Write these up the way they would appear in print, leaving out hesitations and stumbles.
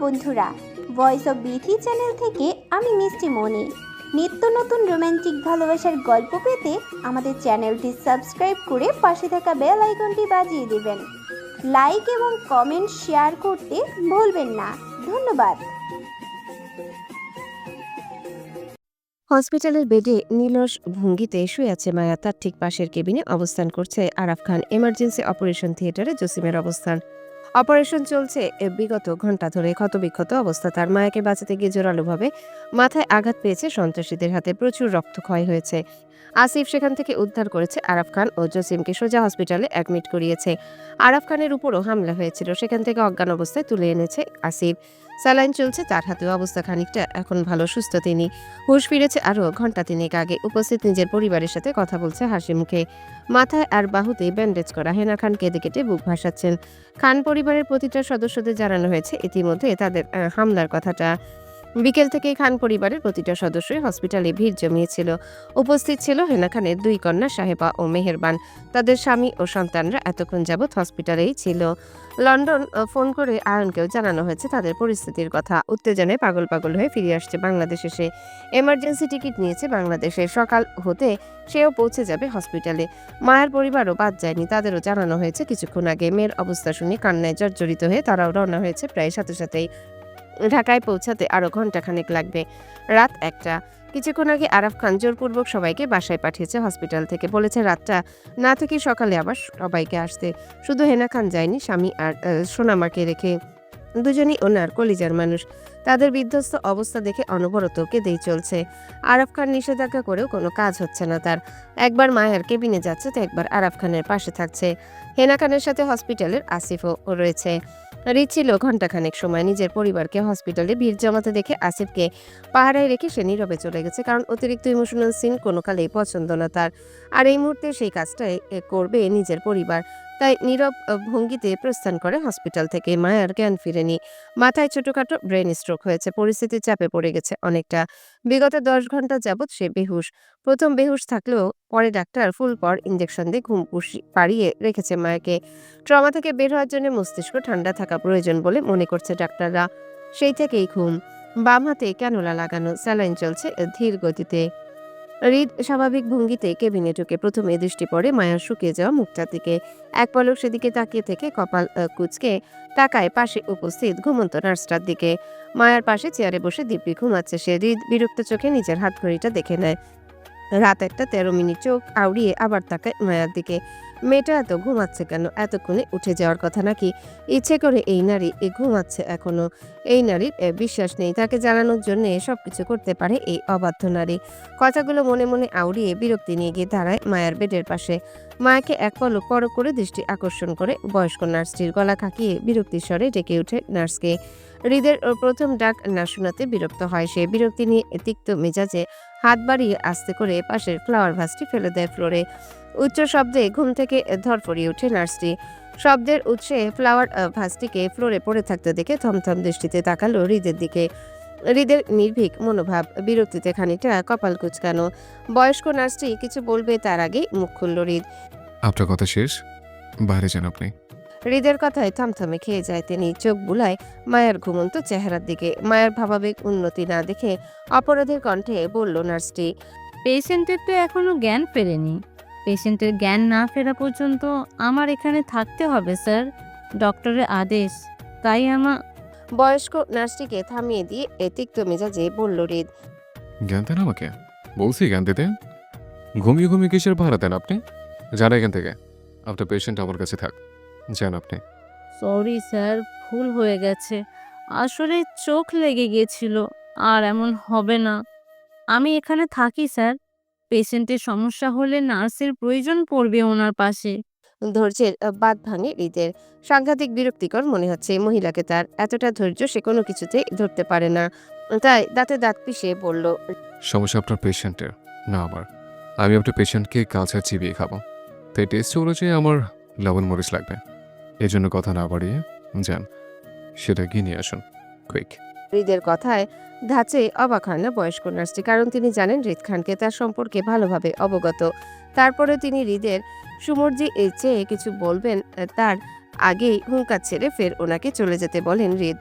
বন্ধুরা, voice of Bithi channel থেকে আমি মিষ্টি মনি। নিত্য নতুন রোমান্টিক ভালোবাসার গল্প পেতে আমাদের চ্যানেলটি সাবস্ক্রাইব করে পাশে থাকা বেল আইকনটি বাজিয়ে দেবেন। লাইক এবং কমেন্ট শেয়ার করতে ভুলবেন না। ধন্যবাদ। হসপিটালের বেডে নীলস ভঙ্গিতে শুয়ে আছে মায়া। তার ঠিক পাশের কেবিনে অবস্থান করছে আরাফ খান। এমার্জেন্সি অপারেশন থিয়েটারে জসিমের অবস্থান। অপারেশন চলছে বিগত ঘন্টা ধরে। ক্ষতবিক্ষত অবস্থা তার। মায়াকে বাঁচাতে গিয়ে জোরালোভাবে মাথায় আঘাত পেয়েছে সন্ত্রাসীদের হাতে। প্রচুর রক্তক্ষয় হয়েছে। আসিফ সেখান থেকে উদ্ধার করেছে আরাফ খান ও জসিমকে সোজা হসপিটালে অ্যাডমিট করিয়েছে। আরাফ খানের উপরও হামলা হয়েছিল, সেখান থেকে অজ্ঞান অবস্থায় তুলে এনেছে আসিফ। স্যালাইন চলছে তার হাতে। অবস্থা খানিকটা এখন ভালো, সুস্থ তিনি। হুঁশ ফিরেছে আরও ঘন্টা তিনেক আগে। উপস্থিত নিজের পরিবারের সাথে কথা বলছে হাসি মুখে। মাথায় আর বাহুতে ব্যান্ডেজ করা। হেনা খান কেঁদে কেটে বুক ভাসাচ্ছেন। খান পরিবারের প্রতিটা সদস্যদের জানানো হয়েছে ইতিমধ্যে তাদের হামলার কথাটা। বিকেল থেকেই খান পরিবারের প্রতিটা সদস্যই হসপিটালে ভিড় জমিয়েছিল। উপস্থিত ছিল হেনা খানের দুই কন্যা সাহেবা ও মেহেরবান। তাদের স্বামী ও সন্তানরা এতক্ষণ যাবৎ হসপিটালেই ছিল। লন্ডন ফোন করে আয়নকেও জানানো হয়েছে তাদের পরিস্থিতির কথা। উত্তেজনায় পাগল পাগল হয়ে ফিরে আসছে বাংলাদেশে সে। এমার্জেন্সি টিকিট নিয়েছে বাংলাদেশে। সকাল হতে সেও পৌঁছে যাবে হসপিটালে। মায়ের পরিবারও বাদ যায়নি, তাদেরও জানানো হয়েছে কিছুক্ষণ আগে। মেয়ের অবস্থা শুনে কান্নায় জর্জরিত হয়ে তারাও রওনা হয়েছে প্রায় সাথে সাথেই। ঢাকায় পৌঁছাতে আরও ঘণ্টাখানেক লাগবে। রাত ১টা। কিছুক্ষণ আগে আরাফ খান জোরপূর্বক সবাইকে বাসায় পাঠিয়েছে হসপিটাল থেকে। বলেছে রাতটা না থেকে সকালে আবার সবাইকে আসতে। শুধু হেনা খান যায়নি, স্বামী আর সোনামাকে রেখে। দুজনই ওনার কলিজার মানুষ। তাদের বিধ্বস্ত অবস্থা দেখে অনবরত কেঁদেই চলছে। আরাফ খান নিষেধাজ্ঞা করেও কোনো কাজ হচ্ছে না তার। একবার মায়ার কেবিনে যাচ্ছে তো একবার আরাফ খানের পাশে থাকছে। হেনা খানের সাথে হসপিটালের আসিফও রয়েছে। রিদ ছিল ঘণ্টাখানেক সময়। নিজের পরিবারকে হসপিটালে ভিড় জমাতে দেখে আসিফকে পাহারায় রেখে সে নীরবে চলে গেছে, কারণ অতিরিক্ত ইমোশনাল সিন কোনো কালেই পছন্দ না তার। আর এই মুহূর্তে সেই কাজটাই করবে নিজের পরিবার। তাই নীরব ভঙ্গিতে প্রস্থান করে হসপিটাল থেকে। মায়ার জ্ঞান ফিরেনি। মাথায় ছোটখাটো ব্রেন স্ট্রোক হয়েছে। পরিস্থিতির চাপে পড়ে গেছে অনেকটা। বিগত ১০ ঘন্টা যাবৎ সে বেহুশ। প্রথম বেহুশ থাকলেও পরে ডাক্তার ফুল পর ইঞ্জেকশন দিয়ে ঘুম পাড়িয়ে রেখেছে মায়াকে। ট্রমা থেকে বের হওয়ার জন্য মস্তিষ্ক ঠান্ডা থাকা প্রয়োজন বলে মনে করছে ডাক্তাররা। সেই থেকেই ঘুম। বাম হাতে ক্যানুলা লাগানো। স্যালাইন চলছে ধীর গতিতে। হৃদ স্বাভাবিক ভঙ্গিতে কেবিনে ঢুকে প্রথমে দৃষ্টি পড়ে মায়ার শুকিয়ে যাওয়া মুখটার দিকে। এক পলক সেদিকে তাকিয়ে থেকে কপাল কুঁচকে তাকায় পাশে উপস্থিত ঘুমন্ত নার্সটার দিকে। মায়ার পাশে চেয়ারে বসে দিব্যি ঘুমাচ্ছে সে। হৃদ বিরক্ত চোখে নিজের হাত ঘড়িটা দেখে নেয়। রাত ১টা ১৩ চোখ আউড়িয়ে আবার তাকায় মায়ার দিকে। মেয়েটা এত ঘুমাচ্ছে কেন? এতক্ষণে উঠে যাওয়ার কথা নাকি? ইচ্ছে করে এই নারী ঘুমাচ্ছে এখনো। এই নারীর বিশ্বাস নেই তাকে জানানোর জন্য সবকিছু করতে পারে এই অবাধ্য নারী। কথাগুলো মনে মনে আউড়িয়ে বিরক্তি নিয়ে গিয়ে দাঁড়ায় মায়ার বেডের পাশে। মায়াকে এক পলক পরক করে দৃষ্টি আকর্ষণ করে বয়স্ক নার্সটির। গলা খাকিয়ে বিরক্তির স্বরে ডেকে ওঠে নার্সকে। হৃদের প্রথম ডাক না শোনাতে বিরক্ত হয় সে। বিরক্তি নিয়ে তিক্ত মেজাজে হাত বাড়িয়ে আস্তে করে পাশের ফ্লাওয়ার ভাসটি ফেলে দেয় ফ্লোরে। উচ্চ শব্দে ঘুম থেকে ধরফরিয়ে ওঠে নার্সটি। শব্দের উৎসে ফ্লাওয়ার ভাসটিকে ফ্লোরে পড়ে থাকতে দেখে থমথম দৃষ্টিতে তাকালো হৃদের দিকে। হৃদের নির্ভীক মনোভাব। বিরক্তিতে খানিকটা কপাল কুঁচকানো। বয়স্ক নার্সটি কিছু বলবে তার আগেই মুখ খুলল হৃদ। আপনার কথা শেষ, বাইরে যান আপনি। হৃদের কথায় থমথমে খেয়ে যায় তিনি। চোখ বুলায় মায়ের ঘুমন্ত চেহারার দিকে। মায়ের ভাবাবেগ উন্নতি না দেখে অপরাধের কণ্ঠে বলল নার্সটি। পেশেন্টের তো এখনো জ্ঞান ফেরেনি। পেশেন্টের জ্ঞান না ফেরা পর্যন্ত আমার এখানে থাকতে হবে স্যার, ডক্টরের আদেশ। তাই বয়স্ক নার্সটিকে থামিয়ে দিয়ে তিক্ত মেজাজে বলল হৃদ। জ্ঞান দেন আমাকে? বলছি জ্ঞান দিতে। ঘুমিয়ে ঘুমিয়ে কিসের ভাড়া দেন আপনি? যান এখান থেকে। আপনার পেশেন্ট আমার কাছে থাক। যান আপনি। সরি স্যার, ভুল হয়ে গেছে। আসলে চোখ লেগে গিয়েছিল। আর এমন হবে না। আমি এখানে থাকি স্যার। পেশেন্টের সমস্যা হলে নার্সের প্রয়োজন পড়বে ওনার পাশে। ধৈর্যের বাঁধ ভাঙে হৃদের। সাংঘাতিক বিরক্তিকর মনে হচ্ছে এই মহিলাকে তার। এতটা ধৈর্য সে কোনো কিছুতেই ধরতে পারে না। তাই দাঁতে দাঁত পিষে বলল। সমস্যা আপনার পেশেন্টের, না আমার। আমি আপনার পেশেন্টকে কালচার চিবিয়ে খাবো। তাই টেস্ট অনুযায়ী আমার লবণ মরিচ লাগবে। এই জন্য কথা না বাড়িয়ে যান, সেটা গিয়ে নিয়ে আসুন, কুইক। হৃদের কথায় ধাঁচে অবাক হয় না বয়স্ক নার্সটি, কারণ তিনি জানেন হৃদ খানকে তার সম্পর্কে ভালোভাবে অবগত। তারপরে তিনি হৃদের সুমর্জি চেয়ে কিছু বলবেন তার আগেই হুঙ্কার ছেড়ে ফের ওনাকে চলে যেতে বলেন হৃদ।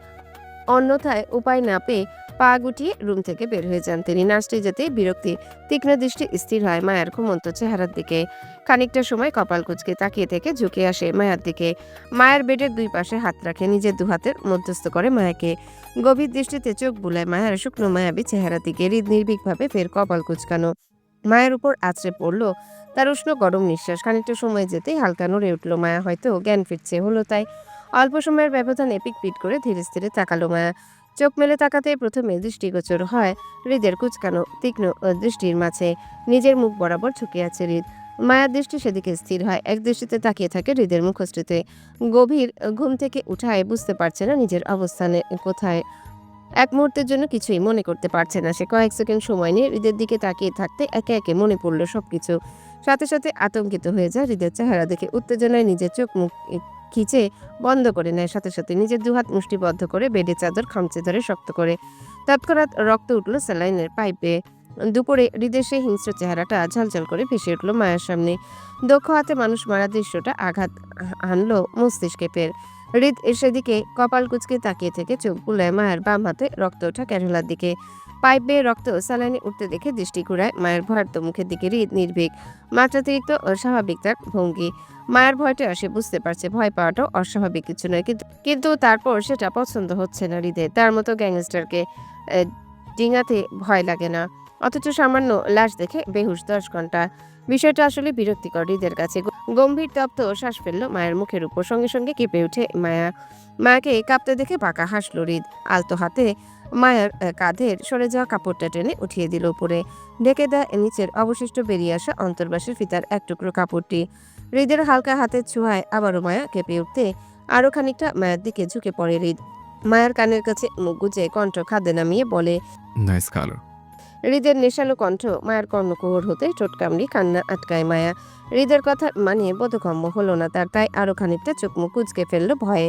অন্যথায় উপায় না পেয়ে পা গুটিয়ে রুম থেকে বের হয়ে যান তিনি। নার্সটি যেতে বিরক্তি তীক্ষ্ণ দৃষ্টি স্থির হয় মায়ার ঘুমন্ত চেহারার দিকে। খানিকটা সময় কপাল কুঁচকে তাকিয়ে থেকে ঝুঁকে আসে মায়ার দিকে। মায়ের বেডের দুই পাশে হাত রাখে, নিজের দুহাতের মধ্যস্থ করে মায়াকে। গভীর দৃষ্টিতে চোখ বুলায় মায়ার শুকনো মায়াবী চেহারা দিকে। হৃদ নির্ভীকভাবে ফের কপাল কুঁচকানো। মায়ের উপর আছড়ে পড়ল তার উষ্ণ গরম নিঃশ্বাস। খানিকটা সময় যেতেই হালকা নড়ে উঠল মায়া, হয়তো জ্ঞান ফিরছে হলো তাই। অল্প সময়ের ব্যবধানে পিট করে ধীরে স্থিরে তাকালো মায়া। চোখ মেলে তাকাতে প্রথমে দৃষ্টিগোচর হয় হৃদের কুচকানো তীক্ষ্ণ দৃষ্টির মাঝে। নিজের মুখ বরাবর ঝুঁকে আছে হৃদ। মায়ার দৃষ্টি সেদিকে স্থির হয়, এক দৃষ্টিতে তাকিয়ে থাকে হৃদের মুখশ্রীতে। গভীর ঘুম থেকে উঠায় বুঝতে পারছে না নিজের অবস্থানে কোথায়। এক মুহূর্তের জন্য কিছুই মনে করতে পারছে না সে। কয়েক সেকেন্ড সময় নিয়ে হৃদের দিকে তাকিয়ে থাকতে একে একে মনে পড়ল সবকিছু। সাথে সাথে আতঙ্কিত হয়ে যায় হৃদের চেহারা দেখে। উত্তেজনায় নিজের চোখ মুখ খিচে বন্ধ করে নেয়। সাথে সাথে নিজের দুহাত মুষ্টিবদ্ধ করে বেডে চাদর খামচে ধরে শক্ত করে। তৎক্ষণাৎ রক্ত উঠল স্যালাইনের পাইপে। দুপুরে হৃদের সেই হিংস্র চেহারাটা ঝলঝল করে ভেসে উঠল মায়ের সামনে। দক্ষ হাতে মানুষ মারা দৃশ্যটা আঘাত হানল মস্তিষ্কে ফের। হৃদ সেদিকে কপাল কুঁচকে তাকিয়ে থেকে চোখ বুলায় মায়ের বাম হাতে রক্ত ওঠা ক্যারোলার দিকে। পাইপ বেয়ে রক্ত স্যালাইনে উঠতে দেখে দৃষ্টি ঘুরায় মায়ের ভয়ার্ত মুখের দিকে। হৃদ নির্ভীক, মাত্রাতিরিক্ত অস্বাভাবিক তার ভঙ্গি। মায়ের ভয়টা সে বুঝতে পারছে, ভয় পাওয়াটাও অস্বাভাবিক কিছু নয়, কিন্তু তারপর সেটা পছন্দ হচ্ছে না হৃদের। তার মতো গ্যাংস্টারকে ডিঙাতে ভয় লাগে না, অথচ সামান্য লাশ দেখে বেহুশ 10 ঘন্টা। বিষয়টা আসলে বিরক্তিকর হৃদের কাছে। গম্ভীর তপ্ত শ্বাস ফেললো মায়ের মুখের উপর। সঙ্গে সঙ্গে কেঁপে উঠে মায়া। মায়াকে কাঁপতে দেখে বাঁকা হাসলো হৃদ। আলতো হাতে মায়ের কাঁধের সরে যাওয়া কাপড়টা টেনে উঠিয়ে দিল উপরে। ঢেকে দেয় নিচের অবশিষ্ট বেরিয়ে আসা অন্তর্বাসের ফিতার এক টুকরো কাপড়টি। হৃদের হালকা হাতের ছোঁয়ায় আবারও মায়া কেঁপে উঠতে আরো খানিকটা মায়ের দিকে ঝুঁকে পড়ে হৃদ। মায়ের কানের কাছে মুখ গুজে কণ্ঠ খাদ্যে নামিয়ে বলে, নাইস কালার। হৃদের নেশালো কণ্ঠ মায়ের কর্ণকুহর হতে ঠোঁট কামড়ি কান্না আটকায় মায়া। হৃদের কথা মানে বোধগম্য হলো না তার, তাই আরো খানিকটা চোখ মুখ কুঁচকে ফেললো ভয়ে।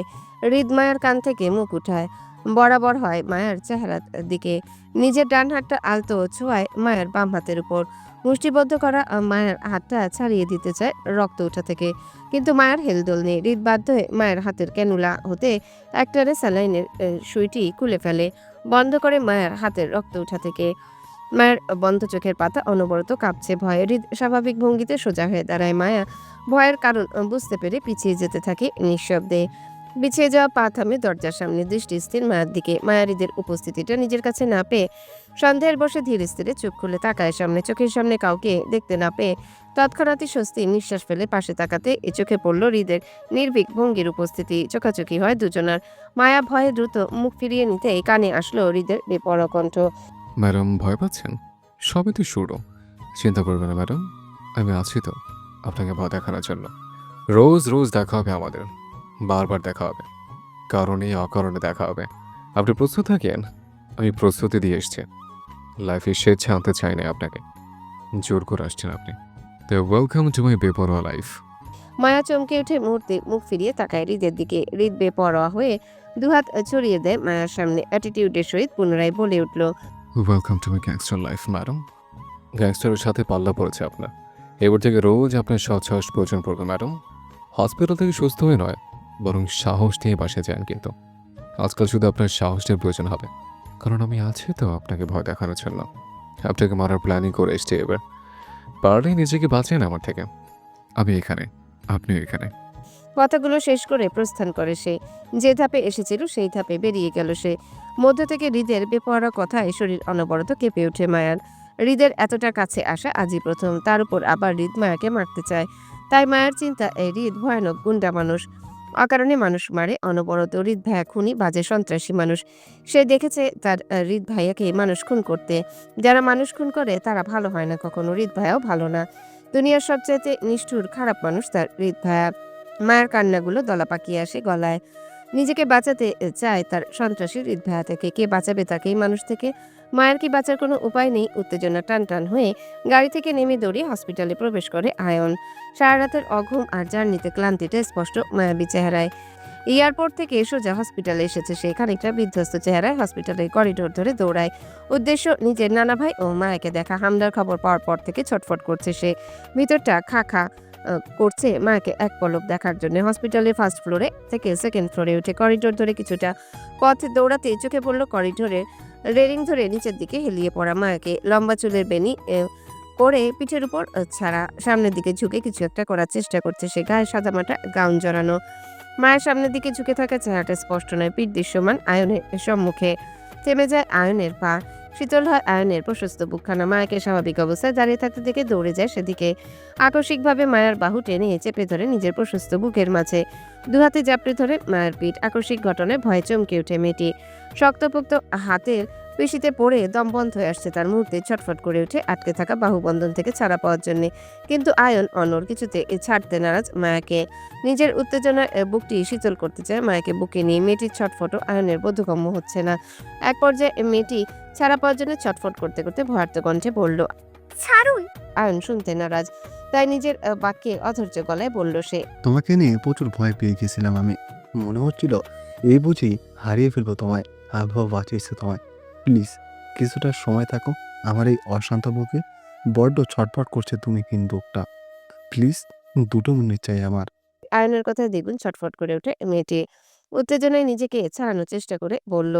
হৃদ মায়ের কান থেকে মুখ উঠায়, বরাবর হয় মায়ের চেহারার দিকে। নিজের ডান হাতটা আলতো ছোঁয়ায় মায়ের বাম হাতের উপর। মুষ্টিবদ্ধ করা মায়ের হাতটা ছাড়িয়ে দিতে চায় রক্ত ওঠা থেকে, কিন্তু মায়ের হেলদোল নেই। হৃদ বাধ্য হয়ে মায়ের হাতের ক্যানুলা হতে একটারে স্যালাইনের সুইটি খুলে ফেলে, বন্ধ করে মায়ের হাতের রক্ত ওঠা থেকে। মায়ের বন্ধ চোখের পাতা অনবরত কাঁপছে ভয়ে। হৃদ স্বাভাবিক ভঙ্গিতে সোজা হয়ে দাঁড়ায়। মায়া ভয়ের কারণ বুঝতে পেরে পিছিয়ে যেতে থাকে নিঃশব্দে। পিছিয়ে যাওয়া পা থামে দরজার সামনে, দৃষ্টি স্থির মায়ের দিকে। মায়া হৃদের উপস্থিতিটা নিজের কাছে না পেয়ে সন্দেহের বসে ধীরে স্থিরে চোখ খুলে তাকায় সামনে। চোখের সামনে কাউকে দেখতে না পেয়ে তৎক্ষণাৎই স্বস্তি নিঃশ্বাস ফেলে পাশে তাকাতে এ চোখে পড়ল হৃদের নির্ভীক ভঙ্গির উপস্থিতি। চোখাচোখি হয় দুজনার। মায়া ভয়ে দ্রুত মুখ ফিরিয়ে নিতেই কানে আসলো হৃদের বেপরোয়া কণ্ঠ। ম্যাডাম ভয় পাচ্ছেন? সবই তো শুরু। চিন্তা করবেন না ম্যাডাম, আমি আছি তো আপনাকে ভয় দেখানোর জন্য। রোজ রোজ দেখা হবে আমাদের, বারবার দেখা হবে, কারণে অকারণে দেখা হবে। আপনি প্রস্তুত থাকেন, আমি প্রস্তুতি দিয়ে এসছি। লাইফে স্বেচ্ছা আনতে চাই না আপনাকে, জোর করে আসছেন আপনি। তো ওয়েলকাম টু মাই বেপরোয়া লাইফ। মায়া চমকে উঠে মুহূর্তে মুখ ফিরিয়ে তাকায় হৃদের দিকে। হৃদ বেপরোয়া হয়ে দুহাত ছড়িয়ে দেয় মায়ার সামনে। অ্যাটিটিউডের সহিত পুনরায় বলে উঠল, welcome to my gangster life madam. গ্যাংস্টারের সাথে পাল্লা পড়েছে আপনার। এবার থেকে রোজ আপনার সাহস প্রয়োজন পড়বে ম্যাডাম। হসপিটাল থেকে সুস্থ হয়ে নয়, বরং সাহস নিয়ে বাসে যান। কিন্তু আজকাল শুধু আপনার সাহসের প্রয়োজন হবে, কারণ আমি আছি তো আপনাকে ভয় দেখানোর জন্য। আপনাকে মারার প্ল্যানিং করে এসছি এবার। পারলেই নিজেকে বাঁচেন আমার থেকে। আমি এখানে, আপনিও এখানে। কথাগুলো শেষ করে প্রস্থান করে সে। যে ধাপে এসেছিল সেই ধাপে বেরিয়ে গেল সে। মধ্য থেকে হৃদের বেপরোয়া কথায় শরীর অনবরত কেঁপে ওঠে মায়ার। হৃদের এতটা কাছে আসা আজই প্রথম, তার উপর আবার হৃদ মায়াকে মারতে চায়। তাই মায়ার চিন্তা, এই হৃদ ভয়ানক গুন্ডা মানুষ, অকারণে মানুষ মারে অনবরত। হৃদ ভাইয়া খুনি, বাজে সন্ত্রাসী মানুষ। সে দেখেছে তার হৃদ ভাইয়াকে মানুষ খুন করতে। যারা মানুষ খুন করে তারা ভালো হয় না কখনো। হৃদ ভাইয়াও ভালো না। দুনিয়ার সবচাইতে নিষ্ঠুর খারাপ মানুষ তার হৃদ ভাইয়া। মায়ের কান্নাগুলো দলা পাকিয়ে আসে গলায়। নিজেকে বাঁচাতে চায় তার সন্ত্রাসী হৃদ ভাইয়া থেকে। কে বাঁচাবে তাকে এই মানুষ থেকে? মায়ের কি বাঁচার কোনো উপায় নেই? উত্তেজনা টান টান হয়ে গাড়ি থেকে নেমে দৌড়িয়ে হসপিটালে প্রবেশ করে আয়ন। সারা রাতের অঘুম আর জার্নিতে ক্লান্তিটা স্পষ্ট মায়াবী চেহারায়। এয়ারপোর্ট থেকে সোজা হসপিটালে এসেছে সে। খানিকটা বিধ্বস্ত চেহারায় হসপিটালের করিডোর ধরে দৌড়ায়। উদ্দেশ্য নিজের নানা ভাই ও মায়াকে দেখা। হামলার খবর পাওয়ার পর থেকে ছটফট করছে সে। ভিতরটা খা খা করছে মায়াকে এক পলক দেখার জন্য। হসপিটালের ফার্স্ট ফ্লোরে থেকে সেকেন্ড ফ্লোরে উঠে করিডোর ধরে কিছুটা পথ দৌড়াতে চোখে পড়ল করিডোরে রেলিং ধরে নিচের দিকে হেলিয়ে পড়া মায়াকে। লম্বা চুলের বেনি করে পিঠের উপর ছাড়া, সামনের দিকে ঝুঁকে কিছু একটা করার চেষ্টা করছে সে। গায়ে সাদামাটা গাউন জড়ানো। মায়ের সামনের দিকে ঝুঁকে থাকা চেহারাটা স্পষ্ট নয়। পিঠ দৃশ্যমান আয়নের সম্মুখে। থেমে যায় আয়নের পা। শীতল হয় আয়নের প্রশস্ত বুকখানা। মায়াকে স্বাভাবিক অবস্থায় দাঁড়িয়ে থাকতে দেখে দৌড়ে যায় সেদিকে। আকস্মিকভাবে মায়ার বাহু টেনে চেপে ধরে নিজের প্রশস্ত বুকের মাঝে। দুহাতে জাপড়ে ধরে মায়ের পিঠ। আকস্মিক ঘটনায় ভয়ে চমকে ওঠে মেয়েটি। শক্তপোক্ত হাতের পেশিতে পড়ে দম বন্ধ হয়ে আসছে তার। মুহূর্তে ছটফট করে উঠে আটকে থাকা বাহুবন্ধন থেকে ছাড়া পাওয়ার জন্য। কিন্তু আয়ন অনড়, কিছুতে ছাড়তে নারাজ মায়াকে। নিজের উত্তেজনায় বুকটি শীতল করতে চায় মায়াকে বুকে নিয়ে। মেয়েটির ছটফট আয়নের বোধগম্য হচ্ছে না। এক পর্যায়ে মেয়েটি ছাড়া পাওয়ার জন্য ছটফট করতে করতে ভয়ার্ত কণ্ঠে বলল, ছাড়ুন। আয়ন শুনতে নারাজ, তাই নিজের বাক্যে অধৈর্য গলায় বলল সে। তোমাকে নিয়ে প্রচুর ভয় পেয়ে গেছিলাম আমি। মনে হচ্ছিল এই বুঝি হারিয়ে ফেলবো তোমায়। আবহাওয়া বাঁচিয়েছে তোমায়। প্লিজ কিছুটা সময় থাকো আমার এই অশান্ত বুকে। বড্ড ছটফট করছে তুমি কিন্তু বুকটা। প্লিজ 2 মিনিট চাই আমার। আয়নের কথায় দ্বিগুণ ছটফট করে ওঠে মেয়েটি। উত্তেজনায় নিজেকে ছাড়ানোর চেষ্টা করে বলল,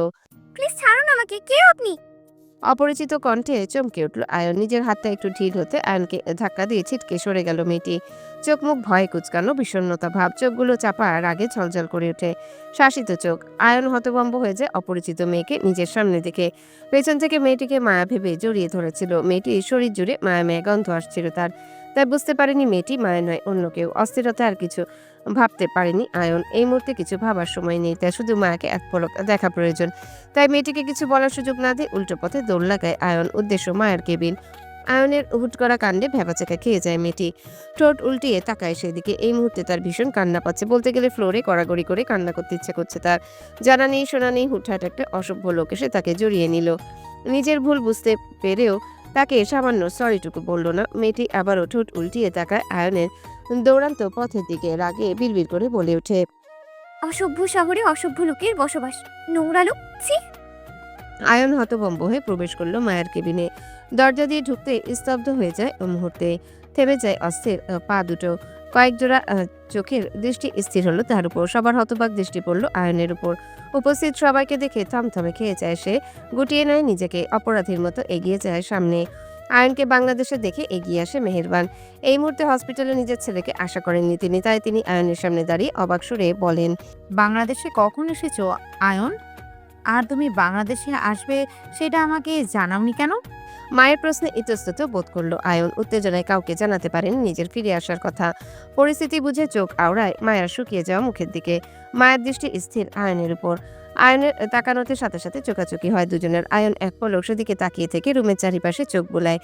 প্লিজ ছাড়ুন আমাকে, কে আপনি? অপরিচিত কণ্ঠে চমকে উঠল আয়ন। নিজের হাতটা একটু ঢিল হতে আয়নকে ধাক্কা দিয়ে ছিটকে সরে গেল মেয়েটি। চোখ মুখ ভয়ে কুচকানো, বিষণ্ণতা ভাব, চোখগুলো চাপা রাগে ঝলঝল করে ওঠে। শাসিত চোখ। আয়ন হতভম্ব হয়ে যায় অপরিচিত মেয়েকে নিজের সামনে দেখে। পেছন থেকে মেয়েটিকে মায়া ভেবে জড়িয়ে ধরেছিল। মেয়েটির শরীর জুড়ে মায়া মায়া গন্ধ আসছিল তার। তাই বুঝতে পারেনি মেয়েটি মায়া নয়, অন্য কেউ। অস্থিরতা আর কিছু ভাবতে পারেনি আয়ন। এই মুহূর্তে কিছু ভাবার সময় নেই, তাই শুধু মায়াকে এক পলক দেখা প্রয়োজন। তাই মেয়েটিকে কিছু বলার সুযোগ না দিয়ে উল্টো পথে দৌড় লাগায় আয়ন। উদ্দেশ্য মায়ের কেবিন। আয়নের হুট করা কাণ্ডে ভ্যাবাচেকা খেয়ে যায় মেয়েটি। ঠোঁট উল্টিয়ে তাকায় সেদিকে। এই মুহূর্তে তার ভীষণ কান্না পাচ্ছে। বলতে গেলে ফ্লোরে কড়াগড়ি করে কান্না করতে ইচ্ছে করছে তার। জানা নেই শোনা নেই হুটহাট একটা অসভ্য লোক এসে তাকে জড়িয়ে নিল। নিজের ভুল বুঝতে পেরেও তাকে সামান্য সরিটুকু বলল না। মেয়েটি আবারও ঠোঁট উল্টিয়ে তাকায় আয়নের দৌড়ান্ত পথের দিকে। রাগে বিড়বিড় করে বলে ওঠে, অসভ্য শহরে অসভ্য লোকের বসবাস, নোংরা লোক। ছি। আয়ন হতভম্ব হয়ে প্রবেশ করলো মায়ের কেবিনে। দরজা দিয়ে ঢুকতে স্তব্ধ হয়ে যায় মুহূর্তে। থেমে যায় অস্থির পা দুটো। কয়েক জোড়া চোখের দৃষ্টি স্থির হলো তার উপর। সবার হতবাক দৃষ্টি পড়ল আয়নের উপর। উপস্থিত সবাইকে দেখে থমথমে খেয়ে যায় সে। গুটিয়ে নেয় নিজেকে, অপরাধীর মতো এগিয়ে যায় সামনে। আয়নকে বাংলাদেশে দেখে এগিয়ে আসে মেহেরবান। এই মুহূর্তে হসপিটালে নিজের ছেলেকে আশা করেননি তিনি, তাই তিনি আয়নের সামনে দাঁড়িয়ে অবাক সুরে বলেন, বাংলাদেশে কখন এসেছো আয়ন? আর তুমি বাংলাদেশে আসবে সেটা আমাকে জানাওনি কেন? মায়ের প্রশ্নে ইতস্তত বোধ করলো আয়ন। উত্তেজনায় কাউকে জানাতে পারেনি নিজের ফিরে আসার কথা। পরিস্থিতি বুঝে চোখ আওড়ায় মায়ের শুকিয়ে যাওয়া মুখের দিকে। মায়ের দৃষ্টি স্থির আয়নের উপর। আয়নের তাকানোতে সাথে সাথে চোকাচোকি হয় দুজনের। আয়ন এক পলক সেদিকে তাকিয়ে থেকে রুমের চারিপাশে চোখ বুলায়।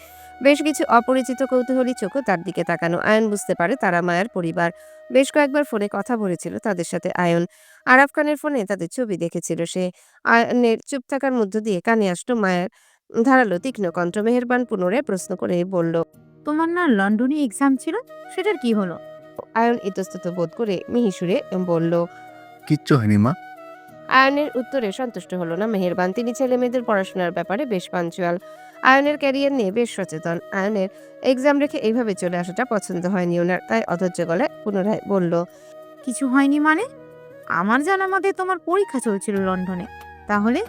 বেশ কিছু অপরিচিত কৌতূহলী চোখও তার দিকে তাকানো। আয়ন বুঝতে পারে তারা মায়ের পরিবার। বেশ কয়েকবার ফোনে কথা বলেছিল তাদের সাথে আয়ন। আরাফ খানের ফোনে তাদের ছবি দেখেছিল সে। আয়নের চুপ থাকার মধ্য দিয়ে কানে আসলো মায়ের ধারালো তীক্ষ্ণ কণ্ঠ। মেহেরবান পুনরায় প্রশ্ন করে বলল, তোমার না লন্ডনে এক্সাম ছিল, সেটার কি হলো? আয়ন ইতস্তত বোধ করে মিহিসুরে বলল। কিচ্ছু হয়নি মা। আয়নের উত্তরে সন্তুষ্ট হলো না মেহেরবান। তিনি ছেলে মেয়েদের পড়াশোনার ব্যাপারে বেশ পাঞ্চুয়াল। আয়নের ক্যারিয়ার নিয়ে বেশ সচেতন। আয়নের এক্সাম রেখে এইভাবে চলে আসাটা পছন্দ হয়নি ওনার, তাই অধৈর্য গলায় পুনরায় বলল, কিছু হয়নি মানে? আমার জানা মতে তোমার পরীক্ষা চলছিল লন্ডনে। তাহলে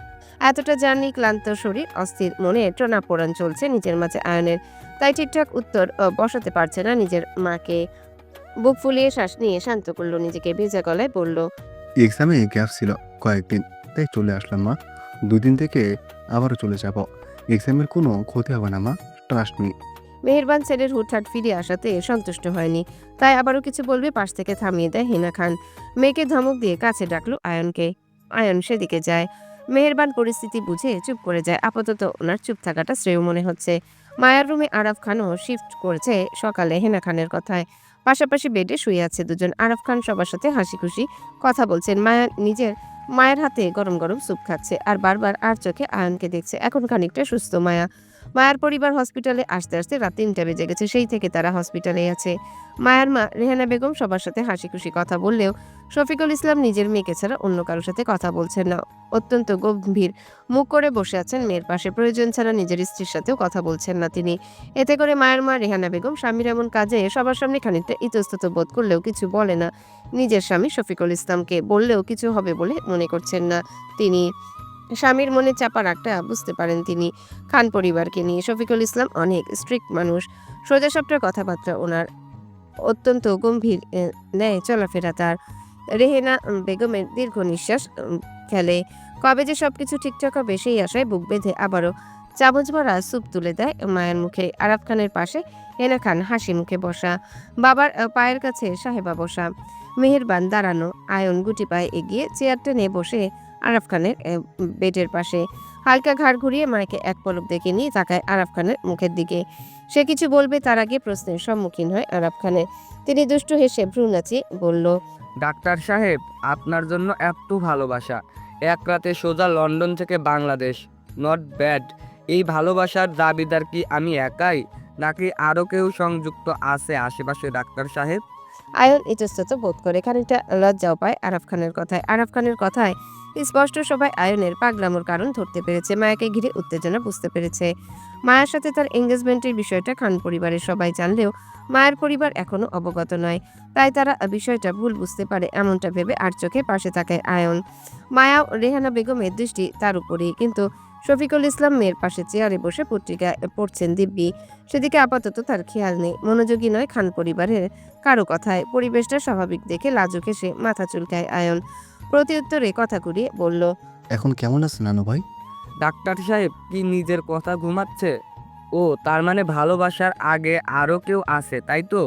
এতটা জার্নি, ক্লান্ত শরীর, অস্থির মনে টানাপোড়েন চলছে নিজের মাঝে আয়নের। তাই ঠিকঠাক উত্তর বসাতে পারছে না নিজের মাকে। বুক ফুলিয়ে শ্বাস নিয়ে শান্ত করলো নিজেকে। ভেজা গলায় বলল, এক্সামে গ্যাপ ছিল কয়েকদিন, তাই চলে আসলাম মা। 2 দিন থেকে আবারও চলে যাব। এক্সামের কোনো ক্ষতি হবে না মা, ট্রাস্ট মি। মেহেরবান ছেলের হুটহাট ফিরে আসাতে সন্তুষ্ট হয়নি, তাই আবারও কিছু বলবে পাশ থেকে থামিয়ে দেয় হিনা খান। মেয়েকে ধমক দিয়ে কাছে ডাকলো আয়নকে। আয়ন সেদিকে যায়। মেহেরবান পরিস্থিতি বুঝে চুপ করে যায়। আপাতত ওনার চুপ থাকাটা শ্রেয় মনে হচ্ছে। মায়ার রুমে আরাফ খানও শিফট করেছে সকালে হেনা খানের কথায়। পাশাপাশি বেডে শুয়ে আছে দুজন। আরাফ খান সবার সাথে হাসি খুশি কথা বলছেন। মায়ের হাতে গরম গরম স্যুপ খাচ্ছে আর বারবার আর চোখে আয়নকে দেখছে। এখন খানিকটা সুস্থ মায়া। মায়ার পরিবার হসপিটালে আসতে আসতে রাত ৩টা বেজে গেছে, সেই থেকে তারা হসপিটালে আছে। মায়ার মা রেহানা বেগম সবার সাথে হাসি খুশি কথা বললেও শফিকুল ইসলাম নিজের মেয়েকে ছাড়া অন্য কারোর সাথে কথা বলছেন না। অত্যন্ত গম্ভীর মুখ করে বসে আছেন মেয়ের পাশে, প্রয়োজন ছাড়া নিজের স্ত্রীর সাথেও কথা বলছেন না তিনি। এতে করে মায়ের মা রেহানা বেগম স্বামীর এমন কাজে সবার সামনে খানিকটা ইতস্তত বোধ করলেও কিছু বলে না। নিজের স্বামী শফিকুল ইসলামকে বললেও কিছু হবে বলে মনে করছেন না তিনি। স্বামীর মনে চাপা রাগটা বুঝতে পারেন তিনি। খান পরিবারকে নিয়ে শফিকুল ইসলাম অনেক স্ট্রিক্ট মানুষ, সোজাসাপটা কথাবার্তা ওনার, অত্যন্ত গম্ভীর ন্যায় চলাফেরা তার। রেহেনা বেগমের দীর্ঘ নিঃশ্বাস ফেলে। কবে যে সবকিছু ঠিকঠাক হবে সেই আশায় বুক বেঁধে আবারও চামচ ভরা স্যুপ তুলে দেয় মায়ের মুখে। আরাফ খানের পাশে হেনা খান হাসি মুখে বসা, বাবার পায়ের কাছে সাহেবা বসা, মেহেরবান দাঁড়ানো। আয়ন গুটি পায়ে এগিয়ে চেয়ার টেনে বসে আরাফ খানের বেডের পাশে। হালকা ঘাড় ঘুরিয়ে মাকে এক পলক দেখে নিয়ে তাকায় আরাফ খানের মুখের দিকে। সে কিছু বলবে তার আগে প্রশ্নের সম্মুখীন হয় আরাফ খানের। তিনি দুষ্টু হেসে ভ্রু নাচিয়ে বলল, ডাক্তার সাহেব, আপনার জন্য এত ভালোবাসা, এক রাতে সোজা লন্ডন থেকে বাংলাদেশ, নট ব্যাড। এই ভালোবাসার দাবিদার কি আমি একাই, নাকি আরও কেউ সংযুক্ত আছে আশেপাশে ডাক্তার সাহেব? আয়ন ইতস্তত বোধ করে, খানিকটা লজ্জাও পায় আরাফ খানের কথায়। আরাফ খানের কথায় স্পষ্ট সবাই আয়নের পাগলামোর কারণ ধরতে পেরেছে, মায়াকে ঘিরে উত্তেজনা বুঝতে পেরেছে। মায়ের সাথে তার এঙ্গেজমেন্টের বিষয়টা খান পরিবারের সবাই জানলেও মায়ের পরিবার এখনো অবগত নয়, তাই তারা বিষয়টা ভুল বুঝতে পারে এমনটা ভেবে আর চোখে পাশে থাকায় আয়ন। মায়াও রেহানা বেগমের দৃষ্টি তার উপরেই, কিন্তু শফিকুল ইসলাম মেয়ের পাশে চেয়ারে বসে পত্রিকা পড়ছেন দিব্যি, সেদিকে আপাতত তার খেয়াল নেই। মনোযোগী নয় খান পরিবারের কারো কথায়। পরিবেশটা স্বাভাবিক দেখে লাজুক হেসে মাথা চুলকায় আয়ন। প্রতিউত্তরে কথা ঘুরিয়ে বলল, এখন কেমন আছে নানু ভাই? ডাক্তার সাহেব কি নিজের কথা ঘুমাচ্ছে? ও তার মানে ভালোবাসার আগে আরও কেউ আছে, তাই তো?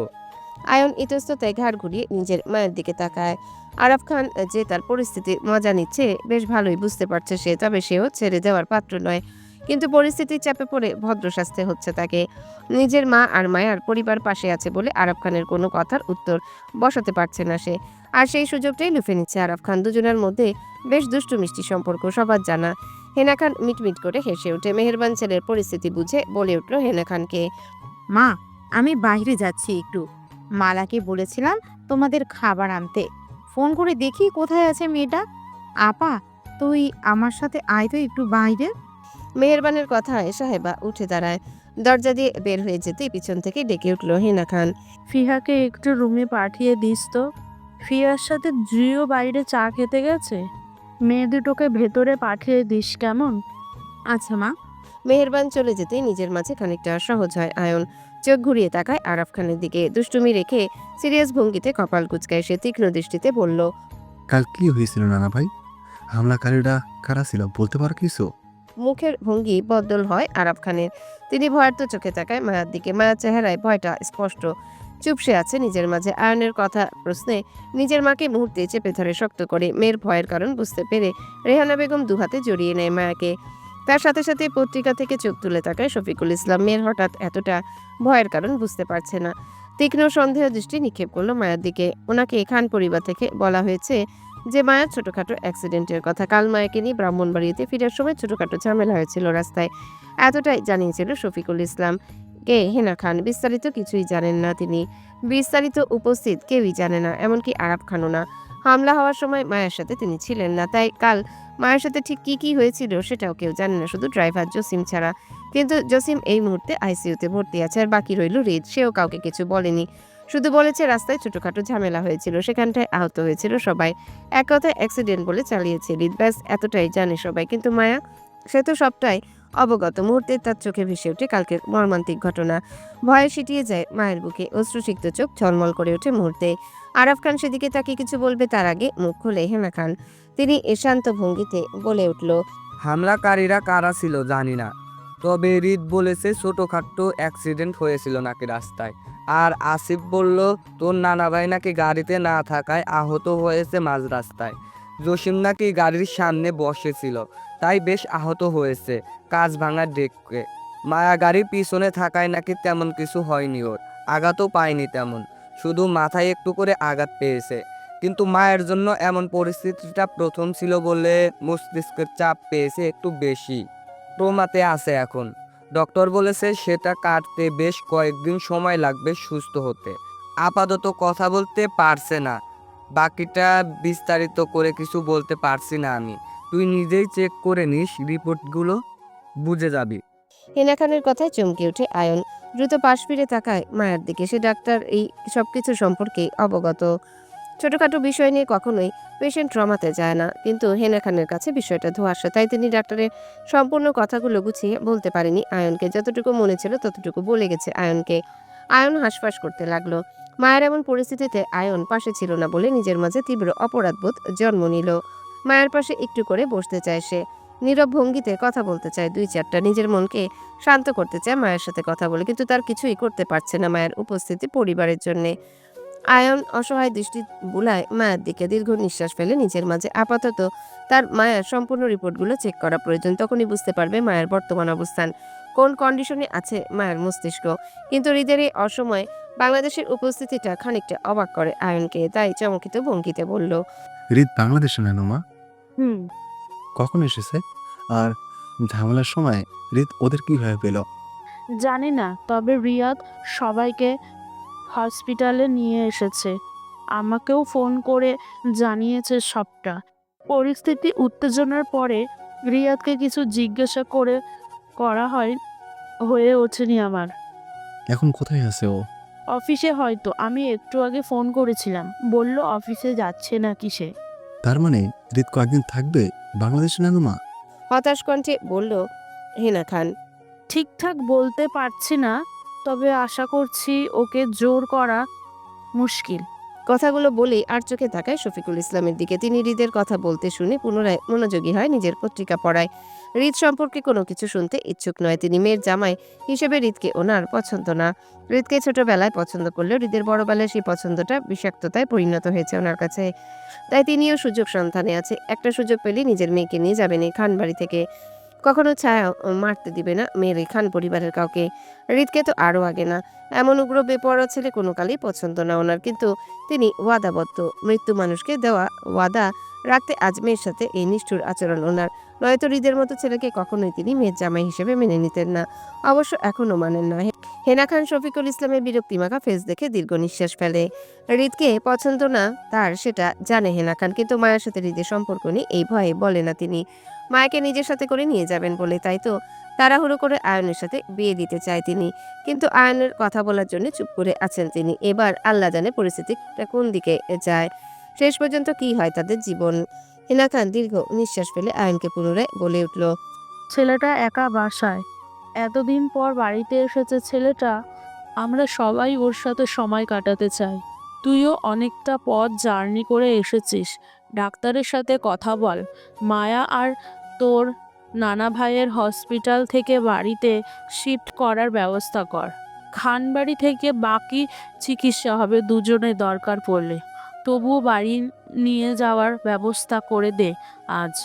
আয়ন ইতস্ততায় ঘাড় ঘুরিয়ে নিজের মায়ের দিকে তাকায়। আরাফ খান যে তার পরিস্থিতির মজা নিচ্ছে বেশ ভালোই বুঝতে পারছে সে, তবে সেও ছেড়ে দেওয়ার পাত্র নয়। কিন্তু পরিস্থিতির চাপে পড়ে ভদ্র শাস্তে হচ্ছে তাকে। নিজের মা আর মায়ার পরিবার পাশে আছে বলে আরাফ খানের কোনো কথার উত্তর বসাতে পারছে না সে, আর সেই সুযোগটাই লুফে নিচ্ছে আরাফ খান। দুজনের মধ্যে বেশ দুষ্টু মিষ্টি সম্পর্ক সবার জানা। হেনা খান মিটমিট করে হেসে ওঠে। মেহেরবান ছেলের পরিস্থিতি বুঝে বলে উঠল হেনা খানকে, মা, আমি বাইরে যাচ্ছি একটু। মালাকে বলেছিলাম তোমাদের খাবার আনতে। ফোন করে দেখি কোথায় আছে মেয়েটা। আপা, তুই আমার সাথে আয় তো একটু বাইরে। মেহেরবানের কথায় সাহেবা উঠে দাঁড়ায়। দরজা দিয়ে বের হয়ে যেতেই পিছন থেকে ডেকে উঠল হেনা খান। ফিহাকে একটু রুমে পাঠিয়ে দিস তো। ফিহার সাথে জুইও বাইরে চা খেতে গেছে। মেয়ে দুটোকে ভেতরে পাঠিয়ে দিস কেমন? আচ্ছা মা। মেহেরবান চলে যেতেই নিজের মাঝে খানিকটা সহজ হয় আয়ন। চোখ ঘুরিয়ে তাকায় আরাফ খানের দিকে। দুষ্টুমি রেখে সিরিয়াস ভঙ্গিতে কপাল কুঁচকায় সে, তীক্ষ্ণ দৃষ্টিতে বলল, কাল কি হয়েছিল নানা ভাই? হামলাকারীরা কারা ছিল বলতে পারো কিছু? মুখের ভঙ্গি বদল হয় আরাফ খানের। তিনি ভয়ার্ত চোখে তাকায় মায়ার দিকে। মায়ার চেহারায় ভয়টা স্পষ্ট। চুপসে আছে নিজের মাঝে। আয়নের কথা প্রশ্নে নিজের মাকে মুহূর্তে চেপে ধরে শক্ত করে। মেয়ের ভয়ের কারণ বুঝতে পেরে রেহানা বেগম দুহাতে জড়িয়ে নেয় মায়াকে। তার সাথে সাথে পত্রিকা থেকে চোখ তুলে তাকায় শফিকুল ইসলাম। মেয়ের হঠাৎ এতটা ভয়ের কারণ বুঝতে পারছে না। তীক্ষ্ণ সন্দেহ দৃষ্টি নিক্ষেপ করলো মায়ার দিকে। ওনাকে খান পরিবার থেকে বলা হয়েছে যে মায়ার ছোটখাটো অ্যাক্সিডেন্টের কথা। কাল মায়াকে নিয়ে ব্রাহ্মণবাড়িতে ফেরার সময় ছোটখাটো ঝামেলা হয়েছিল রাস্তায়, এতটাই জানিয়েছিল শফিকুল ইসলাম। কে হেনা খান বিস্তারিত কিছুই জানেন না তিনি। বিস্তারিত উপস্থিত কেউই জানে না, এমনকি আরাফ খানও না। হামলা হওয়ার সময় মায়ের সাথে তিনি ছিলেন না, তাই কাল মায়ের সাথে ঠিক কি কি হয়েছিল সেটাও কেউ জানে না, শুধু ড্রাইভার জসিম ছাড়া। কিন্তু জসিম এই মুহূর্তে আইসিইউতে ভর্তি আছে, আর বাকি রইল হৃদ। সেও কাউকে কিছু বলেনি, শুধু বলেছে রাস্তায় ছোটখাটো ঝামেলা হয়েছিল, সেখানটায় আহত হয়েছিল সবাই। এক কথায় অ্যাক্সিডেন্ট বলে চালিয়েছে হৃদ, ব্যাস এতটাই জানে সবাই। কিন্তু মায়া, সে তো সবটাই অবগত। মুহূর্তে তার চোখে ভেসে ওঠে কালকের মর্মান্তিক ঘটনা। ভয়ে সিটিয়ে যায় মায়ের বুকে, অশ্রুসিক্ত চোখ ঝলমল করে ওঠে মুহূর্তে। আরাফ খান সেদিকে তাকে কিছু বলবে তার আগে মুখ খুলে হেনা খান। তিনি শান্ত ভঙ্গিতে বলে উঠল, হামলাকারীরা কারা ছিল জানি না, তবে রিদ বলেছে ছোটোখাটো অ্যাক্সিডেন্ট হয়েছিল নাকি রাস্তায়। আর আসিফ বলল তোর নানা ভাই নাকি গাড়িতে না থাকায় আহত হয়েছে মাঝ রাস্তায়। জসিম নাকি গাড়ির সামনে বসেছিল, তাই বেশ আহত হয়েছে কাঁচ ভাঙার ডেকে। মায়া গাড়ির পিছনে থাকায় নাকি তেমন কিছু হয়নি, ওর আঘাতও পায়নি তেমন, শুধু মাথায় একটু করে আঘাত পেয়েছে। কিন্তু মায়ের জন্য এমন পরিস্থিতিটা প্রথম ছিল বলে মস্তিষ্কের চাপ পেয়েছে একটু বেশি, ট্রমাতে আছে এখন। ডক্টর বলেছে সেটা কাটতে বেশ কয়েকদিন সময় লাগবে সুস্থ হতে। আপাতত কথা বলতে পারছে না, বাকিটা বিস্তারিত করে কিছু বলতে পারছি না আমি। তুই নিজেই চেক করে নিস রিপোর্টগুলো, বুঝে যাবি। হেনা খানের কথায় চমকে ওঠে আয়ন। দ্রুত পাশ ফিরে তাকায় মায়ের দিকে। সে ডাক্তার এই সবকিছু সম্পর্কে অবগত। ছোটখাটো বিষয় নিয়ে কখনোই পেশেন্ট ট্রমাতে যায় না, কিন্তু হেনা খানের কাছে বিষয়টা ধোঁয়াশা। তাই তিনি ডাক্তারের সম্পূর্ণ কথাগুলো গুছিয়ে বলতে পারেনি আয়নকে। যতটুকু মনে ছিল ততটুকু বলে গেছে আয়নকে। আয়ন হাঁসফাঁস করতে লাগলো। মায়ের এমন পরিস্থিতিতে আয়ন পাশে ছিল না বলে নিজের মাঝে তীব্র অপরাধবোধ জন্ম নিল। মায়ের পাশে একটু করে বসতে চায় সে। নীরব ভঙ্গিতে কথা বলতে চায় দুই চারটা, নিজের মনকে শান্ত করতে চায় মায়ের সাথে কথা বলে, কিন্তু তার কিছুই করতে পারছে না মায়ের উপস্থিতি পরিবারের জন্যে। আয়ন অসহায় দৃষ্টি বুলায় মায়ের দিকে। দীর্ঘ নিঃশ্বাস ফেলে নিজের মাঝে। আপাতত তার মায়ের সম্পূর্ণ রিপোর্টগুলো চেক করা প্রয়োজন। তখনই বুঝতে পারবে মায়ের বর্তমান অবস্থান, কোন কন্ডিশনে আছে মায়ের মস্তিষ্ক। কিন্তু হৃদের এই অসময়ে বাংলাদেশের উপস্থিতিটা খানিকটা অবাক করে আয়নকে। তাই চমকিত ভঙ্গিতে বলল, হৃদ বাংলাদেশে নেন মা? হুম। কখন এসেছে? আর ঝামেলার সময় হৃদ ওদের কিভাবে পেল? জানি না, তবে রিয়াদ সবাইকে হসপিটালে নিয়ে এসেছে। আমাকেও ফোন করে জানিয়েছে সবটা। পরিস্থিতি উত্তেজনার পরে রিয়াদকে কিছু জিজ্ঞাসা করা হয়ে ওঠেনি আমার। এখন কোথায় আছে ও? অফিসে হয়তো, আমি একটু আগে ফোন করেছিলাম, বলল অফিসে যাচ্ছে নাকি সে। তার মানে হৃদ কয়েকদিন থাকবে বাংলাদেশে নেন মা? হতাশ কণ্ঠে বলল হেনা খান। ঠিকঠাক বলতে পারছি না, তবে আশা করছি ওকে জোর করা মুশকিল। কথাগুলো বলেই আর চোখে তাকায় শফিকুল ইসলামের দিকে। তিনি হৃদের কথা বলতে শুনে পুনরায় মনোযোগী হয় নিজের পত্রিকা পড়ায়। হৃদ সম্পর্কে কোনো কিছু শুনতে ইচ্ছুক নয় তিনি। মেয়ের জামাই হিসেবে হৃদকে ওনার পছন্দ না। হৃদকে ছোটবেলায় পছন্দ করলেও হৃদের বড়বেলায় সেই পছন্দটা বিষাক্ততায় পরিণত হয়েছে ওনার কাছে। তাই তিনিও সুযোগ সন্ধানে আছে। একটা সুযোগ পেলেই নিজের মেয়েকে নিয়ে যাবেন এই খান বাড়ি থেকে। কখনো ছায়া মারতে দিবে না মেয়ের এই খান পরিবারের কাউকে। হৃদকে তো আরও আগে না। এমন উগ্র বেপরোয়া ছেলে কোনো কালেই পছন্দ না ওনার। কিন্তু তিনি ওয়াদাবদ্ধ। মৃত্যু মানুষকে দেওয়া ওয়াদা রাখতে আজ মেয়ের সাথে এই নিষ্ঠুর আচরণ ওনার। নয়তো হৃদের মতো ছেলেকে কখনোই তিনি মেয়ের জামাই হিসেবে মেনে নিতেন না। অবশ্য এখনও মানেন না। হেনা খান শফিকুল ইসলামের বিরক্তিমাখা ফেস দেখে দীর্ঘ নিঃশ্বাস ফেলে। হৃদকে পছন্দ না তার সেটা জানে হেনা খান, কিন্তু মায়ের সাথে হৃদের সম্পর্ক নেই এই ভয়ে বলে না তিনি। মায়াকে নিজের সাথে করে নিয়ে যাবেন বলে, তাই তো তাড়াহুড়ো করে আয়নের সাথে বিয়ে দিতে চায় তিনি। কিন্তু আয়নের কথা বলার জন্য চুপ করে আছেন তিনি। এবার আল্লাহ জানে পরিস্থিতিটা কোন দিকে যায়, শেষ পর্যন্ত কি হয় তাদের জীবন। হিনা খান দীর্ঘ নিঃশ্বাস ফেলে আয়নকে পুনরায় বলে উঠল, ছেলেটা একা বাসায়, এতদিন পর বাড়িতে এসেছে ছেলেটা। আমরা সবাই ওর সাথে সময় কাটাতে চাই। তুইও অনেকটা পথ জার্নি করে এসেছিস, ডাক্তারের সাথে কথা বল। মায়া আর তোর নানা ভাইয়ের হসপিটাল থেকে বাড়িতে শিফট করার ব্যবস্থা কর। খানবাড়ি থেকে বাকি চিকিৎসা হবে দুজনে দরকার পড়লে। তবুও বাড়ি নিয়ে যাওয়ার ব্যবস্থা করে দে আজ।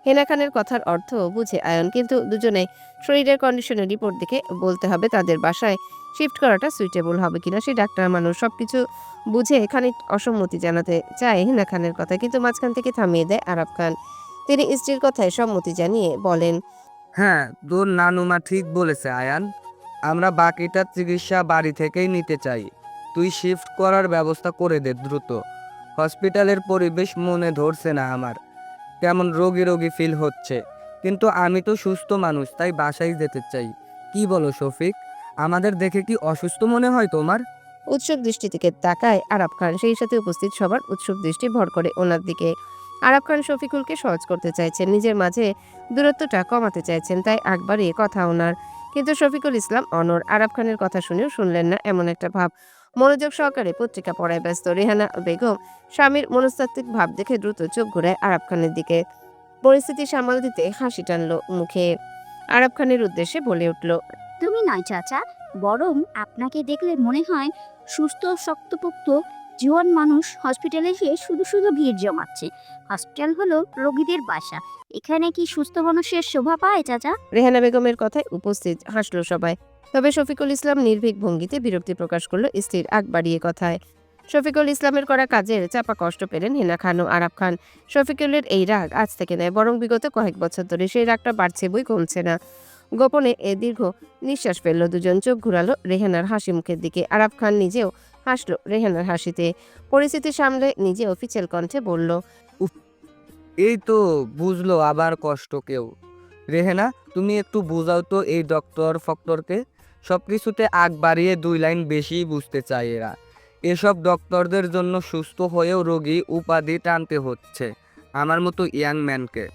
হেনা খানের কথার অর্থ বুঝে আয়ন, কিন্তু দুজনে শরীরের কন্ডিশনের রিপোর্ট দেখে বলতে হবে তাদের বাসায় শিফট করাটা সুইটেবল হবে কিনা। সেই ডাক্তার মানুষ সবকিছু বুঝে এখানে অসম্মতি জানাতে চায় হেনা খানের কথা, কিন্তু মাঝখান থেকে থামিয়ে দেয় আরাফ খান। তিনি স্ত্রীর কথায় সম্মতি জানিয়ে বলেন, হ্যাঁ, তোর নানুমা ঠিক বলেছে আয়ান। আমরা বাকিটা চিকিৎসা বাড়ি থেকেই নিতে চাই। তুই শিফট করার ব্যবস্থা করে দে দ্রুত। হসপিটালের পরিবেশ মনে ধরছে না আমার, কেমন রোগী রোগী ফিল হচ্ছে। কিন্তু আমি তো সুস্থ মানুষ, তাই বাসায় যেতে চাই। কি বলো শফিক, আমাদের দেখে কি অসুস্থ মনে হয় তোমার? উৎসুক দৃষ্টি থেকে তাকায় আরাফ খান। সেই সাথে উপস্থিত সবার উৎসুক দৃষ্টি ভর করে ওনার দিকে। আরাফ খান শফিকুলকে সহজ করতে চাইছেন, নিজের মাঝে দূরত্বটা কমাতে চাইছেন, তাই আগ বাড়িয়ে কথা ওনার। কিন্তু শফিকুল ইসলাম অনড়। আরাফ খানের কথা শুনেও শুনলেন না এমন একটা ভাব। মনোযোগ সহকারে পত্রিকা পড়ায় ব্যস্ত। রেহানা বেগম স্বামীর মনস্তাত্ত্বিক ভাব দেখে দ্রুত চোখ ঘুরায় আরাফ খানের দিকে। পরিস্থিতি সামাল দিতে হাসি টানলো মুখে। আরাফ খানের উদ্দেশ্যে বলে উঠল, তুমি নয় চাচা, বরং আপনাকে দেখলে মনে হয় সুস্থ শক্তপোক্ত জোয়ান মানুষ হসপিটালে এসে শুধু শুধু ভিড় জমাচ্ছে। হসপিটাল হলো রোগীদের বাসা, এখানে কি সুস্থ মানুষের শোভা পায় চাচা? রেহানা বেগমের কথায় উপস্থিত হাসলো সবাই। তবে শফিকুল ইসলাম নির্ভীক ভঙ্গিতে বিরক্তি প্রকাশ করলো স্ত্রীর আগ বাড়িয়ে কথায়। শফিকুল ইসলামের করা কাজের চাপা কষ্ট পেলেন হেনা খান ও আরাফ খান। শফিকুলের এই রাগ আজ থেকে নয়, বরং বিগত কয়েক বছর ধরে সেই রাগটা বাড়ছে বই কমছে না। গোপনে দীর্ঘ নিঃশ্বাস ফেললো দুজন। চোখ ঘুরালো রেহানার হাসি মুখের দিকে। আরাফ খান নিজেও হাসলো রেহানার হাসিতে। পরিস্থিতি সামলে নিজে অফিসিয়াল কণ্ঠে বলল, এই তো বুঝলো আবার কষ্ট কেউ। রেহেনা, তুমি একটু বোঝাও তো এই ডক্টর ফক্টরকে। সব কিছুতে আগ বাড়িয়ে 2 লাইন বেশি বুঝতে চায় এরা। এসব ডক্টরদের জন্য সুস্থ হয়েও রোগী উপাধি টানতে হচ্ছে আমার মতো ইয়াং ম্যানকে।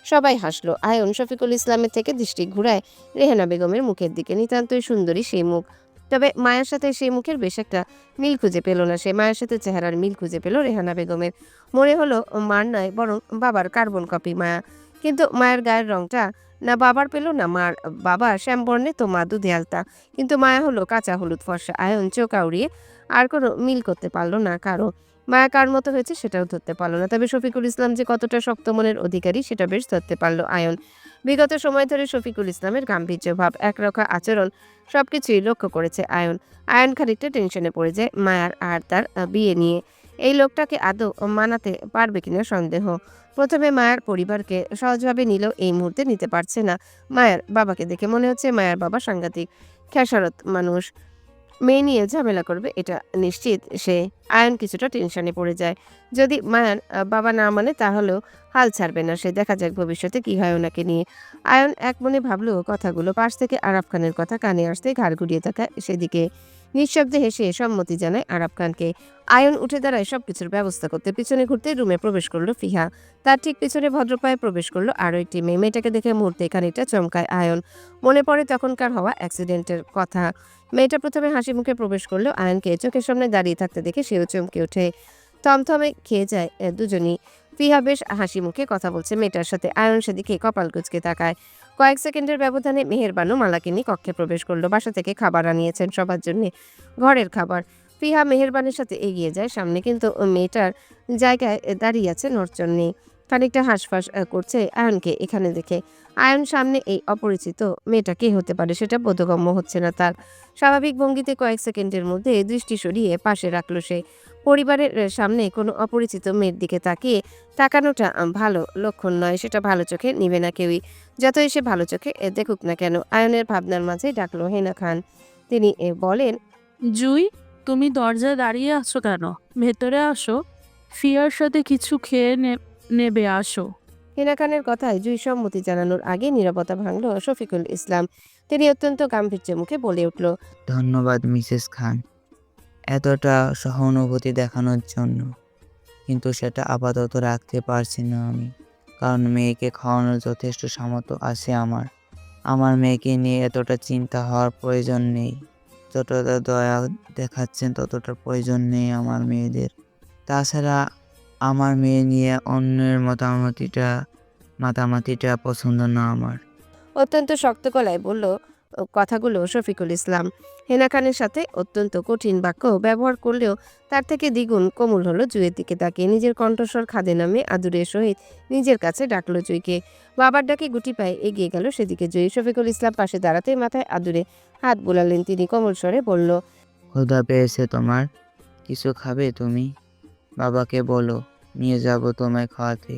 সবাই হাসলো। আয়ন শফিকুল ইসলামের থেকে দৃষ্টি ঘুরায় রেহানা বেগমের মুখের দিকে। নিতান্তই সুন্দরী সেই মুখ, তবে মায়ের সাথে সেই মুখের বেশ একটা মিল খুঁজে পেল না সে। মায়ের সাথে চেহারার মিল খুঁজে পেল রেহানা বেগমের। মনে হলো মার নয় বরং বাবার কার্বন কপি মায়া। কিন্তু মায়ের গায়ের রংটা না বাবার পেল না মার। বাবা শ্যামবর্ণে তো মা দুধে আলতা, কিন্তু মায়া হলো কাঁচা হলুদ ফর্সা। আয়ন চোখ আউড়িয়ে আর কোনো মিল করতে পারলো না কারো। মায়া কার মতো হয়েছে সেটাও ধরতে পারলো না, তবে শফিকুল ইসলাম যে কতটা শক্ত মনের অধিকারী সেটা বেশ ধরতে পারলো আয়ন। বিগত সময় ধরে শফিকুল ইসলামের গাম্ভীর্য ভাব, একরকম আচরণ সবকিছুই লক্ষ্য করেছে আয়ন। আয়ন খানিকটা টেনশনে পড়ে যায় মায়ার আর তার বিয়ে নিয়ে। এই লোকটাকে আদৌ মানাতে পারবে কিনা সন্দেহ। প্রথমে মায়ার পরিবারকে সহজভাবে নিলেও এই মুহূর্তে নিতে পারছে না। মায়ার বাবাকে দেখে মনে হচ্ছে মায়ার বাবা সাংঘাতিক খেসারত মানুষ। মেয়ে নিয়ে ঝামেলা করবে এটা নিশ্চিত সে। আয়ন কিছুটা টেনশনে পড়ে যায়। যদি মায়ার বাবা না মানে তাহলেও হাল ছাড়বে না সে। দেখা যাক ভবিষ্যতে কি হয় ওনাকে নিয়ে। আয়ন এক মনে ভাবলো কথাগুলো। পাশ থেকে আরাফ খানের কথা কানে আসতে ঘাড় ঘুরিয়ে থাকা সেদিকে নিঃশব্দে হেসে সম্মতি জানায় আরাফ খানকে। আয়ন উঠে দাঁড়ায় সবকিছুর ব্যবস্থা করতে। পিছনে ঘুরতে রুমে প্রবেশ করলো ফিহা। তার ঠিক পিছনে ভদ্রপায়ে প্রবেশ করলো আরও একটি মেয়ে। মেয়েটাকে দেখে মুহূর্তে খানিকটা চমকায় আয়ন। মনে পড়ে তখনকার হওয়া অ্যাক্সিডেন্টের কথা। মেয়েটা প্রথমে হাসি মুখে প্রবেশ করলো আয়নকে চোখের সামনে দাঁড়িয়ে থাকতে দেখে সেও চমকে ওঠে। থমথমে খেয়ে যায় দুজনই। ফিহা বেশ হাসি মুখে কথা বলছে মেয়েটার সাথে। আয়ন সেদিকে কপাল কুঁচকে তাকায়। কয়েক সেকেন্ডের ব্যবধানে মেহেরবানু মালাকে নিয়ে কক্ষে প্রবেশ করলো। বাসা থেকে খাবার আনিয়েছেন সবার জন্য, ঘরের খাবার। ফিহা মেহেরবানের সাথে এগিয়ে যায় সামনে, কিন্তু মেয়েটার জায়গায় দাঁড়িয়ে আছে নড়চড় নেই। খানিকটা হাঁসফাঁস করছে আয়নকে এখানে দেখে। আয়ন সামনে এই অপরিচিত মেয়েটা কে হতে পারে সেটা বোধগম্য হচ্ছে না তার। স্বাভাবিক ভঙ্গিতে কয়েক সেকেন্ডের মধ্যে দৃষ্টি সরিয়ে পাশে রাখলো সে। পরিবারের সামনে কোনো অপরিচিত মেয়ের দিকে তাকানোটা ভালো লক্ষণ নয়, সেটা ভালো চোখে নিবে না কেউই, যতই সে ভালো চোখে দেখুক না কেন। আয়নের ভাবনার মাঝে ডাকলো হেনা খান। তিনি বলেন, জুই, তুমি দরজায় দাঁড়িয়ে আছো কেন? ভেতরে আসো, ফিয়ার সাথে কিছু খেয়ে নেবে, আসো। হেনা খানের কথায় জুই সম্মতি জানানোর আগে নীরবতা ভাঙল শফিকুল ইসলাম। তিনি অত্যন্ত গাম্ভীর্য মুখে বলে উঠল, ধন্যবাদ মিসেস খান এতটা সহানুভূতি দেখানোর জন্য, কিন্তু সেটা আপাতত রাখতে পারছি না আমি, কারণ মেয়েকে খাওয়ানোর যথেষ্ট সামর্থ্য আছে আমার। আমার মেয়েকে নিয়ে এতটা চিন্তা হওয়ার প্রয়োজন নেই। যতটা দয়া দেখাচ্ছেন ততটা প্রয়োজন নেই আমার মেয়েদের। তাছাড়া আমার মেয়ে নিয়ে অন্যের মাতামাতিটা পছন্দ না আমার। অত্যন্ত শক্ত গলায় বলল কথাগুলো শফিকুল ইসলাম। হেনা খানের সাথে অত্যন্ত কঠিন বাক্য ব্যবহার করলেও তার থেকে দ্বিগুণ কোমল হলো জুয়ের দিকে তাকিয়ে। নিজের কণ্ঠস্বর খাদে নামে আদুরের সহিত নিজের কাছে ডাকলো জুইকে। বাবার ডাকে গুটি পায়ে এগিয়ে গেল সেদিকে জুই। শফিকুল ইসলাম পাশে দাঁড়াতে মাথায় আদুরে হাত বোলালেন তিনি। কোমল স্বরে বলল, ক্ষুধা পেয়েছে তোমার? কিছু খাবে তুমি? বাবাকে বলো নিয়ে যাব তোমায় খাওয়াতে।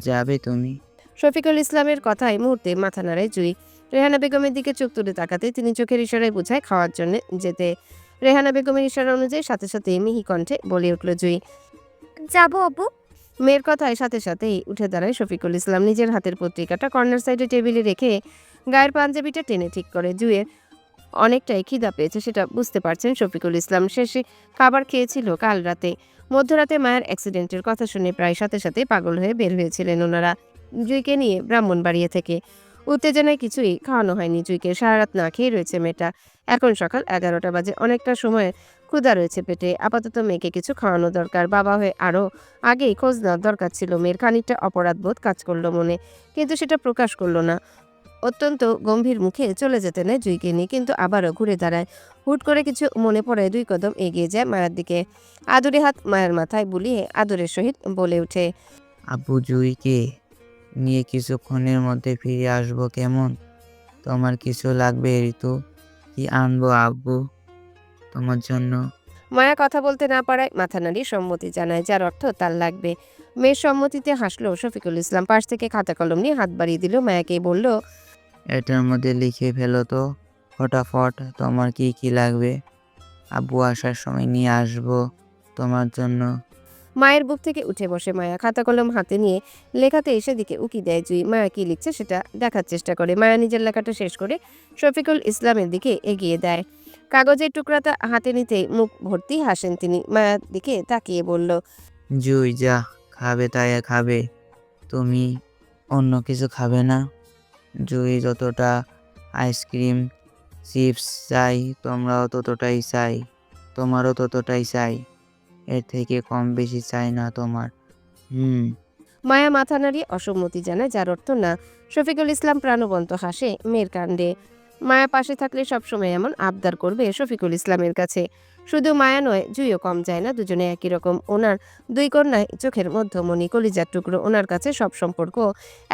যাবে তুমি? শফিকুল ইসলামের কথায় মুহূর্তে মাথা নাড়ায় জুই। রেহানা বেগমের দিকে চোখ তুলে তাকাতে তিনি চোখের ইশারায় বোঝায় খাওয়ার জন্য যেতে। রেহানা বেগমের ইশারা অনুযায়ী সাথে সাথে মিহি কণ্ঠে বলে উঠল জুই। যাবো আপু। মেয়ের কথায় সাথে সাথেই উঠে দাঁড়ায় শফিকুল ইসলাম। নিজের হাতের পত্রিকাটা কর্নার সাইডে টেবিলে রেখে গায়ের পাঞ্জাবিটা টেনে ঠিক করে। জুয়ের অনেকটাই খিদা পেয়েছে সেটা বুঝতে পারছেন শফিকুল ইসলাম। শেষে খাবার খেয়েছিল কাল রাতে। মধ্যরাতে মায়ের অ্যাক্সিডেন্টের কথা শুনে প্রায় সাথে সাথে পাগল হয়ে বের হয়েছিলেন ওনারা জুইকে নিয়ে ব্রাহ্মণবাড়িয়া থেকে। উত্তেজনায় কিছুই খাওয়ানো হয়নি জুইকে। সারা রাত না খেয়ে রয়েছে মেয়েটা। এখন সকাল 11টা বাজে। অনেকটা সময় ক্ষুধা রয়েছে পেটে। আপাতত মেয়েকে কিছু খাওয়ানো দরকার। বাবা হয়ে আরও আগেই খোঁজ নেওয়ার দরকার ছিল মেয়ের। খানিকটা অপরাধবোধ কাজ করলো মনে, কিন্তু সেটা প্রকাশ করলো না। অত্যন্ত গম্ভীর মুখে চলে যেতে নেয় জুইকে নিয়ে, কিন্তু আবারও ঘুরে দাঁড়ায়। হুট করে কিছু মনে পড়ে 2 কদম এগিয়ে যায় মায়ের দিকে। আদুরে হাত মায়ের মাথায় বুলিয়ে আদরের সহিত বলে ওঠে, আব্বু জুইকে নিয়ে কিছুক্ষণের মধ্যে ফিরে আসবো কেমন? তোমার কিছু লাগবে ঋতু? কি আনবো আব্বু তোমার জন্য? মায়া কথা বলতে না পারায় মাথা নাড়িয়ে সম্মতি জানায়, যার অর্থ তার লাগবে। মেয়ের সম্মতিতে হাসলো শফিকুল ইসলাম। পাশ থেকে খাতা কলম নিয়ে হাত বাড়িয়ে দিল মায়াকে, বলল, এটার মধ্যে লিখে ফেলো তো ফটাফট তোমার কি কি লাগবে। আব্বু আসার সময় নিয়ে আসবো তোমার জন্য। মায়ের বুক থেকে উঠে বসে মায়া, খাতা কলম হাতে নিয়ে লেখাতে সেদিকে উকি দেয় জুই। মায়া কি লিখছে সেটা দেখার চেষ্টা করে। মায়া নিজের লেখাটা শেষ করে শফিকুল ইসলামের দিকে এগিয়ে দেয়। কাগজের টুকরাটা হাতে নিতেই মুখ ভর্তি হাসেন তিনি। মায়ার দিকে তাকিয়ে বলল, জুই যা খাবে তাই খাবে, তুমি অন্য কিছু খাবে না। জুই যতটা আইসক্রিম চিপস চাই তোমরাও ততটাই চাই, তোমারও ততটাই চাই, এর থেকে কম বেশি চাই না তোমার। মায়া মাথা নাড়িয়ে অসম্মতি জানায়, যার অর্থ না। শফিকুল ইসলাম প্রাণবন্ত হাসে মেয়ের কাণ্ডে। মায়া পাশে থাকলে সবসময় এমন আবদার করবে শফিকুল ইসলামের কাছে। শুধু মায়া নয়, জুইও কম যায় না, দুজনে একই রকম। ওনার দুই কন্যায় চোখের মধ্যমণি, কলিজার টুকরো। ওনার কাছে সব সম্পর্ক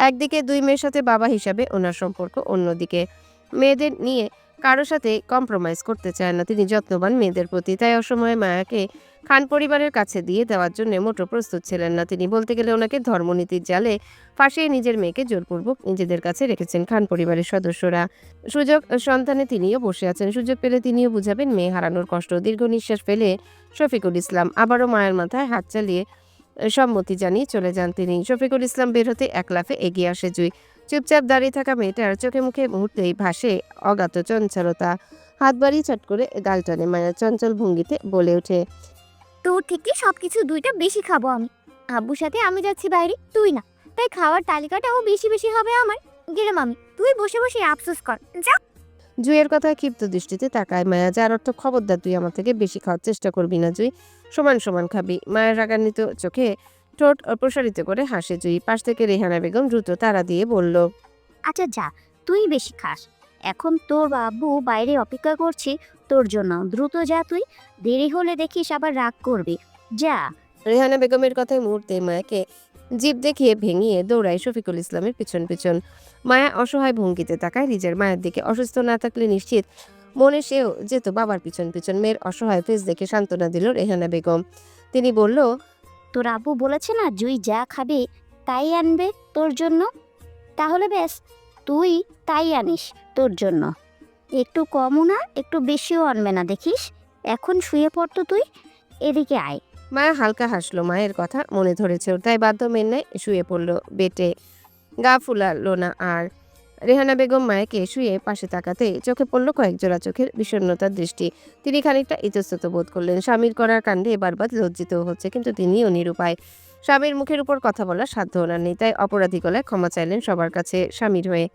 একদিকে, দুই মেয়ের সাথে বাবা হিসাবে ওনার সম্পর্ক অন্যদিকে। মেয়েদের নিয়ে কারো সাথে কম্প্রোমাইজ করতে চায় না তিনি, যত্নবান মেয়েদের প্রতি। তাই অসময়ে মায়াকে খান পরিবারের কাছে দিয়ে দেওয়ার জন্য মোটো প্রস্তুত ছিলেন না তিনি। বলতে গেলে ওনাকে ধর্মনীতির জালে ফাঁসিয়ে নিজের মেয়েকে জোরপূর্বক নিজেদের কাছে রেখেছেন খান পরিবারের সদস্যরা। সুযোগ সন্ধানে তিনিও বসে আছেন, সুযোগ পেলে তিনিও বুঝাবেন মেয়ে হারানোর কষ্ট। দীর্ঘ নিঃশ্বাস ফেলে শফিকুল ইসলাম আবারও মায়ের মাথায় হাত চালিয়ে সম্মতি জানিয়ে চলে যান তিনি। শফিকুল ইসলাম বের হতে এক লাফে এগিয়ে আসে জুই। চুপচাপ দাঁড়িয়ে থাকা মেয়েটার চোখে মুখে মুহূর্তেই ভাসে অগাধ চঞ্চলতা। হাত বাড়িয়ে চট করে গাল টানে মায়ের, চঞ্চল ভঙ্গিতে বলে ওঠে, তোর থেকে সবকিছু দুইটা বেশি খাবো আমি। আব্বুর সাথে আমি যাচ্ছি বাইরে, তুই না, তাই খাওয়ার তালিকাটাও বেশি বেশি হবে আমার। গেলাম আমি, তুই বসে বসে আফসোস কর যা। জুইয়ের কথায় ক্ষিপ্ত দৃষ্টিতে তাকায় মায়া, যার অর্থ খবরদার তুই আমার থেকে বেশি খাওয়ার চেষ্টা করবি না জুই, সমান সমান খাবি। মায়ের রাগান্বিত চোখে ঠোঁট প্রসারিত করে হাসে জুই। পাশ থেকে রেহানা বেগম দ্রুত তাড়া দিয়ে বলল, আচ্ছা যা, তুই বেশি খাস। এখন তোর আব্বু বাইরে অপেক্ষা করছে তোর জন্য, দ্রুত যা তুই, দেরি হলে দেখিস আবার রাগ করবি, যা। রেহানা বেগমের কথায় মুহূর্তে মায়াকে জিভ দেখিয়ে ভেঙিয়ে দৌড়ায় শফিকুল ইসলামের পিছন পিছন। মায়া অসহায় ভঙ্গিতে তাকায় নিজের মায়ের দিকে। অসুস্থ না থাকলে নিশ্চিত মনে সেও যেত বাবার পিছন পিছন। মেয়ের অসহায় ফেস দেখে সান্ত্বনা দিল রেহানা বেগম। তিনি বলল, তোর আব্বু বলেছে না জুই যা খাবে তাই আনবে তোর জন্য, তাহলে ব্যাস তুই তাই আনিস তোর জন্য। একটু কমও না একটু বেশিও আনবে না, দেখিস। এখন শুয়ে পড়তো তুই, এদিকে আয়। মায়া হালকা হাসলো, মায়ের কথা মনে ধরেছে ওর, তাই বাধ্য মেনে নেয় শুয়ে পড়লো বেটে। গা ফুলালো না আর। রেহানা বেগম মায়াকে শুয়ে পাশে তাকাতে চোখে পড়ল কয়েক জোড়া চোখের বিষণ্ণতার দৃষ্টি। তিনি খানিকটা ইতস্তত বোধ করলেন। স্বামীর করার কাণ্ডে বারবার লজ্জিত হচ্ছে, কিন্তু তিনিও নিরুপায়। স্বামীর মুখের উপর কথা বলার সাধ্য ওনার নেই, তাই অপরাধী গলায় ক্ষমা চাইলেন সবার কাছে স্বামীর হয়ে।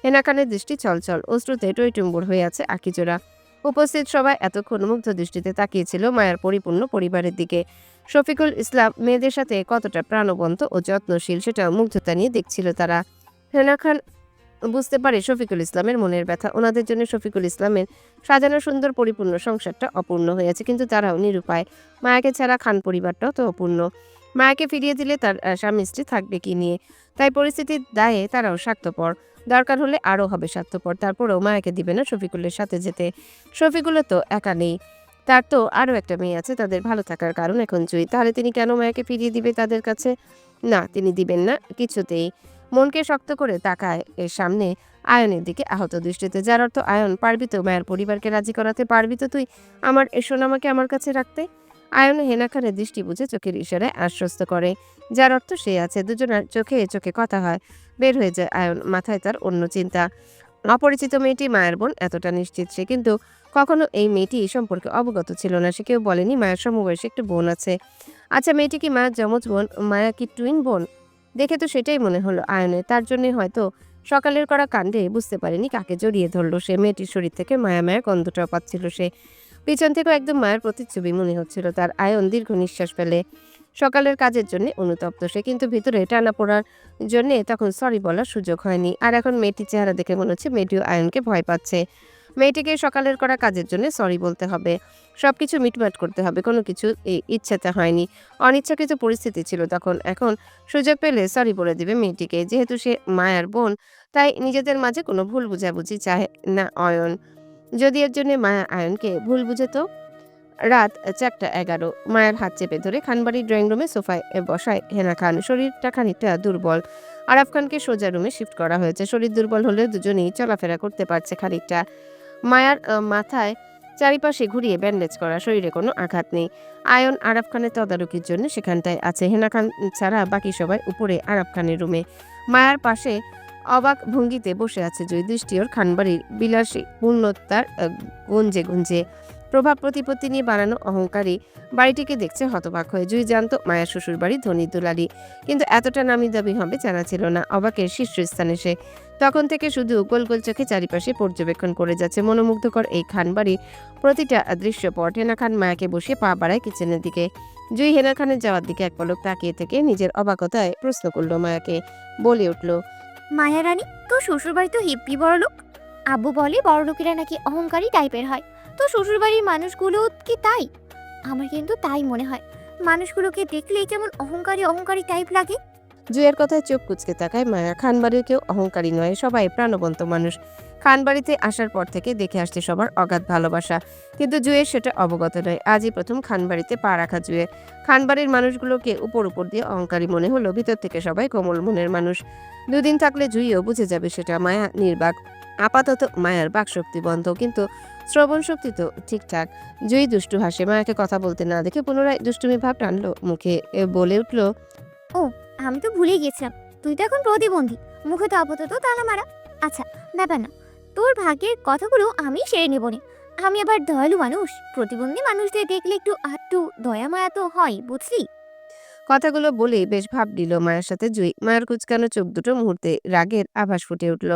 হেনা খানের দৃষ্টি চলচল, অশ্রুতে টইটুম্বুর হয়ে আছে আখিজোড়া। উপস্থিত সবাই এতক্ষণ মুগ্ধ দৃষ্টিতে তাকিয়েছিল মায়ার পরিপূর্ণ পরিবারের দিকে। শফিকুল ইসলাম মেয়েদের সাথে কতটা প্রাণবন্ত ও যত্নশীল সেটা মুগ্ধতা নিয়ে দেখছিল তারা। হেনা খান বুঝতে পারে শফিকুল ইসলামের মনের ব্যথা। ওনাদের জন্য শফিকুল ইসলামের সাজানো সুন্দর পরিপূর্ণ সংসারটা অপূর্ণ হয়ে আছে, কিন্তু তারাও নিরুপায়। মায়াকে ছাড়া খান পরিবারটাও তো অপূর্ণ। মায়াকে ফিরিয়ে দিলে তার স্বামী স্ত্রী থাকবে কি নিয়ে? তাই পরিস্থিতির দায়ে তারাও স্বার্থপর, দরকার হলে আরও হবে স্বার্থপর। তারপরেও মায়াকে দিবে না শফিকুলের সাথে যেতে। শফিকুলও তো একা নেই, তার তো আরও একটা মেয়ে আছে, তাদের ভালো থাকার কারণ এখন জুই। তাহলে তিনি কেন মায়াকে ফিরিয়ে দিবে তাদের কাছে? না, তিনি দিবেন না কিছুতেই। মনকে শক্ত করে তাকায় এর সামনে আয়নের দিকে আহত দৃষ্টিতে, যার অর্থ, আয়ন পারবি তো মায়ের পরিবারকে রাজি করাতে? পারবি তো তুই আমার এ সোনামাকে আমার কাছে রাখতে? আয়ন হেনা খানের দৃষ্টি বুঝে চোখের ইশারায় আশ্বস্ত করে, যার অর্থ সে আছে। দুজনের চোখে চোখে কথা হয়। বের হয়ে যায় আয়ন, মাথায় তার অন্য চিন্তা। অপরিচিত মেয়েটি মায়ের বোন এতটা নিশ্চিত সে, কিন্তু কখনো এই মেয়েটি সম্পর্কে অবগত ছিল না। সে কেউ বলেনি মায়ের সমবয়সী একটা বোন আছে। আচ্ছা, মেয়েটি কি মায়ের যমজ বোন? মায়া কি টুইন বোন? দেখে তো সেটাই মনে হলো আয়নের। তার জন্যই হয়তো সকালের করা কাণ্ডে বুঝতে পারেনি কাকে জড়িয়ে ধরলো সে। মেয়েটির শরীর থেকে মায়া মায়া গন্ধটাও পাচ্ছিল সে। পিছন থেকেও একদম মায়ের প্রতিচ্ছবি মনে হচ্ছিল তার। আয়ন দীর্ঘ নিঃশ্বাস ফেলে। সকালের কাজের জন্য অনুতপ্ত সে, কিন্তু ভিতরে টানা পড়ার জন্য তখন সরি বলার সুযোগ হয়নি। আর এখন মেয়েটির চেহারা দেখে মনে হচ্ছে মেয়েটিও আয়নকে ভয় পাচ্ছে। মেয়েটিকে সকালের করা কাজের জন্য সরি বলতে হবে, সবকিছু মিটমাট করতে হবে। কোনো কিছু ইচ্ছাতে হয়নি, অনিচ্ছাকৃত পরিস্থিতি ছিল তখন। এখন সুযোগ পেলে সরি বলে দিবে মেয়েটিকে। যেহেতু সে মায়ার বোন, তাই নিজেদের মাঝে কোনো ভুল বুঝাবুঝি চায় না অয়ন। যদি এর জন্য মায়া আয়নকে ভুল বুঝে তো। রাত 4:11। মায়ের হাত চেপে ধরে খানবাড়ির ড্রয়িং রুমে সোফায় বসায় হেনা খান। শরীরটা খানিকটা দুর্বল, আরাফ খানকে সোজা রুমে শিফট করা হয়েছে। শরীর দুর্বল হলেও দুজনেই চলাফেরা করতে পারছে খানিকটা। মায়ার মাথায় চারিপাশে ঘুরিয়ে ব্যান্ডেজ করা, শরীরে কোনো আঘাত নেই। আয়ন আরাফ খানের তদারকির জন্য সেখানটায় আছে। হেনা খান ছাড়া বাকি সবাই উপরে আরাফ খানের রুমে। মায়ার পাশে অবাক ভঙ্গিতে বসে আছে জয়ী। দৃষ্টি ওর খানবাড়ির বিলাসী পূর্ণতার গুঞ্জে গুঞ্জে। প্রভাব প্রতিপত্তি নিয়ে বানানো অহংকারী বাড়িটিকে দেখছে হতবাক হয়ে। জুই জানতো মায়ের শ্বশুর বাড়ি ধনী দুলালি, কিন্তু এতটা নামি দাবি হবে জানা ছিল না। অবাকের শীর্ষস্থানে সে। তখন থেকে শুধু গোল গোল চোখে চারিপাশে পর্যবেক্ষণ করে যাচ্ছে। মনোমুগ্ধকর এই খানবাড়ির প্রতিটা দৃশ্যপট। হেনা খান মায়াকে বসিয়ে পা বাড়ায় কিচেনের দিকে। জুই হেনা খানের যাওয়ার দিকে এক পলক তাকিয়ে থেকে নিজের অবাকতায় প্রশ্ন করলো মায়াকে। বলে উঠল, মায়া রানী, তোর শ্বশুরবাড়ি তো হিপ্পি বড়লোক। আব্বু বলে বড়লোকেরা নাকি অহংকারী টাইপের হয়। তো শ্বশুরবাড়ির মানুষগুলো কি তাই? আমার কিন্তু তাই মনে হয়। মানুষগুলোকে দেখলেই কেমন অহংকারী অহংকারী টাইপ লাগে। জুয়ের কথায় চোখ কুঁচকে তাকায় মায়া। খানবাড়ির কেউ অহংকারী নয়, সবাই প্রাণবন্ত মানুষ। খানবাড়িতে আসার পর থেকে দেখে আসছে সবার অগাধ ভালোবাসা, কিন্তু জুয়ের সেটা অবগত নয়। আজই প্রথম খানবাড়িতে পা রাখা জুয়ে। খানবাড়ির মানুষগুলোকে উপর উপর দিয়ে অহংকারী মনে হলো, ভিতর থেকে সবাই কোমল মনের মানুষ। দুদিন থাকলে জুইও বুঝে যাবে সেটা। মায়া নির্বাক। আপাতত মায়ার বাকশক্তি বন্ধ, কিন্তু শ্রবণ শক্তি তো ঠিকঠাক। জুই দুষ্টু হাসে। মায়াকে কথা বলতে না দেখে পুনরায় দুষ্টুমি ভাব টানলো মুখে। বলে উঠল, আমি তো ভুলে গেছিলাম, তুই তো এখন প্রতিবন্ধী। মুখে তো আপাতত তালা মারা। আচ্ছা, ব্যাপার না, তোর ভাগ্যের কথাগুলো আমি সেরে নেব নি। আমি আবার দয়ালু মানুষ। প্রতিবন্ধী মানুষদের দেখলে একটু দয়া মায়া তো হয়, বুঝলি? কথাগুলো বলে বেশ ভাব দিল মায়ের সাথে জুই। মায়ের কুচকানো চোখ দুটো মুহূর্তে রাগের আভাস ফুটে উঠল।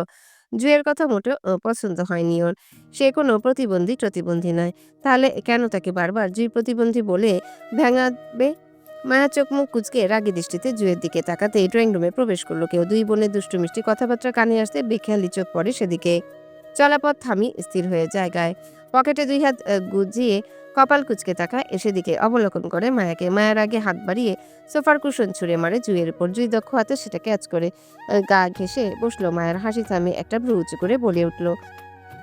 জুইয়ের কথা মোটেও পছন্দ হয়নি ওর। সে কোনো প্রতিবন্ধী নয়। তাহলে কেন তাকে বারবার জুই প্রতিবন্ধী বলে ভেঙাবে? মায়া চোখ মুখ কুচকে রাগী দৃষ্টিতে জুইয়ের দিকে তাকাতেই ড্রয়িং রুমে প্রবেশ করলো কেউ। দুই বোনের দুষ্টু মিষ্টি কথাবার্তা কানে আসতে বেখেয়ালি চোখ পড়ে সেদিকে। চলাপথ থামি স্থির হয়ে জায়গায়। পকেটে দুই হাত গুজিয়ে কপাল কুচকে তাকায় সেদিকে অবলোকন করে মায়াকে। মায়ের আগে হাত বাড়িয়ে সোফার কুশন ছুঁড়ে মারে জুইয়ের উপর। জুই দক্ষ হাতে সেটা ক্যাচ করে গা ঘেঁষে বসলো। মায়ের হাসি থামে একটা ভ্রু উঁচু করে বলে উঠল,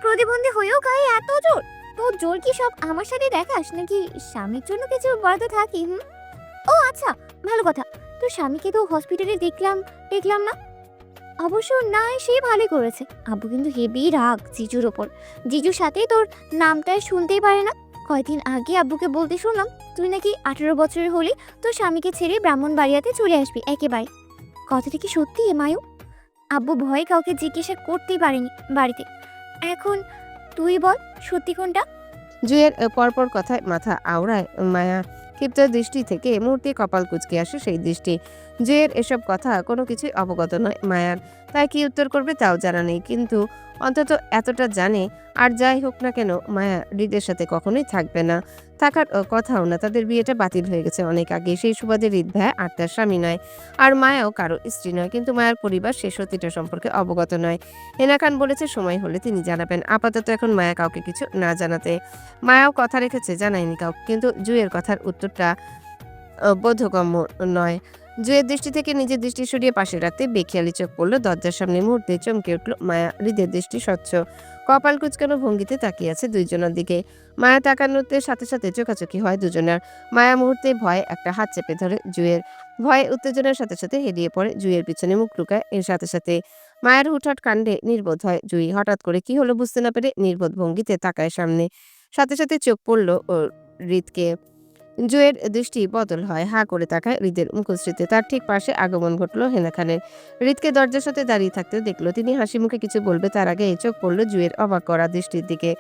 প্রতিবন্ধী হয়েও গায়ে এত জোর? তোর জোর কি সব আমার সাথে দেখাস, নাকি স্বামীর জন্য কিছু বরাদ্দ থাকি? ও আচ্ছা, ভালো কথা। তোর স্বামীকে তো হসপিটালে দেখলাম না। অবশ্য না, সে ভালোই করেছে। আব্বু কিন্তু হেবি রাগ জিজুর ওপর। জিজুর সাথে তোর নামটা শুনতেই পারে না। কয়েকদিন আগে আব্বুকে বলতে শুনলাম তুই নাকি 18 বছরের হলে তোর স্বামীকে ছেড়ে ব্রাহ্মণবাড়িয়াতে চলে আসবি একেবারে। কথাটা কি সত্যি মায়ু? আব্বু ভয়ে কাউকে জিজ্ঞাসা করতেই পারেনি বাড়িতে। এখন তুই বল, সত্যি কোনটা? জুয়ের পরপর কথায় মাথা আওড়ায় মায়া। ক্ষিপ্ত দৃষ্টি থেকে মুহূর্তে কপাল কুচকে আসে সেই দৃষ্টি। জুয়ের এসব কথা কোনো কিছুই অবগত নয় মায়ার। তাই কি উত্তর করবে তাও জানা নেই, কিন্তু অন্তত এতটা জানে, আর যাই হোক না কেন মায়া হৃদের সাথে কখনোই থাকবে না, থাকার কথাও না। তাদের বিয়েটা বাতিল হয়ে গেছে অনেক আগে। সেই সুবাদে হৃদ ভাই আর তার স্বামী নয়, আর মায়াও কারো স্ত্রী নয়। কিন্তু মায়ার পরিবার সে সত্যিটা সম্পর্কে অবগত নয়। হেনা খান বলেছে সময় হলে তিনি জানাবেন। আপাতত এখন মায়া কাউকে কিছু না জানাতে। মায়াও কথা রেখেছে, জানায়নি কাউকে। কিন্তু জুয়ের কথার উত্তরটা বোধগম্য নয়। জুয়ের দৃষ্টি থেকে নিজের দৃষ্টি সরিয়ে পাশে রাখতে বেখেয়ালি চোখ পড়লো দরজার সামনে। মুহূর্তে চমকে উঠল মায়া। হৃদের দৃষ্টি স্বচ্ছ, কপাল কুচকানো ভঙ্গিতে তাকিয়ে আছে দুইজনের দিকে। মায়া তাকানোতে সাথে সাথে চোখাচোখি হয় দুজনের। মায়া মুহূর্তে ভয়ে একটা হাত চেপে ধরে জুয়ের। ভয়ে উত্তেজনার সাথে সাথে হেরিয়ে পড়ে জুয়ের পিছনে মুখ লুকায়। এর সাথে সাথে মায়ের হুটহাট কাণ্ডে নির্বোধ হয় জুই। হঠাৎ করে কি হলো বুঝতে না পেরে নির্বোধ ভঙ্গিতে তাকায় সামনে। সাথে সাথে চোখ পড়ল হৃদকে। জুয়ের দৃষ্টি বদল হয়, হা করে তাকায় হৃদের মুখশ্রীতে। তার ঠিক পাশে আগমন ঘটলো হেনা খানের। হৃদকে দরজার সাথে দাঁড়িয়ে থাকতে দেখলো। তিনি হাসি মুখে কিছু বলবে তার আগে চোখ পড়লো জুয়ের অবাক করা দৃষ্টির দিকে।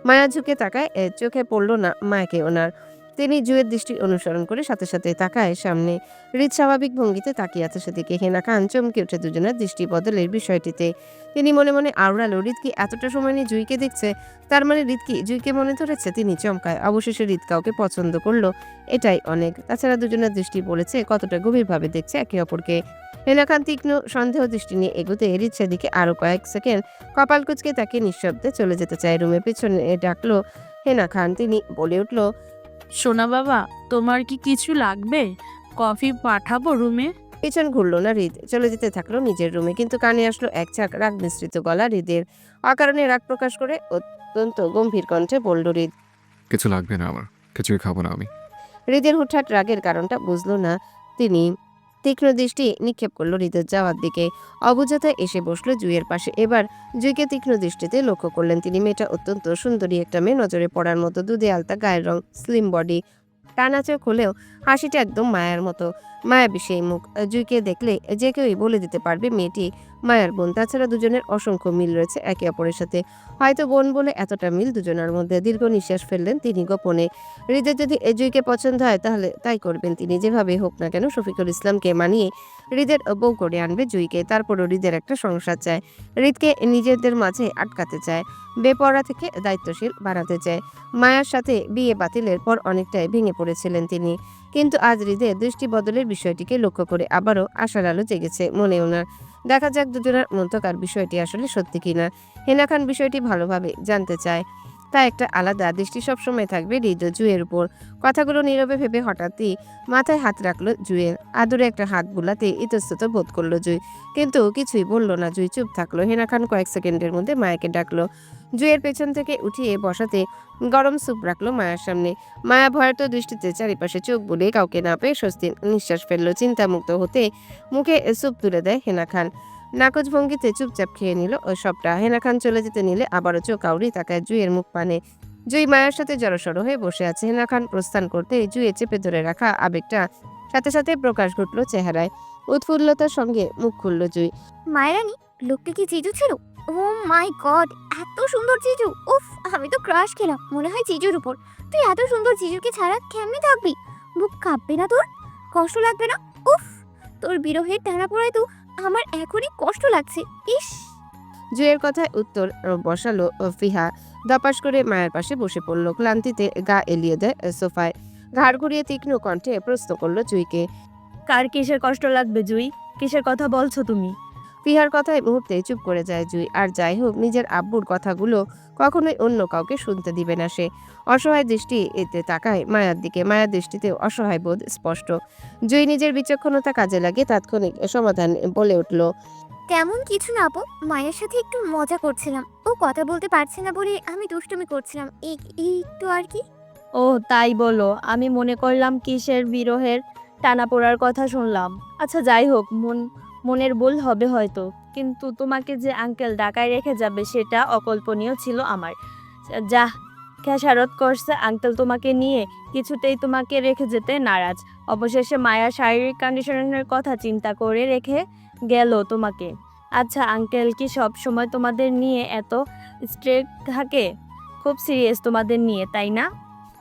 মায়া ঝুঁকে তাকায়, চোখে পড়লো না মায়াকে ওনার। তিনি জুয়ের দৃষ্টি অনুসরণ করে সাথে সাথে তাকায় সামনে। হৃদ স্বাভাবিক ভঙ্গিতে তাকিয়ে আছে সেদিকে। হেনা খান চমকে উঠে দুজনের দৃষ্টি বদলের বিষয়টিতে। তিনি মনে মনে আওড়ালো, হৃদ কি এতটা সময় নিয়ে জুইকে দেখছে? তার মানে হৃদ কি জুইকে মনে ধরেছে? তিনি চমকায়। অবশেষে হৃদ কাউকে পছন্দ করলো, এটাই অনেক। তাছাড়া দুজনের দৃষ্টি বলেছে কতটা গভীরভাবে দেখছে একে অপরকে। হেনা খান তীক্ষ্ণ সন্দেহ দৃষ্টি নিয়ে এগোতে হৃদ সেদিকে আরো কয়েক সেকেন্ড কপাল কুচকে তাকে নিঃশব্দে চলে যেতে চায়। রুমে পেছনে ডাকলো হেনা খান। তিনি বলে উঠল, সোনা বাবা, তোমার কি কিছু লাগবে? কফি পাঠাবো রুমে? পিছন ঘুরলো না হৃদ, চলে যেতে থাকলো নিজের রুমে। কিন্তু কানে আসলো এক ঝাঁক রাগ মিশ্রিত গলা হৃদের। অকারণে রাগ প্রকাশ করে অত্যন্ত গম্ভীর কণ্ঠে বলল হৃদ। কিছু লাগবে না আমার, কিছুই খাবো না আমি। হৃদের হুটহাট রাগের কারণটা বুঝলো না তিনি। তীক্ষ্ণ দৃষ্টি নিক্ষেপ করলো হৃদের যাওয়ার দিকে। অবুঝাতে এসে বসলো জুইয়ের পাশে। এবার জুইকে তীক্ষ্ণ দৃষ্টিতে লক্ষ্য করলেন তিনি। মেয়েটা অত্যন্ত সুন্দরী একটা মেয়ে, নজরে পড়ার মতো, দুধে আলতা গায়ের রং, স্লিম বডি, টানা চোখ হলেও হাসিটা একদম মায়ার মতো, মায়াবী সেই মুখ। জুইকে দেখলে যে কেউই বলে দিতে পারবে মেয়েটি মায়ার বোন। তাছাড়া দুজনের অসংখ্য মিল রয়েছে একে অপরের সাথে, হয়তো বোন বলে এতটা মিল দুজনের মধ্যে। দীর্ঘ নিঃশ্বাস ফেললেন তিনি গোপনে। হৃদের যদি জুইকে পছন্দ হয় তাহলে তাই করবেন তিনি, যেভাবে হোক না কেন শফিকুল ইসলামকে মানিয়ে হৃদের বউ করে আনবে জুইকে। তারপরও হৃদের একটা সংসার চায়, হৃদকে নিজেদের মাঝে আটকাতে চায়, বেপরোয়া থেকে দায়িত্বশীল বানাতে চায়। মায়ার সাথে বিয়ে বাতিলের পর অনেকটাই ভেঙে পড়েছিলেন তিনি, কিন্তু আজ হৃদের দৃষ্টি বদলের বিষয়টিকে লক্ষ্য করে আবারও আশার আলো জেগেছে মনে ওনার। দেখা যাক দুজনের মধ্যকার বিষয়টি আসলে সত্যি কিনা। হেনা খান বিষয়টি ভালোভাবে জানতে চায়, তা একটা আলাদা দৃষ্টি সবসময় থাকবে হৃদ জুয়ের উপর। কথাগুলো নীরবে ভেবে হঠাৎই মাথায় হাত রাখলো জুয়ের, আদরে একটা হাত বুলাতে ইতস্তত বোধ করলো জুই, কিন্তু কিছুই বলল না। জুই চুপ থাকলো। হেনা খান কয়েক সেকেন্ডের মধ্যে মায়াকে ডাকলো। জুয়ের পেছন থেকে উঠিয়ে বসাতে গরম স্যুপ রাখলো মায়ার সামনে। মায়া ভয়ার্ত দৃষ্টিতে চারিপাশে চোখ বুলে কাউকে না পেয়ে স্বস্তির নিঃশ্বাস ফেললো। চিন্তামুক্ত হতে মুখে স্যুপ তুলে দেয় হেনা খান। নাকচ ভঙ্গিতে চুপচাপ খেয়ে নিল ও সবটা। হেনা খান চলে যেতে নিলে আবারও চোখ আউড়ি তাকায় জুইয়ের মুখ পানে। জুই মায়ের সাথে জড়সড় হয়ে বসে আছে। হেনা খান প্রস্থান করতে জুইয়ে চেপে ধরে রাখা আবেগটা সাথে সাথে প্রকাশ ঘটলো চেহারায়। উৎফুল্লতার সঙ্গে মুখ খুলল জুই। মায়েরানি, লোকটা কি জিজু ছিল? ও মাই গড, এত সুন্দর জিজু! উফ, আমি তো ক্রাশ খেলাম মনে হয় জিজুর উপর। তুই এত সুন্দর জিজুকে ছাড়া কেমনে থাকবি? বুক কাঁপবে না তোর? কষ্ট লাগবে না? উফ, তোর বিরহের টানা পড়ায় তো আমার এখনই কষ্ট লাগছে। ইস! জুয়ের কথায় উত্তর বসালো ফিহা। দপাস করে মায়ের পাশে বসে পড়ল। ক্লান্তিতে গা এলিয়ে দেয় সোফায়। ঘাড় ঘুরিয়ে তীক্ষ্ণ কণ্ঠে প্রশ্ন করলো জুইকে। কার কিসের কষ্ট লাগবে জুই? কিসের কথা বলছো তুমি? ফিহার কথায় মুহূর্তে চুপ করে যায় জুই। আর যাই হোক, নিজের আব্বুর কথাগুলো কখনোই অন্য কাউকে শুনতে দিবে না সে। অসহায় দৃষ্টি এতে তাকায় মায়ার দিকে। মায়ার দৃষ্টিতে অসহায় বোধ স্পষ্ট। জুই নিজের বিচক্ষণতা কাজে লাগিয়ে তাৎক্ষণিক সমাধান বলে উঠল। তেমন কিছু না আপু, মায়ের সাথে একটু মজা করছিলাম। ও কথা বলতে পারছে না বলে আমি দুষ্টুমি করছিলাম, এই একটু আর কি। ও তাই বলো, আমি মনে করলাম কিসের বিরহের টানাপোড়ার কথা শুনলাম। আচ্ছা যাই হোক, মনের ভুল হবে হয়তো, কিন্তু তোমাকে যে আঙ্কেল ঢাকায় রেখে যাবে সেটা অকল্পনীয় ছিল আমার। যা খেসারত করছে আঙ্কেল তোমাকে নিয়ে, কিছুতেই তোমাকে রেখে যেতে নারাজ। অবশেষে মায়ার শারীরিক কন্ডিশনের কথা চিন্তা করে রেখে গেল তোমাকে। আচ্ছা, আঙ্কেল কি সব সময় তোমাদের নিয়ে এত স্ট্রিক্ট থাকে? খুব সিরিয়াস তোমাদের নিয়ে, তাই না?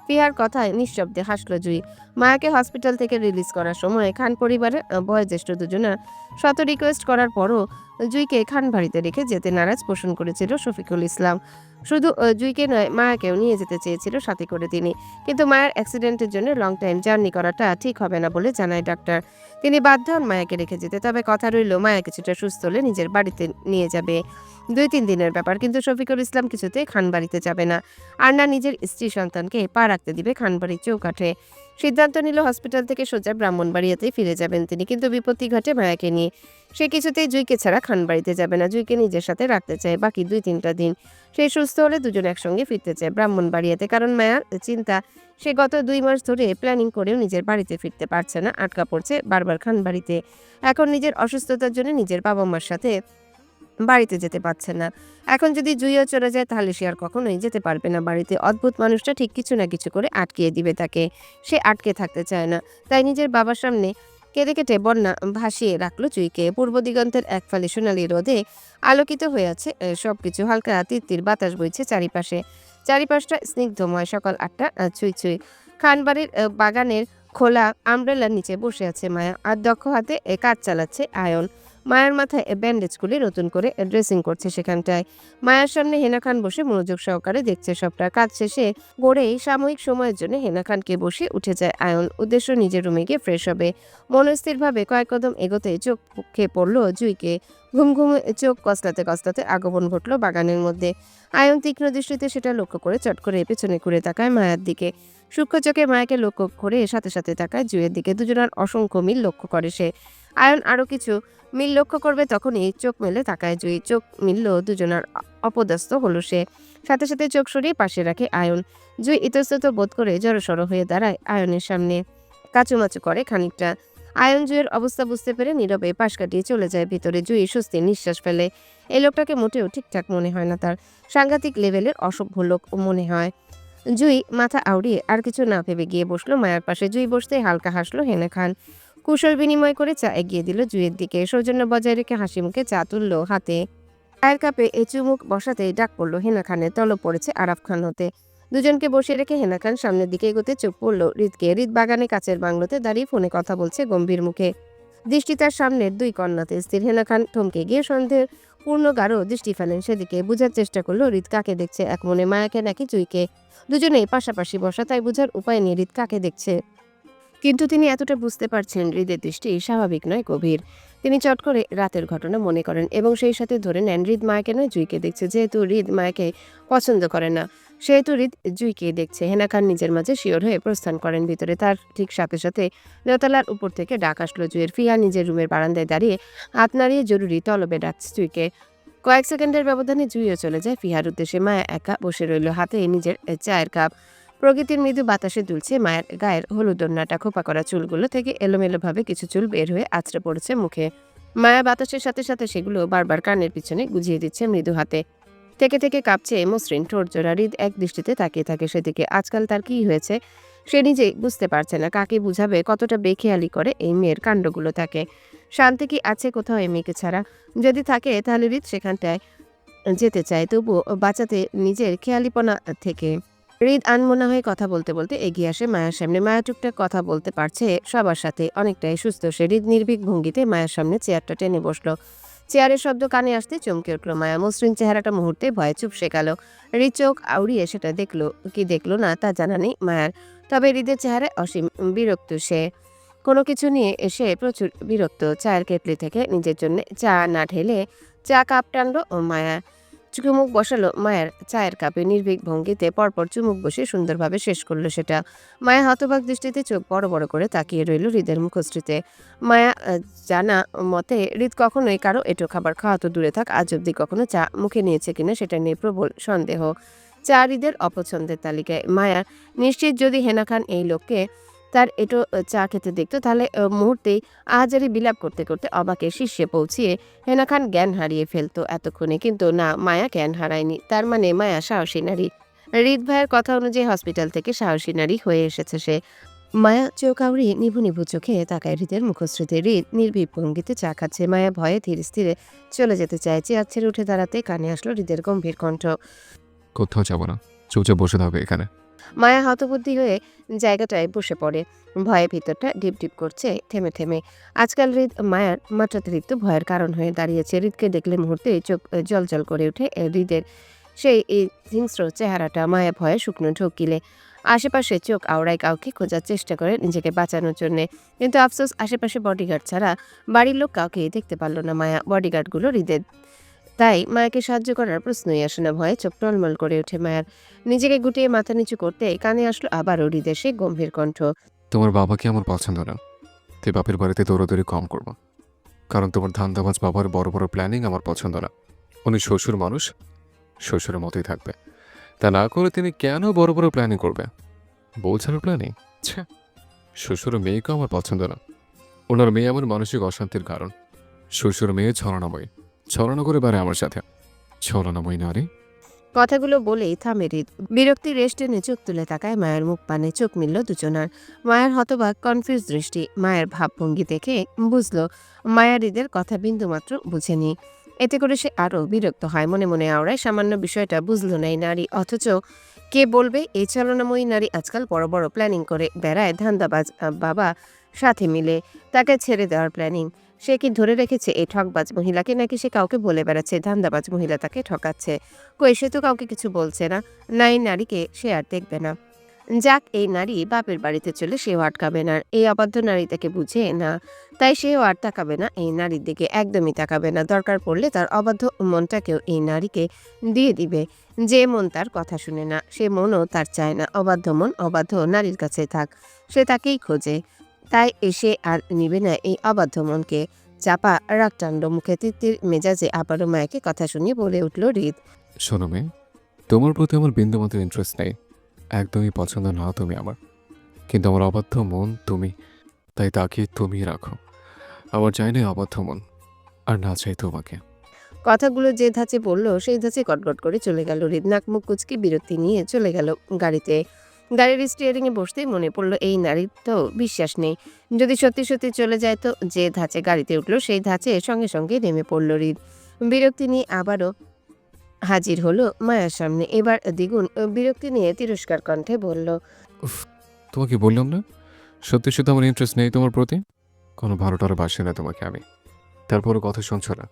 ফিহার কথায় নিঃশব্দে হাসল জুই। মায়াকে হসপিটাল থেকে রিলিজ করার সময় খান পরিবারের বয়োজ্যেষ্ঠ দুজনা শত রিকোয়েস্ট করার পরও জুইকে খান বাড়িতে রেখে যেতে নারাজ পোষণ করেছিল শফিকুল ইসলাম। শুধু জুইকে নয়, মায়াকেও নিয়ে যেতে চেয়েছিল সাথে করে তিনি, কিন্তু মায়ের অ্যাক্সিডেন্টের জন্য লং টাইম জার্নি করাটা ঠিক হবে না বলে জানায় ডাক্তার। তিনি বাধ্য হন মায়াকে রেখে যেতে। তবে কথা রইল, মায়া কিছুটা সুস্থ হলে নিজের বাড়িতে নিয়ে যাবে। 2-3 দিনের ব্যাপার, কিন্তু শফিকুল ইসলাম কিছুতেই খান বাড়িতে যাবে না, আর না নিজের স্ত্রী সন্তানকে পা রাখতে দিবে খানবাড়ির চৌকাঠে। সিদ্ধান্ত নিল হসপিটাল থেকে সোজা ব্রাহ্মণবাড়িয়াতেই ফিরে যাবেন তিনি, কিন্তু বিপত্তি ঘটে মায়াকে নিয়ে। সে কিছুতেই জুইকে ছাড়া খানবাড়িতে যাবে না, জুইকে নিজের সাথে রাখতে চায় বাকি 2-3টা দিন। সে সুস্থ হলে দুজন একসঙ্গে ফিরতে চায় ব্রাহ্মণবাড়িয়াতে, কারণ মায়ার চিন্তা সে গত 2 মাস ধরে প্ল্যানিং করেও নিজের বাড়িতে ফিরতে পারছে না, আটকা পড়ছে বারবার খানবাড়িতে। এখন নিজের অসুস্থতার জন্য নিজের বাবা মার সাথে বাড়িতে যেতে পারছে না। এখন যদি জুইও চলে যায় তাহলে সে আর কখনোই যেতে পারবে না বাড়িতে। অদ্ভুত মানুষটা ঠিক কিছু না কিছু করে আটকিয়ে দিবে তাকে। সে আটকে থাকতে চায় না, তাই নিজের বাবার সামনে কেঁদে কেটে বন্যা ভাসিয়ে রাখলো জুইকে। পূর্ব দিগন্তের এক ফালি সোনালি রোদে আলোকিত হয়ে আছে সবকিছু। হালকা তিরতির বাতাস বইছে চারিপাশটা স্নিগ্ধময়। সকাল 8টা ছুঁই ছুঁই। খানবাড়ির বাগানের খোলা আমব্রেলার নিচে বসে আছে মায়া, আর দক্ষ হাতে কাজ চালাচ্ছে আয়ন। মায়ের মাথায় ব্যান্ডেজ খুলে নতুন করে ড্রেসিং করছে সেখানটায়। মায়ের সামনে হেনা খান বসে মনোযোগ সহকারে দেখছে সবটা। কাজ শেষে করেই সাময়িক সময়ের জন্য হেনা খানকে বসে উঠে যায় আয়ন। উদ্দেশ্য নিজের রুমে গিয়ে ফ্রেশ হবে। মনস্থিরভাবে কয়েক কদম এগোতে চোখ খেয়ে পড়লো জুইকে। ঘুম ঘুমে চোখ কসলাতে আগমন ঘটলো বাগানের মধ্যে। আয়ন তীক্ষ্ণ দৃষ্টিতে সেটা লক্ষ্য করে চট করে পেছনে ঘুরে তাকায় মায়ার দিকে। সূক্ষ্ম চোখে মায়াকে লক্ষ্য করে সাথে সাথে তাকায় জুইয়ের দিকে। দুজনের অসংখ্য মিল লক্ষ্য করে সে। আয়ন আরো কিছু মিল লক্ষ্য করবে তখনই চোখ মেলে তাকায় জুই। চোখ মিলল দুজনের, অপদস্থ হলো সে। সাথে সাথে চোখ সরিয়ে পাশে রাখে আয়ন। জুই ইতস্তত বোধ করে জড়সড় হয়ে দাঁড়ায় আয়নের সামনে, কাচুমাচু করে খানিকটা। আয়ন জুইয়ের অবস্থা বুঝতে পেরে নীরবে পাশ কাটিয়ে চলে যায় ভিতরে। জুই স্বস্তির নিঃশ্বাস ফেলে। এই লোকটাকে মোটেও ঠিকঠাক মনে হয় না তার, সাংঘাতিক লেভেলের অসভ্য লোক মনে হয়। জুই মাথা আউড়িয়ে আর কিছু না ভেবে গিয়ে বসলো মায়ার পাশে। জুই বসতেই হালকা হাসলো হেনা খান। কুশল বিনিময় করে চা এগিয়ে দিল জুইয়ের দিকে। সৌজন্য বজায় রেখে হাসি মুখে চা তুলল হাতে। চায়ের কাপে চুমুক বসাতেই ডাক পড়ল হেনা খানের। তলব পড়েছে আরাফ খান হতে। দুজনকে বসিয়ে রেখে হেনা খান সামনের দিকে এগোতে চোখ পড়ল হৃদকে। হৃদ বাগানে কাছের বাংলোতে দাঁড়িয়ে ফোনে কথা বলছে গম্ভীর মুখে। দৃষ্টি তার সামনের দুই কন্যাতে স্থির। হেনা খান থমকে গিয়ে সন্দেহের পূর্ণ গাঢ় দৃষ্টি ফেলেন সেদিকে। বুঝার চেষ্টা করলো হৃদ কাকে দেখছে, এক মনে মায়াকে নাকি জুইকে। দুজনেই পাশাপাশি বসা, তাই বুঝার উপায় নেই হৃদ কাকে দেখছে। কিন্তু তিনি এতটা বুঝতে পারছেন হৃদের দৃষ্টি স্বাভাবিক নয়, গভীর। তিনি চট করে রাতের ঘটনা মনে করেন এবং সেই সাথে ধরে নেন হৃদ মায়াকে নয় জুইকে দেখছে। যেহেতু হৃদ মায়াকে পছন্দ করে না, সেহেতু হৃদ জুইকে দেখছে। হেনা খান নিজের মাঝে শিওর হয়ে প্রস্থান করেন ভিতরে। তার ঠিক সাথে সাথে দোতলার উপর থেকে ডাক আসলো জুইয়ের। ফিহা নিজের রুমের বারান্দায় দাঁড়িয়ে হাত নাড়িয়ে জরুরি তলবে ডাকছে জুইকে। কয়েক সেকেন্ডের ব্যবধানে জুইও চলে যায় ফিহার উদ্দেশ্যে। মায়া একা বসে রইল, হাতে নিজের চায়ের কাপ। প্রকৃতির মৃদু বাতাসে দুলছে মায়ের গায়ের হলুদ ওড়নাটা। খোপা করা চুলগুলো থেকে এলোমেলোভাবে কিছু চুল বের হয়ে আছড়ে পড়েছে মুখে। মায়া বাতাসের সাথে সাথে সেগুলো বারবার কানের পিছনে গুজিয়ে দিচ্ছে মৃদু হাতে। থেকে থেকে কাঁপছে মসৃণ ঠোঁট জোড়া। হৃদ এক দৃষ্টিতে তাকিয়ে থাকে সেদিকে। আজকাল তার কি হয়েছে সে নিজেই বুঝতে পারছে না। কাকে বুঝাবে কতটা বেখেয়ালি করে এই মেয়ের কাণ্ডগুলো তাকে। শান্তি কি আছে কোথাও এই মেয়েকে ছাড়া? যদি থাকে তাহলে হৃদ সেখানটায় যেতে চায়, তবুও বাঁচাতে নিজের খেয়ালিপনা থেকে। হৃদ আনমনা হয়ে কথা বলতে বলতে এগিয়ে আসে মায়ের সামনে। মায়া টুকটাক কথা বলতে পারছে সবার সাথে, অনেকটাই সুস্থ সে। হৃদ নির্ভীক ভঙ্গিতে মায়ের সামনে চেয়ারটা টেনে বসলো। চেয়ারের শব্দ কানে আসতে চমকে উঠল মায়া। মসৃণ চেহারাটা মুহূর্তে ভয়ে চুপসে গেল। হৃদ চোখ আউড়িয়ে সেটা দেখলো কি দেখলো না তা জানা নেই মায়ার। তবে হৃদের চেহারায় অসীম বিরক্ত সে। কোনো কিছু নিয়ে এসে প্রচুর বিরক্ত। চায়ের কেটলি থেকে নিজের জন্য চা না ঢেলে চা কাপ টানলো মায়া। চুমুক বসালো মায়ের চায়ের কাপে। নির্ভীক ভঙ্গিতে পরপর চুমুক বসে সুন্দরভাবে শেষ করলো সেটা। মায়া হতবাক দৃষ্টিতে চোখ বড় বড় করে তাকিয়ে রইল হৃদের মুখশ্রীতে। মায়া জানা মতে হৃদ কখনোই কারো এঁটো খাবার খাওয়া তো দূরে থাক, আজ অব্দি কখনো চা মুখে নিয়েছে কিনা সেটা নিয়ে প্রবল সন্দেহ। চা হৃদের অপছন্দের তালিকায়। মায়া নিশ্চিত যদি হেনা খান এই লোককে তার এটো চা খেতে দেখতো তাহলে মুহূর্তেই আহাজারি বিলাপ করতে করতে অবাকে শীর্ষে পৌঁছিয়ে হেনা খান জ্ঞান হারিয়ে ফেলতো এতক্ষণে। কিন্তু না, মায়া জ্ঞান হারায়নি। তার মানে মায়া সাহসী নারী। হৃদ ভাইয়ের কথা অনুযায়ী হসপিটাল থেকে সাহসী নারী হয়ে এসেছে সে। মায়া চোখ আউড়িয়ে নিভু নিভু চোখে তাকায় হৃদের মুখশ্রীতে। হৃদ নির্ভীক ভঙ্গিতে চা খাচ্ছে। মায়া ভয়ে ধীরে স্থিরে চলে যেতে চায়। চেয়ার ছেড়ে উঠে দাঁড়াতে কানে আসলো হৃদের গম্ভীর কণ্ঠ। কোথাও যাবো না, চুপচাপ বসে থাকবে এখানে। মায়া হতবুদ্ধি হয়ে জায়গাটায় বসে পড়ে। ভয়ে ভিতরটা ডিপ ডিপ করছে থেমে থেমে। আজকাল হৃদ মায়ার মাত্রাতিরিক্ত ভয়ের কারণ হয়ে দাঁড়িয়েছে। হৃদকে দেখলে মুহূর্তে চোখ জলজল করে ওঠে হৃদের। সেই হিংস্র চেহারাটা। মায়া ভয়ে শুকনো ঢোকিলে আশেপাশে চোখ আওড়ায় কাউকে খোঁজার চেষ্টা করে নিজেকে বাঁচানোর জন্যে। কিন্তু আফসোস আশেপাশে বডিগার্ড ছাড়া বাড়ির লোক কাউকে দেখতে পারল না মায়া। বডিগার্ডগুলো হৃদের, তাই মায়াকে সাহায্য করার প্রশ্নই আসে না। ভয়ে চোখ টলমল করে ওঠে মায়ার। নিজেকে গুটিয়ে মাথা নিচু করতে কানে আসলো আবারও হৃদের সে গম্ভীর কণ্ঠ। তোমার বাবাকে আমার পছন্দ না, তুই বাপের বাড়িতে দৌড়াদৌড়ি কম করবো, কারণ তোমার ধান্দাবাজ বাবার বড় বড় প্ল্যানিং আমার পছন্দ না। উনি শ্বশুর মানুষ, শ্বশুরের মতোই থাকবে। তা না করে তিনি কেন বড় বড় প্ল্যানিং করবে? বউ ছাড়ার প্ল্যানিং? শ্বশুরের মেয়েকেও আমার পছন্দ না। ওনার মেয়ে আমার মানসিক অশান্তির কারণ। শ্বশুর মেয়ে ছলনাময়ী, ছলনা করে বেড়ায় আমার সাথে। ছলনাময়ী নারী। কথাগুলো বলেই থামে হৃদ। বিরক্তি রেশ টেনে চোখ তুলে তাকায় মায়ের মুখ পানে। চোখ মিলল দুজনার। মায়ের হতবাক কনফিউজ দৃষ্টি। মায়ের ভাবভঙ্গি দেখে বুঝলো মায়া হৃদের কথা বিন্দুমাত্র বুঝেনি। এতে করে সে আরও বিরক্ত হয়। মনে মনে আওড়ায় সামান্য বিষয়টা বুঝলো না এই নারী। অথচ কে বলবে এই ছলনাময়ী নারী আজকাল বড় বড় প্ল্যানিং করে বেড়ায় ধান্দাবাজ বাবা সাথে মিলে। তাকে ছেড়ে দেওয়ার প্ল্যানিং। সে কি ধরে রেখেছে এই ঠকবাজ মহিলাকে, নাকি সে কাউকে বলে বেড়াচ্ছে ধান্দাবাজ মহিলা তাকে ঠকাচ্ছে? কই, সে তো কাউকে কিছু বলছে না। না, এই নারীকে সে আর দেখবে না। যাক, এই নারী বাপের বাড়িতে চলে সেও আটকাবে না। এই অবাধ্য নারী তাকে বুঝে না, তাই সেও আর তাকাবে না এই নারীর দিকে, একদমই তাকাবে না। দরকার পড়লে তার অবাধ্য মনটাকেও এই নারীকে দিয়ে দিবে। যে মন তার কথা শুনে না, সে মনও তার চায় না। অবাধ্য মন অবাধ্য নারীর কাছে থাক, সে তাকেই খোঁজে। তাই এসে আর নিবে না এই অবাধ্য মনকে। চাপা রাগ টানল মুখে। তিত্তির মেজাজে আবারও মায়াকে কথা শুনিয়ে বলে উঠল হৃদ। শোনো মেয়ে, তোমার প্রতি আমার বিন্দুমাত্র ইন্টারেস্ট নেই, একদমই পছন্দ না তুমি আমার। কিন্তু আমার অবাধ্য মন তাই তাকে তুমি রাখো। আমার চাই না অবাধ্য মন, আর না চাই তোমাকে। কথাগুলো যে ধাঁচে বলল সেই ধাঁচে গটগট করে চলে গেল হৃদ। নাক মুখ কুচকে বিরক্তি নিয়ে চলে গেল গাড়িতে। গাড়ির স্টিয়ারিং এ বসতেই মনে পড়ল এই নারীর তো বিশ্বাস নেই। যদি সত্যি সত্যি চলে যায় তো যে ধাঁচে গাড়িতে উঠলো সেই ধাঁচে সঙ্গে সঙ্গে নেমে পড়ল হৃদ। বিরক্তি নিয়ে আবারও হাজির হলো মায়ার সামনে। এবার দ্বিগুণ বিরক্তি নিয়ে তিরস্কার কণ্ঠে বলল, উফ, তোমাকে বললাম না সত্যি সত্যি আমার ইন্টারেস্ট নেই তোমার প্রতি। কোনো ভালো টারো বাসি না তোমাকে আমি, তারপরও কথা শুনছো না।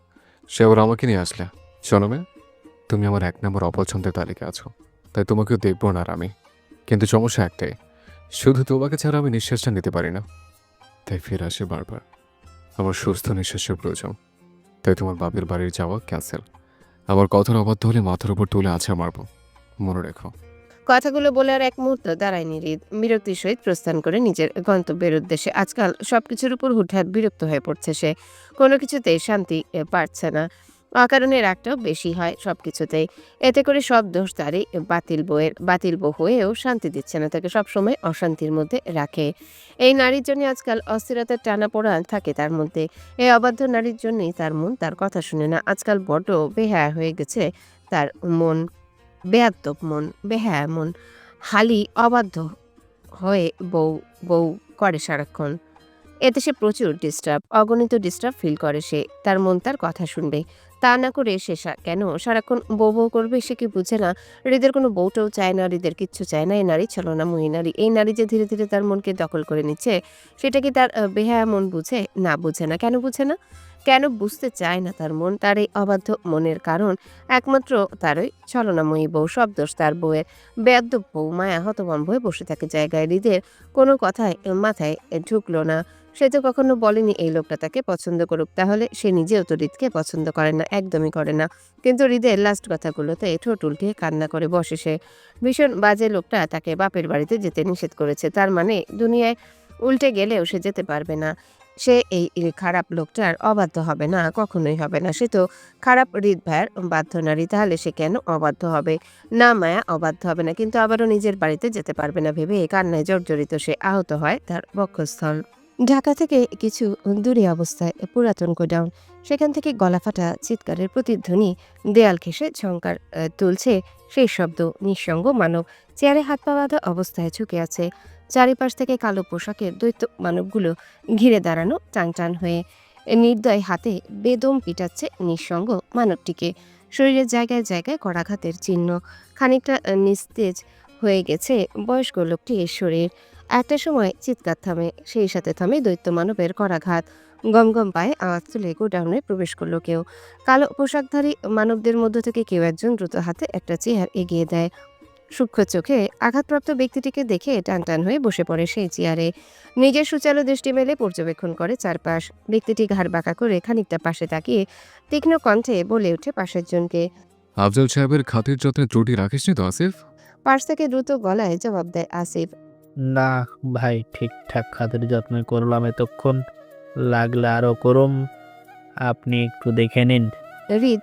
সে আবার আমাকে নিয়ে আসলে। শোনো মেয়ে, তুমি আমার 1 নম্বর অপছন্দের তালিকা আছো, তাই তোমাকেও দেখবো না আর আমি। কিন্তু সমস্যা একটাই, শুধু তোমাকে ছাড়া আমি নিঃশ্বাসটা নিতে পারি না, তাই ফিরে আসে বারবার। আমার সুস্থ নিঃশ্বাসের প্রয়োজন, তাই তোমার বাপের বাড়ির যাওয়া ক্যান্সেল। আমার কথার অবাধ্য হলে মাথার উপর তুলে আছে মারবো, মনে রেখো। কথাগুলো বলে আর এক মুহূর্ত দাঁড়ায়নি হৃদ। বিরক্তির সহিত প্রস্থান করে নিজের গন্তব্যের উদ্দেশ্যে। আজকাল সবকিছুর উপর হুটহাট বিরক্ত হয়ে পড়ছে সে। কোনো কিছুতেই শান্তি পাচ্ছে না। অকারণে রাগটাও বেশি হয় সবকিছুতেই। এতে করে সব দোষ তারই। বাতিল বউ হয়েও শান্তি দিচ্ছে না তাকে, সবসময় অশান্তির মধ্যে রাখে। এই নারীর জন্য আজকাল অস্থিরতার টানাপোড়েন থাকে তার মধ্যে। এই অবাধ্য নারীর জন্যই তার মন তার কথা শুনে না। আজকাল বড্ড বেহায়া হয়ে গেছে তার মন। বেয়াদ্দপ মন, বেহায়া মন, হালি অবাধ্য হয়ে বউ বউ করে সারাক্ষণ। এতে সে প্রচুর অগণিত ডিস্টার্ব ফিল করে সে। তার মন তার কথা শুনবে, তা না করে সে কেন সারাক্ষণ বউ বউ করবে সে কি বুঝে না? হৃদের কোনো বউটাও চায় না, হৃদের কিচ্ছু চায় না। এই নারী ছলনাময়ী নারী। এই নারী যে ধীরে ধীরে তার মনকে দখল করে নিচ্ছে, সেটা কি তার বেহায়া মন বুঝে? না, বুঝে না। কেন বুঝে না? কেন বুঝতে চায় না তার মন? তার এই অবাধ্য মনের কারণ একমাত্র তার ওই ছলনাময়ী বউ। সব দোষ তার বউয়ের। বেয়াদ্দপ বউ মায়া হতভম্ব হয়ে বসে থাকে জায়গায়। হৃদের কোনো কথায় মাথায় ঢুকলো না। সে তো কখনো বলেনি এই লোকটা তাকে পছন্দ করুক, তাহলে সে নিজেও তো হৃদকে পছন্দ করে না, একদমই করে না। কিন্তু হৃদের লাস্ট কথাগুলোতে ঠোঁট উল্টিয়ে কান্না করে বসে সে। ভীষণ বাজে লোকটা তাকে বাপের বাড়িতে যেতে নিষেধ করেছে, তার মানে দুনিয়ায় উল্টে গেলেও সে যেতে পারবে না। সে এই খারাপ লোকটার অবাধ্য হবে না, কখনোই হবে না। সে তো খারাপ হৃদ ভাইয়ের বাধ্য নারী, তাহলে সে কেন অবাধ্য হবে? না, মায়া অবাধ্য হবে না, কিন্তু আবারও নিজের বাড়িতে যেতে পারবে না ভেবে কান্নায় জর্জরিত সে। আহত হয় তার বক্ষস্থল। ঢাকা থেকে কিছু দূরে অবস্থায় পুরাতন গোডাউন। সেখান থেকে গলাফাটা চিৎকারের প্রতিধ্বনি দেয়াল ঘেঁষে ঝংকার তুলছে সেই শব্দ। নিঃসঙ্গ মানব চেয়ারে হাত পা বাঁধা অবস্থায় ঝুঁকে আছে। চারিপাশ থেকে কালো পোশাকের দৈত্য মানবগুলো ঘিরে দাঁড়ানো টান টান হয়ে। নির্দয় হাতে বেদম পিটাচ্ছে নিঃসঙ্গ মানবটিকে। শরীরের জায়গায় জায়গায় করাঘাতের চিহ্ন। খানিকটা নিস্তেজ হয়ে গেছে বয়স্ক লোকটির শরীর। একটা সময় চিৎকার থামে, সেই সাথে থামে দৈত্য মানবের করাঘাত। গমগম পায়ে আওয়াজ তুলে গোডাউনে প্রবেশ করলো কেউ। কালো পোশাকধারী মানবদের মধ্য থেকে কেউ একজন দ্রুত হাতে একটা চেয়ার এগিয়ে দেয়। সূক্ষ্ম চোখে আঘাতপ্রাপ্ত ব্যক্তিটিকে দেখে টান টান হয়ে বসে পড়ে সেই চেয়ারে। নিজের সুচালো দৃষ্টি মেলে পর্যবেক্ষণ করে চারপাশ। ব্যক্তিটি ঘাড় বাঁকা করে খানিকটা পাশে তাকিয়ে তীক্ষ্ণ কণ্ঠে বলে ওঠে পাশের জনকে। আফজল সাহেবের খাতির যত্নে ত্রুটি রাখিসনি তো আসিফ? পাশ থেকে দ্রুত গলায় জবাব দেয় আসিফ। না ভাই, ঠিকঠাক খাতির যত্ন করলাম এতক্ষণ, লাগলে আরো করুম, আপনি একটু দেখে নিন। হৃদ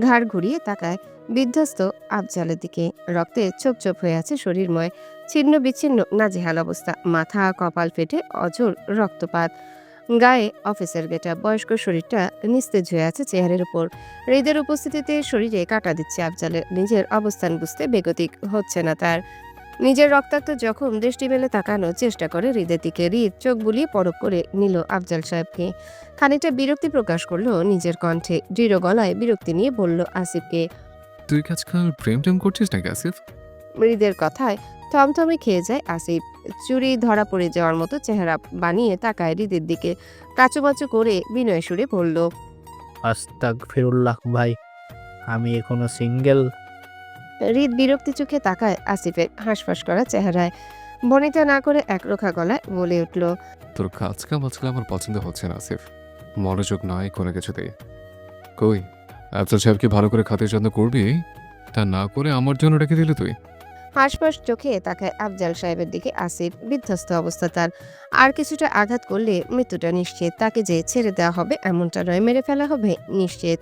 ঘাড় ঘুরিয়ে তাকায় বিধ্বস্ত আফজালের দিকে। রক্তে ছোপ ছোপ হয়ে আছে শরীরময়, ছিন্ন বিচ্ছিন্ন নাজেহাল অবস্থা। মাথা কপাল ফেটে অঝোর রক্তপাত। গায়ে অফিসের গেটআপ, বয়স্ক শরীরটা নিস্তেজ হয়ে আছে চেয়ারের উপর। হৃদের উপস্থিতিতে শরীরে কাটা দিচ্ছে আফজালের। নিজের অবস্থান বুঝতে বেগতিক হচ্ছে না তার। নিজের রক্তাক্ত জখম দৃষ্টি মেলে তাকানোর চেষ্টা করে হৃদের দিকে। হৃদ চোখ বুলিয়ে পরখ করে নিল আফজাল সাহেবকে। খানিকটা বিরক্তি প্রকাশ করলো নিজের কণ্ঠে। দৃঢ় গলায় বিরক্তি নিয়ে বলল আসিফকে। তুই কি আজকাল প্রেম টেম করছিস নাকি আসিফ? হৃদের কথায় থমথমে খেয়ে যায় আসিফ। চুরি ধরা পড়ে যাওয়ার মতো চেহারা বানিয়ে তাকায় হৃদের দিকে। কাচুমাচু করে বিনয় সুরে বলল, আস্তাগফিরুল্লাহ ভাই, আমি এখনো সিঙ্গেল। হৃদ বিরক্তি চোখে তাকায় আসিফের হাঁসফাঁস করা চেহারায়। বনিতা না করে একরোখা গলায় বলে উঠল, তোর কাজ কাম আজকাল আমার পছন্দ হচ্ছে না আসিফ। মনোযোগ নয় কোনো কিছুতেই। কই আফজল সাহেবকে ভালো করে খাতির যত্ন করবি, তা না করে আমার জন্য রেখে দিলি তুই? হাসপাস চোখে তাকায় আফজাল সাহেবের দিকে আসিফ। বিধ্বস্ত অবস্থা তার। আর কিছুটা আঘাত করলে মৃত্যুটা নিশ্চিত। তাকে যে ছেড়ে দেওয়া হবে এমনটা নয়, মেরে ফেলা হবে নিশ্চিত।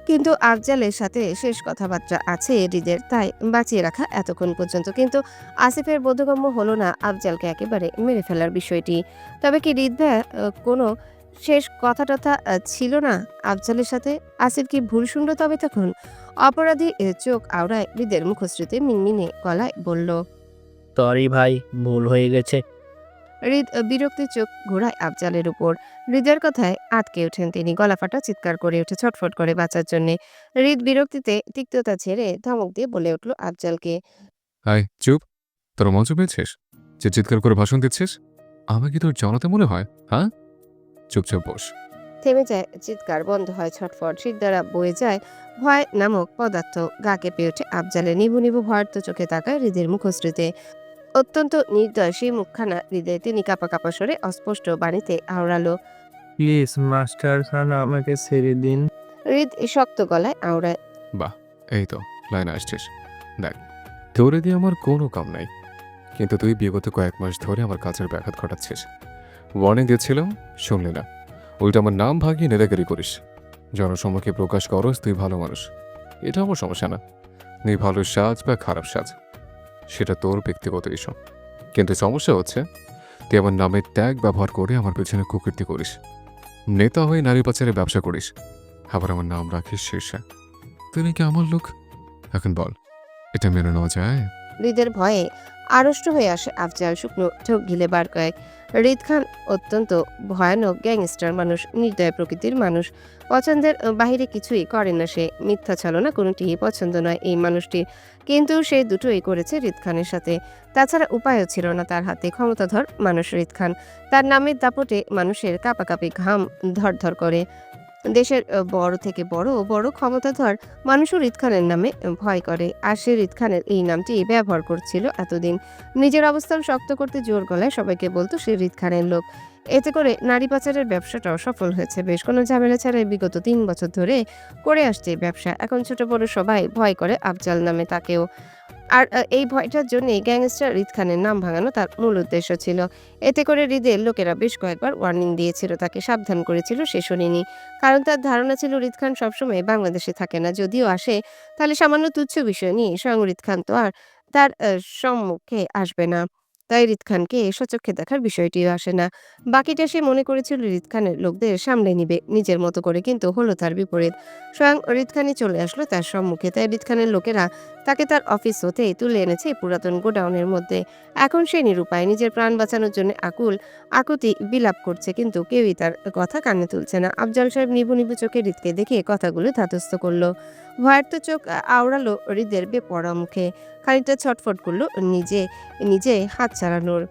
কিন্তু আফজালের সাথে শেষ কথাবার্তা আছে হৃদের, তাই বাঁচিয়ে রাখা এতক্ষণ পর্যন্ত। কিন্তু আসিফের বোধগম্য হলো না আফজালকে একেবারে মেরে ফেলার বিষয়টি। তবে কি হৃদ ভাইয়া কোনো শেষ কথা টথা ছিল না আফজালের সাথে? আসিফ কি ভুল শুনল তবে তখন? অপরাধী চোখ আওড়ায় হৃদের মুখশ্রীতে মিনমিনে গলায় বলল। সরি ভাই, ভুল হয়ে গেছে। হৃদ বিরক্তির চোখ ঘোরায় আফজালের উপর। হৃদের কথায় আটকে ওঠেন তিনি। গলা ফাটা চিৎকার করে উঠে ছটফট করে বাঁচার জন্যে। হৃদ বিরক্তিতে তিক্ততা ছেড়ে ধমক দিয়ে বলে উঠল আফজালকে। হাই চুপ, তোর মঞ্চ পেয়েছিস যে চিৎকার করে ভাষণ দিচ্ছিস? আমাকে তোর জনতা মনে হয়? হ্যাঁ, চুপচাপ বস। থেমে যায় চিৎকার, বন্ধ হয় ছটফট, শীত দ্বারা বয়ে যায় ভয় নামক পদার্থ। গা কেঁপে ওঠে আফজালের। নিভু নিভু ভয়ার্ত চোখে তাকায় হৃদের মুখশ্রীতে। অত্যন্ত নির্দয় সেই মুখখানা হৃদয়ে তিনি কাঁপা কাঁপা স্বরে অস্পষ্ট বাণীতে আওড়ালো। প্লিজ মাস্টার খান, আমাকে ছেড়ে দিন। হৃদ শক্ত গলায় আওড়ায়। বাহ, এই তো লাইনে আসছিস। দেখ, তোরে দিয়ে আমার কোনো কাম নাই, কিন্তু তুই বিগত কয়েক মাস ধরে আমার কাজের ব্যাঘাত ঘটাচ্ছিস। ওয়ার্নিং দিয়েছিলাম, শুনলি না। উল্টা আমার নাম ভাগিয়ে নেতাগিরি করিস, জনসম্মুখে প্রকাশ করস তুই ভালো মানুষ। এটা আমার সমস্যা না, তুই ভালো সাজ বা খারাপ সাজ সেটা তোর ব্যক্তিগত ইস্যু। কিন্তু সমস্যা হচ্ছে তুই আমার নামের ট্যাগ ব্যবহার করে আমার পেছনে কুকীর্তি করিস, নেতা হয়ে নারী পাচারের ব্যবসা করিস, আবার আমার নাম রাখিস শীর্ষে। তুই নাকি আমার লোক। এখন বল, এটা মেনে নেওয়া যায়? হৃদের ভয়ে আড়ষ্ট হয়ে আসে আফজাল। শুকনো ঠোক গিলে বার কয়েক। হৃদ খান অত্যন্ত ভয়ানক গ্যাংস্টার মানুষ, নির্দয় প্রকৃতির মানুষ। পছন্দের বাহিরে কিছুই করে না সে। মিথ্যা ছলনা কোনোটিই পছন্দ নয় এই মানুষটির। কিন্তু সে দুটোই করেছে হৃদ খানের সাথে। তাছাড়া উপায়ও ছিল না তার হাতে। ক্ষমতাধর মানুষ হৃদ খান। তার নামের দাপটে মানুষের কাঁপাকাঁপি ঘাম ধরধর করে। দেশের বড় থেকে বড় বড় ক্ষমতাধর মানুষও হৃদ খানের নামে ভয় করে। আর সে হৃদ খানের এই নামটি ব্যবহার করছিল এতদিন। নিজের অবস্থান শক্ত করতে জোর গলায় সবাইকে বলতো সে হৃদ খানের লোক। এতে করে নারী পাচারের ব্যবসাটাও সফল হয়েছে বেশ। কোনো ঝামেলা ছাড়াই বিগত 3 বছর ধরে করে আসছে এই ব্যবসা। এখন ছোট বড় সবাই ভয় করে আফজাল নামে তাকেও। আর এই ভয়টার জন্যই গ্যাংস্টার হৃদ খানের নাম ভাঙানো তার মূল উদ্দেশ্য ছিল। এতে করে হৃদের লোকেরা বেশ কয়েকবার ওয়ার্নিং দিয়েছিল, তাকে সাবধান করেছিল, সে শোনেনি। কারণ তার ধারণা ছিল হৃদ খান সবসময় বাংলাদেশে থাকে না, যদিও আসে তাহলে সামান্য তুচ্ছ বিষয় নিয়ে। স্বয়ং হৃদ খান তো আর তার সম্মুখে আসবে না, তাই হৃদ খানকে সচক্ষে দেখার বিষয়টিও আসে না। বাকিটা সে মনে করেছিল হৃদ খানের লোকদের সামলে নিবে নিজের মতো করে, কিন্তু হলো তার বিপরীত। স্বয়ং হৃদ খানই চলে আসলো তার সম্মুখে। তাই হৃদ খানের লোকেরা তাকে তার অফিস হতেই তুলে এনেছে এই পুরাতন গোডাউনের মধ্যে। এখন সে নিরুপায়, নিজের প্রাণ বাঁচানোর জন্য আকুতি বিলাপ করছে, কিন্তু কেউই তার কথা কানে তুলছে না। আফজাল সাহেব নিভু নিভু চোখে হৃদকে দেখে কথাগুলো ধাতস্থ করলো। ভয়ার্ত চোখ আওড়ালো হৃদের বেপরোয়া মুখে। খানিকটা ছটফট করলো নিজে নিজে হাত ছাড়ানোর।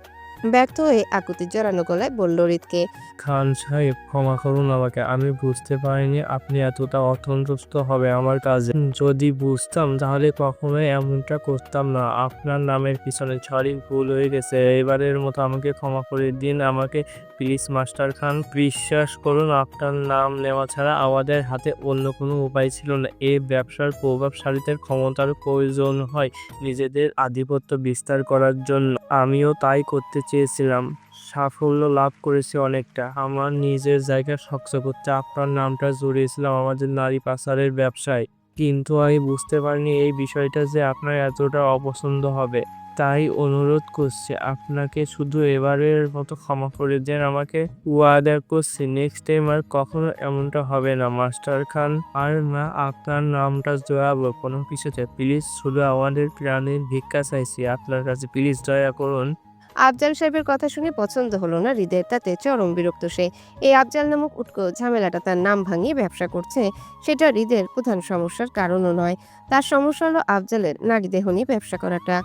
ব্যর্থ হয়ে আকুতি জড়ানো গলায় বলল হৃদকে। খান সাহেব, ক্ষমা করুন আমাকে। আমি বুঝতে পারিনি আপনি এতটা অসন্তুষ্ট হবে আমার কাজে। যদি বুঝতাম তাহলে কখনোই এমনটা করতাম না। আপনার নামের পিছনে সরি, ভুল হয়ে গেছে। এবারের মতো আমাকে ক্ষমা করে দিন আমাকে, প্লিজ মাস্টার খান। বিশ্বাস করুন, আপনার নাম নেওয়া ছাড়া আমাদের হাতে অন্য কোনো উপায় ছিল না। এই ব্যবসার প্রভাবশালীদের ক্ষমতার প্রয়োজন হয় নিজেদের আধিপত্য বিস্তার করার জন্য। আমিও তাই করতে চেয়েছিলাম, সাফল্য লাভ করেছি অনেকটা। আমার নিজের জায়গা শক্ত করতে আপনার নামটা জড়িয়েছিলাম আমাদের নারী পাচারের ব্যবসায়। কিন্তু আমি বুঝতে পারিনি এই বিষয়টা যে আপনার এতটা অপছন্দ হবে। তাই অনুরোধ করছি আপনাকে, শুধু এবারের মতো ক্ষমা করে দেন আমাকে। ওয়াদা করছি নেক্সট টাইম আর কখনো এমনটা হবে না মাস্টার খান। আর না, আপনার নামটা জড়াবো কোনো কিছুতে। প্লিজ, শুধু আমাদের প্রাণের ভিক্ষা চাইছি আপনার কাছে, প্লিজ দয়া করুন। আফজাল সাহেবের কথা শুনে পছন্দ হলো না হৃদের, তাতে চরম বিরক্ত সে। এই আফজাল নামক উটকো ঝামেলাটা তার নাম ভাঙিয়ে ব্যবসা করছে, সেটা হৃদের প্রধান সমস্যার কারণও নয়। তার সমস্যা হলো আফজালের নারী দেহ নিয়ে ব্যবসা করাটা,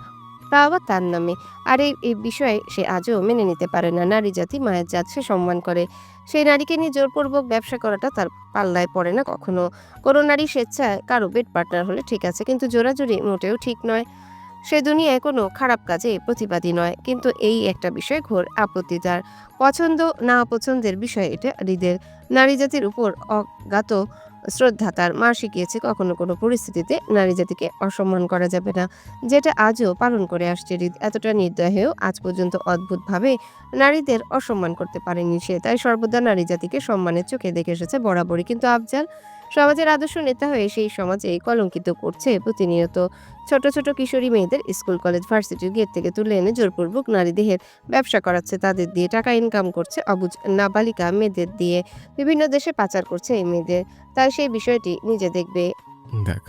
তা আবার তার নামে। আর এই বিষয়ে সে আজও মেনে নিতে পারে না। নারী জাতি মায়ের জাত, সে সম্মান করে। সেই নারীকে নিয়ে জোরপূর্বক ব্যবসা করাটা তার পাল্লায় পড়ে না কখনো। কোনো নারী স্বেচ্ছায় কারো বেড পার্টনার হলে ঠিক আছে, কিন্তু জোরাজুরি মোটেও ঠিক নয়। সে দুনিয়ায় কোনো খারাপ কাজে প্রতিবাদী নয়, কিন্তু এই একটা বিষয় ঘোর আপত্তি তার। পছন্দ না অপছন্দের বিষয় এটা হৃদের। নারী জাতির উপর অজ্ঞাত শ্রদ্ধা তার মা শিখিয়েছে কখনো কোনো পরিস্থিতিতে নারী জাতিকে অসম্মান করা যাবে না, যেটা আজও পালন করে আসছে হৃদ। এতটা নির্দয় হয়েও আজ পর্যন্ত অদ্ভুতভাবে নারীদের অসম্মান করতে পারেনি সে, তাই সর্বদা নারী জাতিকে সম্মানের চোখে দেখে এসেছে বরাবরই। কিন্তু আফজাল সমাজের আদর্শ নেতা হয়ে সেই সমাজে কলঙ্কিত করছে প্রতিনিয়ত। ছোট ছোট কিশোরী মেয়েদের স্কুল কলেজ ভার্সিটির গেট থেকে তুলে এনে জোরপূর্বক নারী দেহের ব্যবসা করাচ্ছে, তাদের দিয়ে টাকা ইনকাম করছে, অবুঝ নাবালিকা মেয়েদের দিয়ে বিভিন্ন দেশে পাচার করছে এই মেয়েদের। তাই সেই বিষয়টি নিজে দেখবে। দেখ,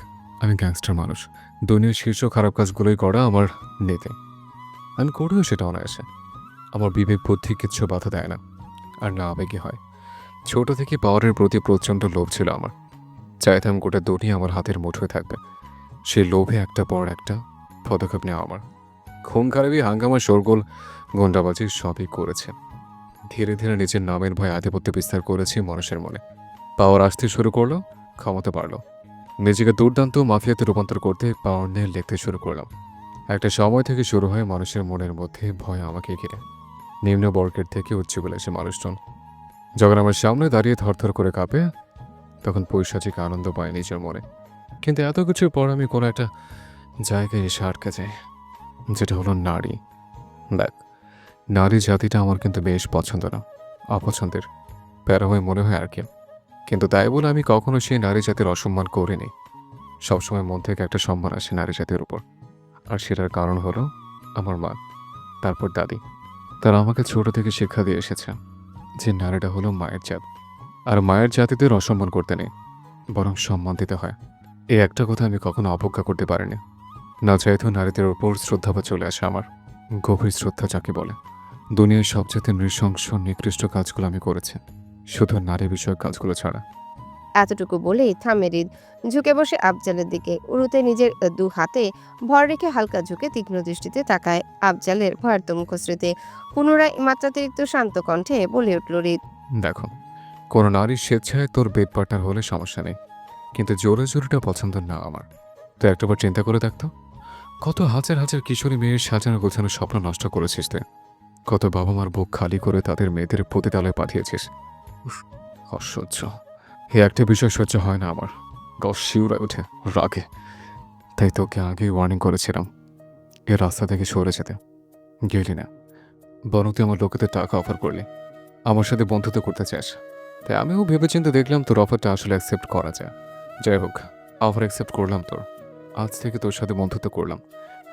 আমি গ্যাংস্টার মানুষ, দুনিয়ার শীর্ষ খারাপ কাজগুলোই করা আমার নেতে। আমি করেও সেটা অনায়াসে। আমার বিবেক বুদ্ধি কিচ্ছু বাধা দেয় না, আর না আবেগে হয়। ছোট থেকে পাওয়ারের প্রতি প্রচণ্ড লোভ ছিল আমার। চাইতাম গোটা দুনিয়া আমার হাতের মুঠোয় থাকবে। সেই লোভে একটা পর একটা পদক্ষেপ নেওয়া আমার। খুন খারাপি, হাঙ্গামা, শোরগোল, গন্ডাবাজি সবই করেছে। ধীরে ধীরে নিজের নামের ভয় আধিপত্য বিস্তার করেছি মানুষের মনে। পাওয়ার আসতে শুরু করলো, ক্ষমতা বাড়লো। নিজেকে দুর্দান্ত মাফিয়াতে রূপান্তর করতে পাওয়ার নিয়ে লিখতে শুরু করলাম। একটা সময় থেকে শুরু হয় মানুষের মনের মধ্যে ভয় আমাকে ঘিরে। নিম্ন বর্গের থেকে উচ্চ বলেছে মানুষজন যখন আমার সামনে দাঁড়িয়ে থরথর করে কাঁপে, তখন পৈশাচিক আনন্দ পায় নিজের মনে। কিন্তু এত কিছুর পর আমি কোনো একটা জায়গায় এসে আটকে যাই, যেটা হলো নারী। দেখ, নারী জাতিটা আমার কিন্তু বেশ পছন্দ না, অপছন্দের, প্যারা হয়ে মনে হয় আর কি। কিন্তু তাই বলে আমি কখনো সেই নারী জাতির অসম্মান করিনি। সবসময় মন থেকে একটা সম্মান আসে নারী জাতির উপর। আর সেটার কারণ হলো আমার মা, তারপর দাদি। তারা আমাকে ছোট থেকে শিক্ষা দিয়ে এসেছে যে নারীটা হলো মায়ের জাত, আর মায়ের জাতিদের অসম্মান করতে নেই, বরং সম্মান দিতে হয়। এই একটা কথা আমি কখনো অবজ্ঞা করতে পারিনি। না চাইতেও নারীদের ওপর শ্রদ্ধাভাব চলে আসে আমার। গভীর শ্রদ্ধা যাকে বলে। দুনিয়ার সবচেয়ে নৃশংস নিকৃষ্ট কাজগুলো আমি করেছি, শুধু নারী বিষয়ক কাজগুলো ছাড়া। এতটুকু বলেই থামে হৃদ, ঝুঁকে বসে আফজালের দিকে। উরুতে নিজের দু হাতে ভর রেখে হালকা ঝুঁকে তীক্ষ্ণ দৃষ্টিতে তাকায় আফজালের ভয়ার্ত মুখশ্রীতে। পুনরায় মাত্রাতিরিক্ত শান্ত কণ্ঠে বলে উঠল হৃদ, দেখো, কোনো নারীর স্বেচ্ছায় তোর বেড পার্টনার হলে সমস্যা নেই, কিন্তু জোরে জোরেটা পছন্দ না আমার। তো একটাবার চিন্তা করে দেখতো, কত হাজার হাজার কিশোরী মেয়ের সাজানো গোছানো স্বপ্ন নষ্ট করেছিস তুই। কত বাবা মার বুক খালি করে তাদের মেয়েদের পতিতালয়ে পাঠিয়েছিস। উফ, অসহ্য। এ একটা বিষয় সহ্য হয় না আমার, গা শিউরায় ওঠে রাগে। তাই তোকে আগেই ওয়ার্নিং করেছিলাম এ রাস্তা থেকে সরে যেতে, গেলি না। বরং তুই আমার লোকেদের টাকা অফার করলি, আমার সাথে বন্ধুত্ব করতে চাস। তাই আমিও ভেবেচিন্তে দেখলাম তোর অফারটা আসলে অ্যাকসেপ্ট করা যায়। যাই হোক, অফার অ্যাকসেপ্ট করলাম তোর। আজ থেকে তোর সাথে বন্ধুত্ব করলাম,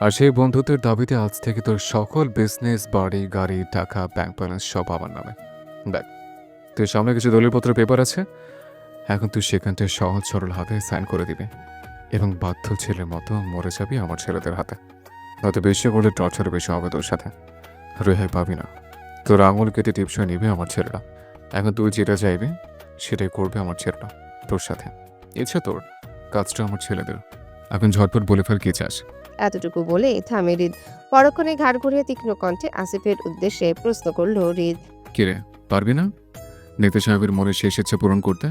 আর সেই বন্ধুত্বের দাবিতে আজ থেকে তোর সকল বিজনেস, বাড়ি, গাড়ি, টাকা, ব্যাংক ব্যালেন্স সব আমার নামে। দেখ, তোর সামনে কিছু দলিলপত্র পেপার আছে, এখন তুই সেখানটায় সহজ সরল হাতে সাইন করে দিবি এবং বাধ্য ছেলের মতো মরে যাবি আমার ছেলেদের হাতে। নয়তো বেশি করলে টর্চারে বেশি হবে তোর সাথে, রেহাই পাবি না। তোর আঙুল কেটে টিপসই নিবে আমার ছেলেরা। এখন তুই যেটা চাইবি সেটাই করবে আমার ছেলেরা তোর সাথে। ইচ্ছা তোর, কাজটা আমার ছেলেদের। এখন ঝটপট বলে ফেল কি চাস। এতটুকু বলে থামে হৃদ। পরক্ষণে ঘাড় ঘুরিয়ে তীক্ষ্ণ কণ্ঠে আসিফের উদ্দেশ্যে প্রশ্ন করল হৃদ। কিরে, পারবি না নেতা সাহেবের মনের শেষ ইচ্ছা পূরণ করতে?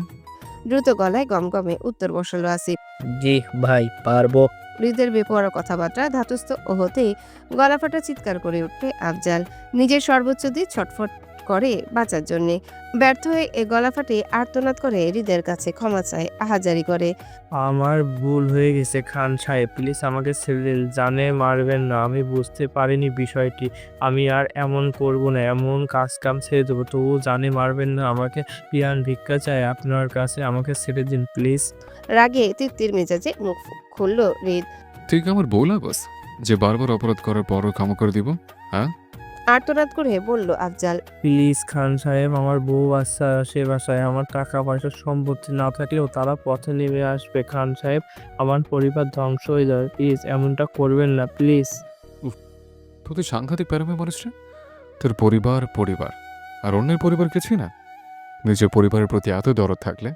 দ্রুত গলায় গমগমে উত্তর বসালো আসিফ। জি ভাই, পারবো। হৃদের বেপরোয়া কথাবার্তা ধাতস্থ হতেই গলাফাটা চিৎকার করে উঠে আফজাল। নিজের সর্বোচ্চ দিয়ে ছটফট করে বাঁচার জন্যে। ব্যর্থ হয়ে এ গলা ফাটিয়ে আর্তনাদ করে হৃদের কাছে ক্ষমা চায়, আহাজারি করে। আমার ভুল হয়ে গেছে খান সাহেব, প্লিজ আমাকে ছেড়ে দিন। জানে মারবেন না, আমি বুঝতে পারিনি বিষয়টি। আমি আর এমন করব না, এমন কাজ কাম ছেড়ে দেবো। তবু জানে মারবেন না, আমাকে পিয়ান ভিক্ষা চাই আপনার কাছে, আমাকে ছেড়ে দিন প্লিজ। রাগে তৃপ্তির মেজাজে মুখ খুলল হৃদ। তুই কি আমার বউ লাগস যে বারবার অপরাধ করার পরও ক্ষমা করে দিব? হ্যাঁ, আর্তনাদ করে বলল আফজাল। প্লিজ খান সাহেব, আমার বউ বাচ্চা সে বাসায়, আমার টাকা পয়সা সম্পত্তি না থাকলেও তারা পথে নেমে আসবে খান সাহেব, আমার পরিবার ধ্বংস হয়ে যাবে। প্লিজ এমনটা করবেন না প্লিজ। তুই সাংঘাতিক প্যারামে মানুষ রে। তোর পরিবার পরিবার আর অন্যের পরিবার কিছুই না। নিজের পরিবারের প্রতি এত দরদ থাকলে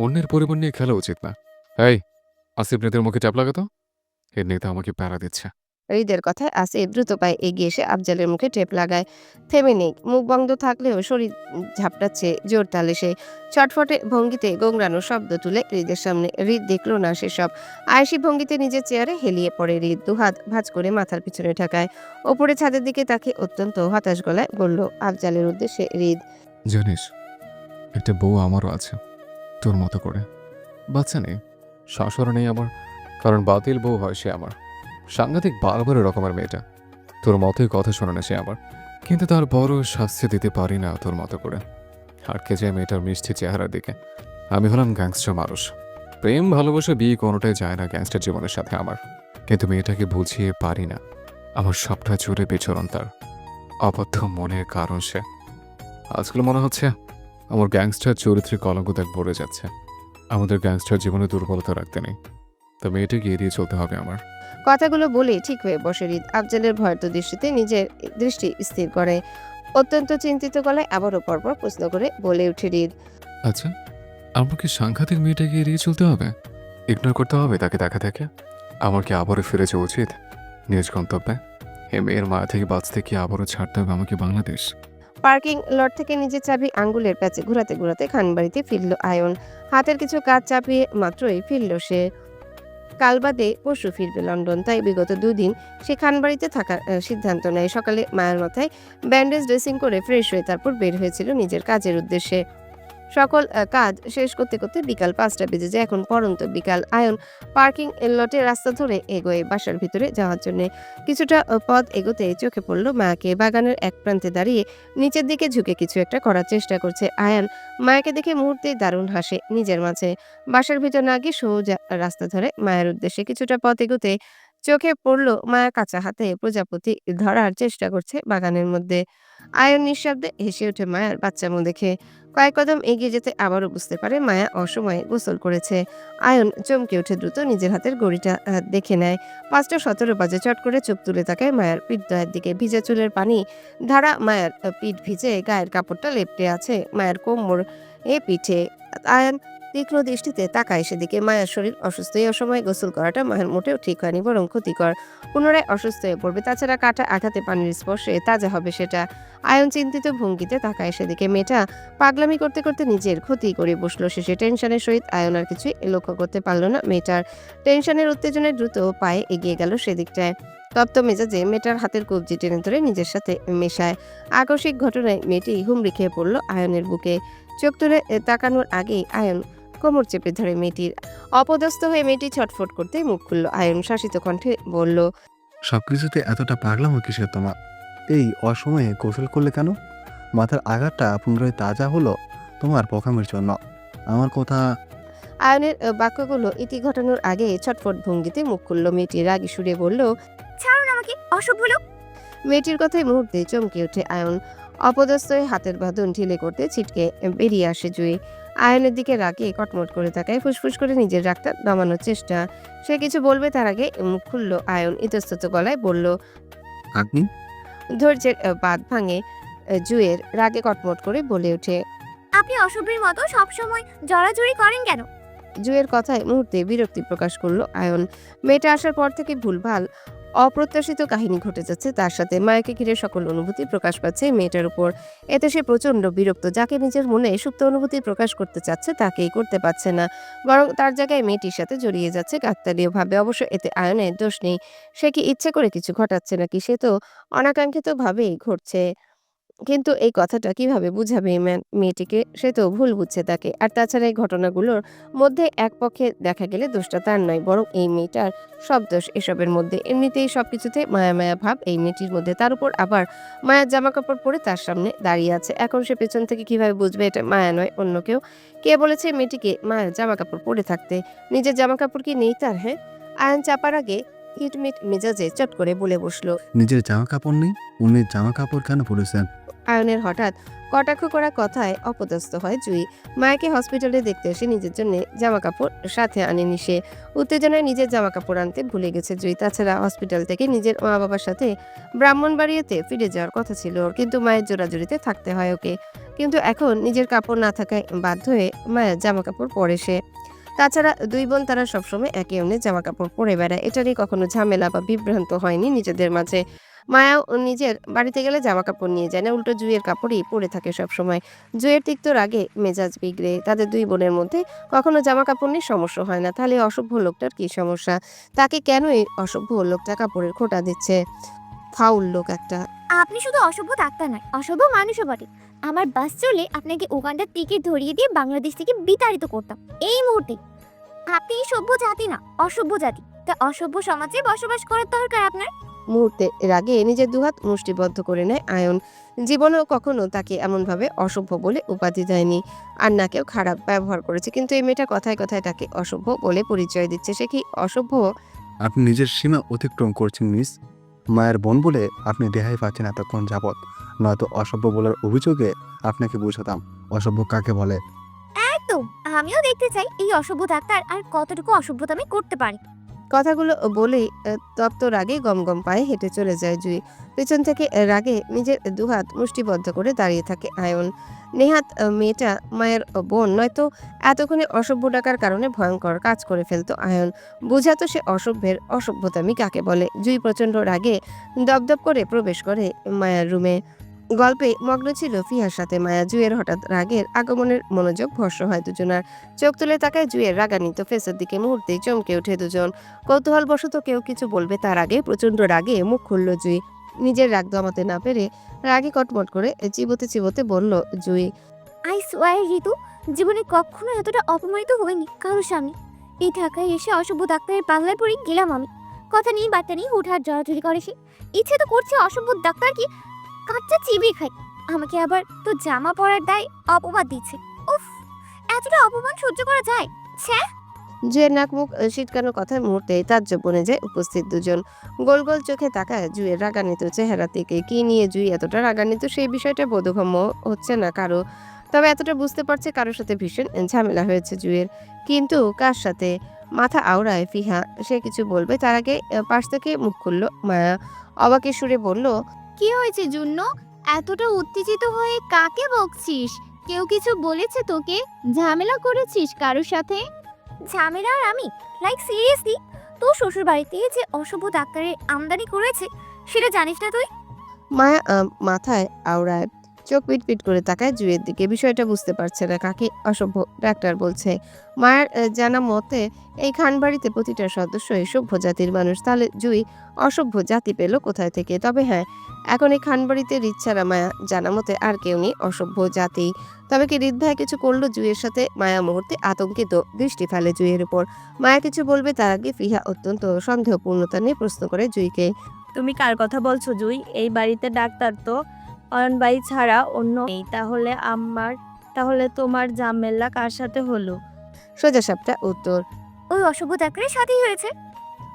অন্যের পরিবার নিয়ে খেলা উচিত না। এই আসিফ নেতার মুখে চাপ লাগাতো, এর নেতা আমাকে প্যারা দিচ্ছে। হৃদের কথায় আসিফ দ্রুত পায়ে এগিয়ে এসে আফজালের মুখে টেপ লাগায়। থেমে নেই, মুখ বন্ধ থাকলেও শরীর ঝাপটাচ্ছে জোর তালে সে। ছটফটে ভঙ্গিতে গোংরানো শব্দ তুলে হৃদের সামনে। হৃদ দেখল না সেসব। আয়েসি ভঙ্গিতে নিজের চেয়ারে হেলিয়ে পড়ে হৃদ, দুহাত ভাঁজ করে মাথার পিছনে ঠেকায়। ওপরে ছাদের দিকে তাকে অত্যন্ত হতাশ গলায় বলল আফজালের উদ্দেশ্যে হৃদ। জানিস, একটা বউ আমারও আছে তোর মতো করে, বাচ্চা নেই, শাশুড়ও নেই আমার, কারণ বাতিল বউ হয় সে আমার। সাংঘাতিক বারবার রকমের মেয়েটা, তোর মতোই কথা শোনে না সে আমার, কিন্তু তার বড় শাস্তি দিতে পারি না তোর মতো করে। আটকে যায় মেয়েটার মিষ্টি চেহারার দিকে। আমি হলাম গ্যাংস্টার মানুষ, প্রেম ভালোবাসা বিয়ে কোনোটাই যায় না গ্যাংস্টার জীবনের সাথে আমার, কিন্তু মেয়েটাকে বুঝিয়ে পারি না আমার সবটা জুড়ে বিচরণ তার অবদ্ধ মনের কারণ সে। আজকাল মনে হচ্ছে আমার গ্যাংস্টার চরিত্রে কলঙ্ক দাগ ভরে যাচ্ছে। আমাদের গ্যাংস্টার জীবনে দুর্বলতা রাখতে নেই, তো মেয়েটাকে এড়িয়ে চলতে হবে আমার। কথাগুলো বলে ঠিক হয়ে বসে হৃদ আফজালের ভয়ত দৃষ্টিতে নিজের দৃষ্টি স্থির করে। অত্যন্ত চিন্তিত গলায় আবারও পরপর প্রশ্ন করে বলে উঠে হৃদ, আচ্ছা, আমাকে সাংঘাতিক মেয়েটাকে এড়িয়ে চলতে হবে, ইগনোর করতে হবে তাকে দেখা থেকে? আমার কি আবারও ফিরে যাওয়া উচিত নিজ গন্তব্যে? এ মেয়ের মায়া থেকে বাঁচতে কি আবারও ছাড়তে হবে আমাকে বাংলাদেশ? পার্কিং লট থেকে নিজের চাবি আঙ্গুলের প্যাচে ঘুরাতে ঘুরাতে খানবাড়িতে ফিরল আয়ন। হাতের কিছু কাজ চাপিয়ে মাত্রই ফিরল সে। কাল বাদে পরশু ফিরবে লন্ডন, তাই বিগত দুদিন সে খানবাড়িতে থাকার সিদ্ধান্ত নেয়। সকালে মায়ের মাথায় ব্যান্ডেজ ড্রেসিং করে ফ্রেশ হয়ে তারপর বের হয়েছিল নিজের কাজের উদ্দেশ্যে। সকল কাজ শেষ করতে করতে বিকাল 5টা বেজে যায়। এখন পরন্ত বিকাল। আয়ন পার্কিং লটে রাস্তা ধরে এগোয় বাসার ভিতরে যাওয়ার জন্য। কিছুটা পথ এগোতে চোখে পড়ল মায়াকে। বাগানের এক প্রান্তে দাঁড়িয়ে নিচের দিকে ঝুঁকে কিছু একটা করার চেষ্টা করছে আয়ান। মায়াকে দেখে মুহূর্তেই দারুণ হাসে নিজের মাঝে। বাসার ভিতর না গিয়ে সোজা রাস্তা ধরে মায়ের উদ্দেশ্যে কিছুটা পথ এগোতে চোখে পড়ল মায়া কাঁচা হাতে প্রজাপতি ধরার চেষ্টা করছে বাগানের মধ্যে। আয়ন নিঃশব্দে হেসে ওঠে মায়ার বাচ্চামো দেখে। কয়েক কদম এগিয়ে যেতে আবারও বুঝতে পারে মায়া অসময়ে গোসল করেছে। আয়ন চমকে উঠে দ্রুত নিজের হাতের ঘড়িটা দেখে নেয়। 5টা 17 বাজে। চট করে চোখ তুলে তাকায় মায়ার পিঠদয়ের দিকে। ভিজা চুলের পানি ধারা মায়ার পিঠ ভিজে, গায়ের কাপড়টা লেপটে আছে মায়ের কোমর এ পিঠে। আয়ন তীক্ষ্ণ দৃষ্টিতে তাকায় সেদিকে। মায়ের শরীর অসুস্থ। এই অসময়ে গোসল করাটা মায়ের মোটেও ঠিক হয়নি, বরং ক্ষতিকর। পুনরায় অসুস্থ হয়ে পড়বে। তাছাড়া কাটা আঘাতে পানির স্পর্শে তাজা হবে সেটা। আয়ন চিন্তিত ভঙ্গিতে তাকায় সেদিকে। মেয়েটা পাগলামি করতে করতে নিজের ক্ষতি করে বসলো শেষে। টেনশনের সহিত আয়ন আর কিছুই লক্ষ্য করতে পারল না মেয়েটার। টেনশনের উত্তেজনায় দ্রুত পায়ে এগিয়ে গেল সেদিকটায়। তপ্ত মেজাজে মেয়েটার হাতের কবজি টেনে ধরে নিজের সাথে মেশায়। আকস্মিক ঘটনায় মেয়েটি হুমড়ি খেয়ে পড়ল আয়নের বুকে। চোখ তুলে তাকানোর আগেই আয়ন কোমর চেপে ধরে মেয়েটির। অপদস্থ হয়ে মেয়েটি ছটফট করতে মুখ খুলল। আয়ন শাসিত কণ্ঠে বলল, সবকিছুতে এতটা পাগলামো কিসের তোমার? এই অসময়ে গোসল করলে কেন? মাথার আঘাতটা পুনরায় তাজা হলো তোমার বোকামির জন্য। আমার কথা আয়নের বাক্যগুলো ইতি ঘটানোর আগে ছটফট ভঙ্গিতে মুখ খুলল মেয়েটি। রাগী সুরে বলল, ছাড়ুন আমাকে, অসভ্য লোক। মেয়েটির কথায় মুহূর্তে চমকে ওঠে আয়ন। অপদস্থ হয়ে হাতের বাঁধন ঢিলে করতে ছিটকে বেরিয়ে আসে জুই। আয়নের দিকে রাগে কটমট করে তাকায়। ফুসফুস করে নিজের রাগটা দমানোর চেষ্টা। সে কিছু বলবে তার আগে মুখ খুলল আয়ন। ইতস্তত গলায় বলল, আপনি ধৈর্যের বাঁধ ভাঙে জুয়ের। রাগে কটমট করে বলে ওঠে, আপনি অসভ্যের মতো সবসময় জড়াজড়ি করেন কেন? জুয়ের কথায় মুহূর্তে বিরক্তি প্রকাশ করলো আয়ন। মেয়েটা আসার পর থেকে ভুলভাল অপ্রত্যাশিত কাহিনী ঘটে যাচ্ছে তার সাথে। মায়াকে ঘিরে সকল অনুভূতি প্রকাশ পাচ্ছে মেয়েটার উপর। এতে সে প্রচন্ড বিরক্ত। যাকে নিজের মনে সুপ্ত অনুভূতি প্রকাশ করতে চাচ্ছে তাকেই করতে পারছে না, বরং তার জায়গায় মেয়েটির সাথে জড়িয়ে যাচ্ছে কাকতালীয় ভাবে। অবশ্য এতে আয়নের দোষ নেই। সে কি ইচ্ছে করে কিছু ঘটাচ্ছে নাকি? সে তো অনাকাঙ্ক্ষিত ভাবেই ঘটছে। কিন্তু এই কথাটা কিভাবে বুঝাবে মেয়েটিকে? সে তো ভুল বুঝছে তাকে। আর তাছাড়া এই ঘটনাগুলোর মধ্যে এক পক্ষে দেখা গেলে দোষটা তার নয়, বরং এই মেয়েটার সব দোষ এসবের মধ্যে। এমনিতেই সবকিছুতে মায়া মায়া ভাব এই মেয়েটির মধ্যে। তার উপর আবার মায়ার জামা কাপড় পরে তার সামনে দাঁড়িয়ে আছে। এখন সে পেছন থেকে কিভাবে বুঝবে এটা মায়া নয় অন্য কেউ? কে বলেছে মেয়েটিকে মায়ের জামা কাপড় পরে থাকতে? নিজের জামা কাপড় কি নেই তার? হ্যাঁ। আয়ন চাপার আগে হিটমিট মেজাজে চট করে বলে বসলো, নিজের জামা কাপড় নেই, অন্যের জামা কাপড় কেন পরেছেন? আয়নের হঠাৎ কটাক্ষ করা কথায় অপদস্থ হয় জুই। মায়াকে হসপিটালে দেখতে এসে নিজের জন্য জামা কাপড় সাথে আনেনি সে। উত্তেজনায় নিজের জামা কাপড় আনতে ভুলে গেছে জুই। তাছাড়া হসপিটাল থেকে নিজের মা বাবার সাথে ব্রাহ্মণবাড়িয়াতে ফিরে যাওয়ার কথা ছিল ওর, কিন্তু মায়ের জোরাজুরিতে থাকতে হয় ওকে। কিন্তু এখন নিজের কাপড় না থাকায় বাধ্য হয়ে মায়ের জামা কাপড় পরে সে। তাছাড়া দুই বোন তারা সবসময় একে অন্যের জামা কাপড় পরে বেড়ায়। এটারই কখনো ঝামেলা বা বিভ্রান্ত হয়নি নিজেদের মাঝে। মায়াও নিজের বাড়িতে গেলে জামা কাপড় নিয়ে যায় না, উল্টো জুইয়ের কাপড়ই পরে থাকে সবসময়। জুইয়ের তিক্ত রাগে মেজাজ বিগড়ে। তাদের দুই বোনের মধ্যে কখনো জামা কাপড় নিয়ে সমস্যা হয় না, তাহলে অসভ্য লোকটার কি সমস্যা? তাকে কেন এই অসভ্য লোকটা কাপড়ের খোঁটা দিচ্ছে? ফাউল লোক একটা। আপনি শুধু অসভ্য ডাক্তার নয়, অসভ্য মানুষও বটে। আমার বাস চলে আপনাকে উগান্ডার টিকিট ধরিয়ে দিয়ে বাংলাদেশ থেকে বিতাড়িত করতাম এই মুহূর্তে। আপনি সভ্য জাতি না, অসভ্য জাতি। তা অসভ্য সমাজে বসবাস করার দরকার আপনার। মুহূর্তে রাগে নিজের দুহাত মুষ্টিবদ্ধ করে নেয় আয়ন। জীবনেও কখনো তাকে এমনভাবে অসভ্য বলে উপাধি দেয়নি, আর না কেউ খারাপ ব্যবহার করেছে, কিন্তু এই মেয়েটা কথায় কথায় তাকে অসভ্য বলে পরিচয় দিচ্ছে। সে কি অসভ্য? আপনি নিজের সীমা অতিক্রম করছেন মিস। মায়ের বোন বলে আপনি রেহাই পাচ্ছেন এতক্ষণ যাবৎ, নয়তো অসভ্য বলার অভিযোগে আপনাকে বুঝাতাম অসভ্য কাকে বলে। একদম, আমিও দেখতে চাই এই অসভ্য ডাক্তার আর কতটুকু অসভ্যতামি করতে পারে। কথাগুলো বলেই তপ্ত রাগে গম গম পায়ে হেঁটে চলে যায় জুই। পেছন থেকে রাগে নিজের দুহাত মুষ্টিবদ্ধ করে দাঁড়িয়ে থাকে আয়ন। নেহাত মেয়েটা মায়ের বোন নয়তো এতক্ষণে অসভ্য ডাকার কারণে ভয়ঙ্কর কাজ করে ফেলতো আয়ন। বুঝাতো সে অসভ্যের অসভ্যতামি কাকে বলে। জুই প্রচণ্ড রাগে দপদপ করে প্রবেশ করে মায়ার রুমে। গল্পে মগ্ন ছিল ফিহার সাথে মায়া। জুয়ের হঠাৎ রাগের আগমনের মনোযোগ ভস্ম হয় দুজনার। চোখ তুলে তাকায় জুয়ের রাগান্বিত ফেসের দিকে। মুহূর্তেই চমকে ওঠে দুজন। কৌতূহলবশত কেউ কিছু বলবে তার আগে প্রচণ্ড রাগে মুখ খুলল জুই। নিজের রাগ দমাতে না পেরে রাগে কটমট করে চিবোতে চিবোতে বলল জুই। আই সোয়ার ঋতু, জীবনে কখনো এতটা অপমানিত হয়নি কারোর সামনে। এই ঢাকায় এসে অসভ্য ডাক্তারের পাল্লায় পড়ে গেলাম আমি। কথা নেই বার্তা নেই, হুটহাট জড়াজড়ি করে সে। ইচ্ছে তো করছে অসভ্য ডাক্তার কি কাচ্চা চিবিয়ে খাই, আমাকে আবার তো জামা পরার দায় অপবাদ দিচ্ছে। উফ, এতটা অপমান সহ্য করা যায়? ছ্যা। জুয়ের নাক মুখ সিটকানোর কথায় মুহূর্তেই তাজ্জব বনে যায় উপস্থিত দুজন। গোল গোল চোখে তাকায় জুয়ের রাগান্বিত চেহারা থেকে। কি নিয়ে জুই এতটা রাগান্বিত সেই বিষয়টা বোধগম্য হচ্ছে না কারো। তবে এতটা বুঝতে পারছে কারোর সাথে ভীষণ ঝামেলা হয়েছে জুয়ের, কিন্তু কার সাথে? মাথা আওড়ায় ফিহা। সে কিছু বলবে তার আগে পাশ থেকে মুখ খুলল মায়া। অবাকের সুরে বলল, কি হয়েছে জুন্য? এতটা উত্তেজিত হয়ে কাকে বকছিস? কেউ কিছু বলেছে তোকে? ঝামেলা করেছিস কারোর সাথে? ঝামেলা আর আমি? Like seriously? তোর শ্বশুর বাড়িতে যে অসভ্য ডাক্তারের আমদানি করেছে সেটা জানিস না তুই? মায়া মাথায় আওড়ায়। চোখ পিটপিট করে তাকায় জুয়ের দিকে। বিষয়টা বুঝতে পারছে না কাকে অসভ্য ডাক্তার বলছে। মায়ের জানা মতে এই খানবাড়িতে প্রতিটা সদস্যই সভ্য জাতির মানুষ। তাহলে জুই অসভ্য জাতি পেল কোথায় থেকে? তবে হ্যাঁ, এখন এই খানবাড়িতে রিত ছাড়া মায়া জানা মতে আর কেউ নেই অসভ্য জাতি। তবে কি রিত ভাই কিছু করলো জুইয়ের সাথে? মায়া মুহূর্তে আতঙ্কিত দৃষ্টি ফেলে জুইয়ের উপর। মায়া কিছু বলবে তার আগে ফিহা অত্যন্ত সন্দেহপূর্ণতা নিয়ে প্রশ্ন করে জুইকে। তুমি কার কথা বলছো জুই? এই বাড়িতে ডাক্তার তো অয়ন বাই ছাড়া অন্য নেই, তাহলে তোমার ঝামেলা কার সাথে হলো? সোজা সাপটা উত্তর। ওই অসভ্য ডাক্তারের সাথেই হয়েছে।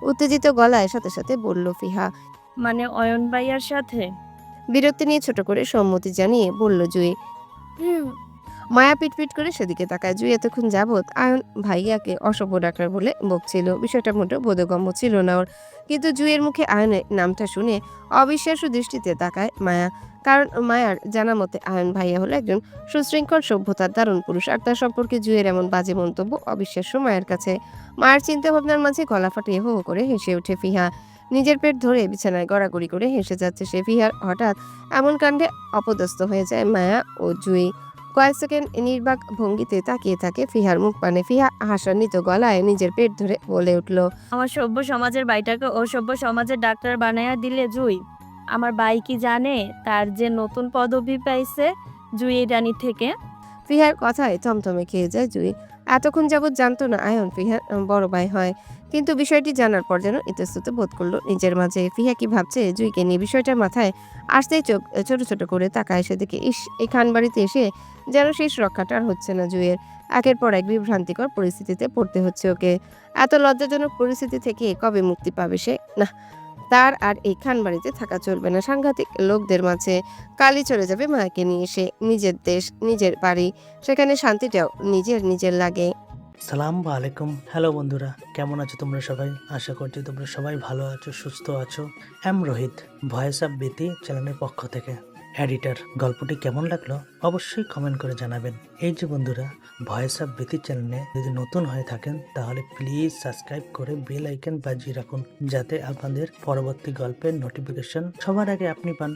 উত্তেজিত গলায় সাথে সাথে বলল ফিহা। মানে অয়ন ভাইয়ার সাথে? বিরক্তি নিয়ে ছোট করে সম্মতি জানিয়ে বলল জুই। হুম। মায়া পিটপিট করে সেদিকে তাকায়। জুই এতক্ষণ যাবৎ আয়ন ভাইয়াকে অসভ্য ডাক্তার বলে বকছিল। বিষয়টা মোটেও বোধগম্য ছিল না ওর, কিন্তু জুইয়ের মুখে আয়নের নামটা শুনে অবিশ্বাস্য দৃষ্টিতে তাকায় মায়া। কারণ মায়ার জানা মতে আয়ন ভাইয়া হলো একজন সুশৃঙ্খল সভ্যতার দারুণ পুরুষ, আর তার সম্পর্কে জুইয়ের এমন বাজে মন্তব্য অবিশ্বাস্য মায়ের কাছে। মায়ের চিন্তা ভাবনার মাঝে গলা ফাটিয়ে হো হো করে হেসে ওঠে ফিহা। নিজের পেট ধরে বিছানায় গড়াগড়ি করে হেসে যাচ্ছে সে। ফিহার হঠাৎ এমন কাণ্ডে অপদস্থ হয়ে যায় মায়া ও জুই। কয়েক সেকেন্ড নির্বাক ভঙ্গিতে তাকিয়ে থাকে ফিহার মুখ পানে। ফিহা হাসান্বিত গলায় নিজের পেট ধরে বলে উঠল, আমার সভ্য সমাজের বাইটাকে অসভ্য সমাজের ডাক্তার বানায়া দিলে জুই? আমার বাই কি জানে তার যে নতুন পদবি পাইছে জুই রানী থেকে? ফিহার কথায় থমথমে খেয়ে যায় জুই। এতক্ষণ যাবৎ জানতো না আয়ন ফিহার বড় ভাই হয়, কিন্তু বিষয়টি জানার পর যেন ইতস্তত বোধ করলো নিজের মাঝে। ফিহা কি ভাবছে জুইকে নিয়ে? বিষয়টা মাথায় আসতেই চোখ ছোট ছোট করে তাকায় সেদিকে। এই খানবাড়িতে এসে যেন শেষ রক্ষাটা আর হচ্ছে না জুইয়ের। একের পর এক বিভ্রান্তিকর পরিস্থিতিতে পড়তে হচ্ছে ওকে। এত লজ্জাজনক পরিস্থিতি থেকে কবে মুক্তি পাবে সে? না, তার আর এই খানবাড়িতে থাকা চলবে না। সাংঘাতিক লোকদের মাঝে কালই চলে যাবে মায়াকে নিয়ে। সে নিজের দেশ, নিজের বাড়ি, সেখানে শান্তিটাও নিজের লাগে। সালাম আলাইকুম। হ্যালো বন্ধুরা, কেমন আছো তোমরা সবাই? আশা করছি তোমরা সবাই ভালো আছো, সুস্থ আছো। এম রোহিত, ভয়েস অফ বিতি চ্যানেলের পক্ষ থেকে এডিটর। গল্পটি কেমন লাগলো অবশ্যই কমেন্ট করে জানাবেন। এই যে বন্ধুরা, ভয়েস অফ বিতি চ্যানেলে যদি নতুন হয়ে থাকেন তাহলে প্লিজ সাবস্ক্রাইব করে বেল আইকন বাজিয়ে রাখুন, যাতে আপনাদের পরবর্তী গল্পের নোটিফিকেশন সবার আগে আপনি পান।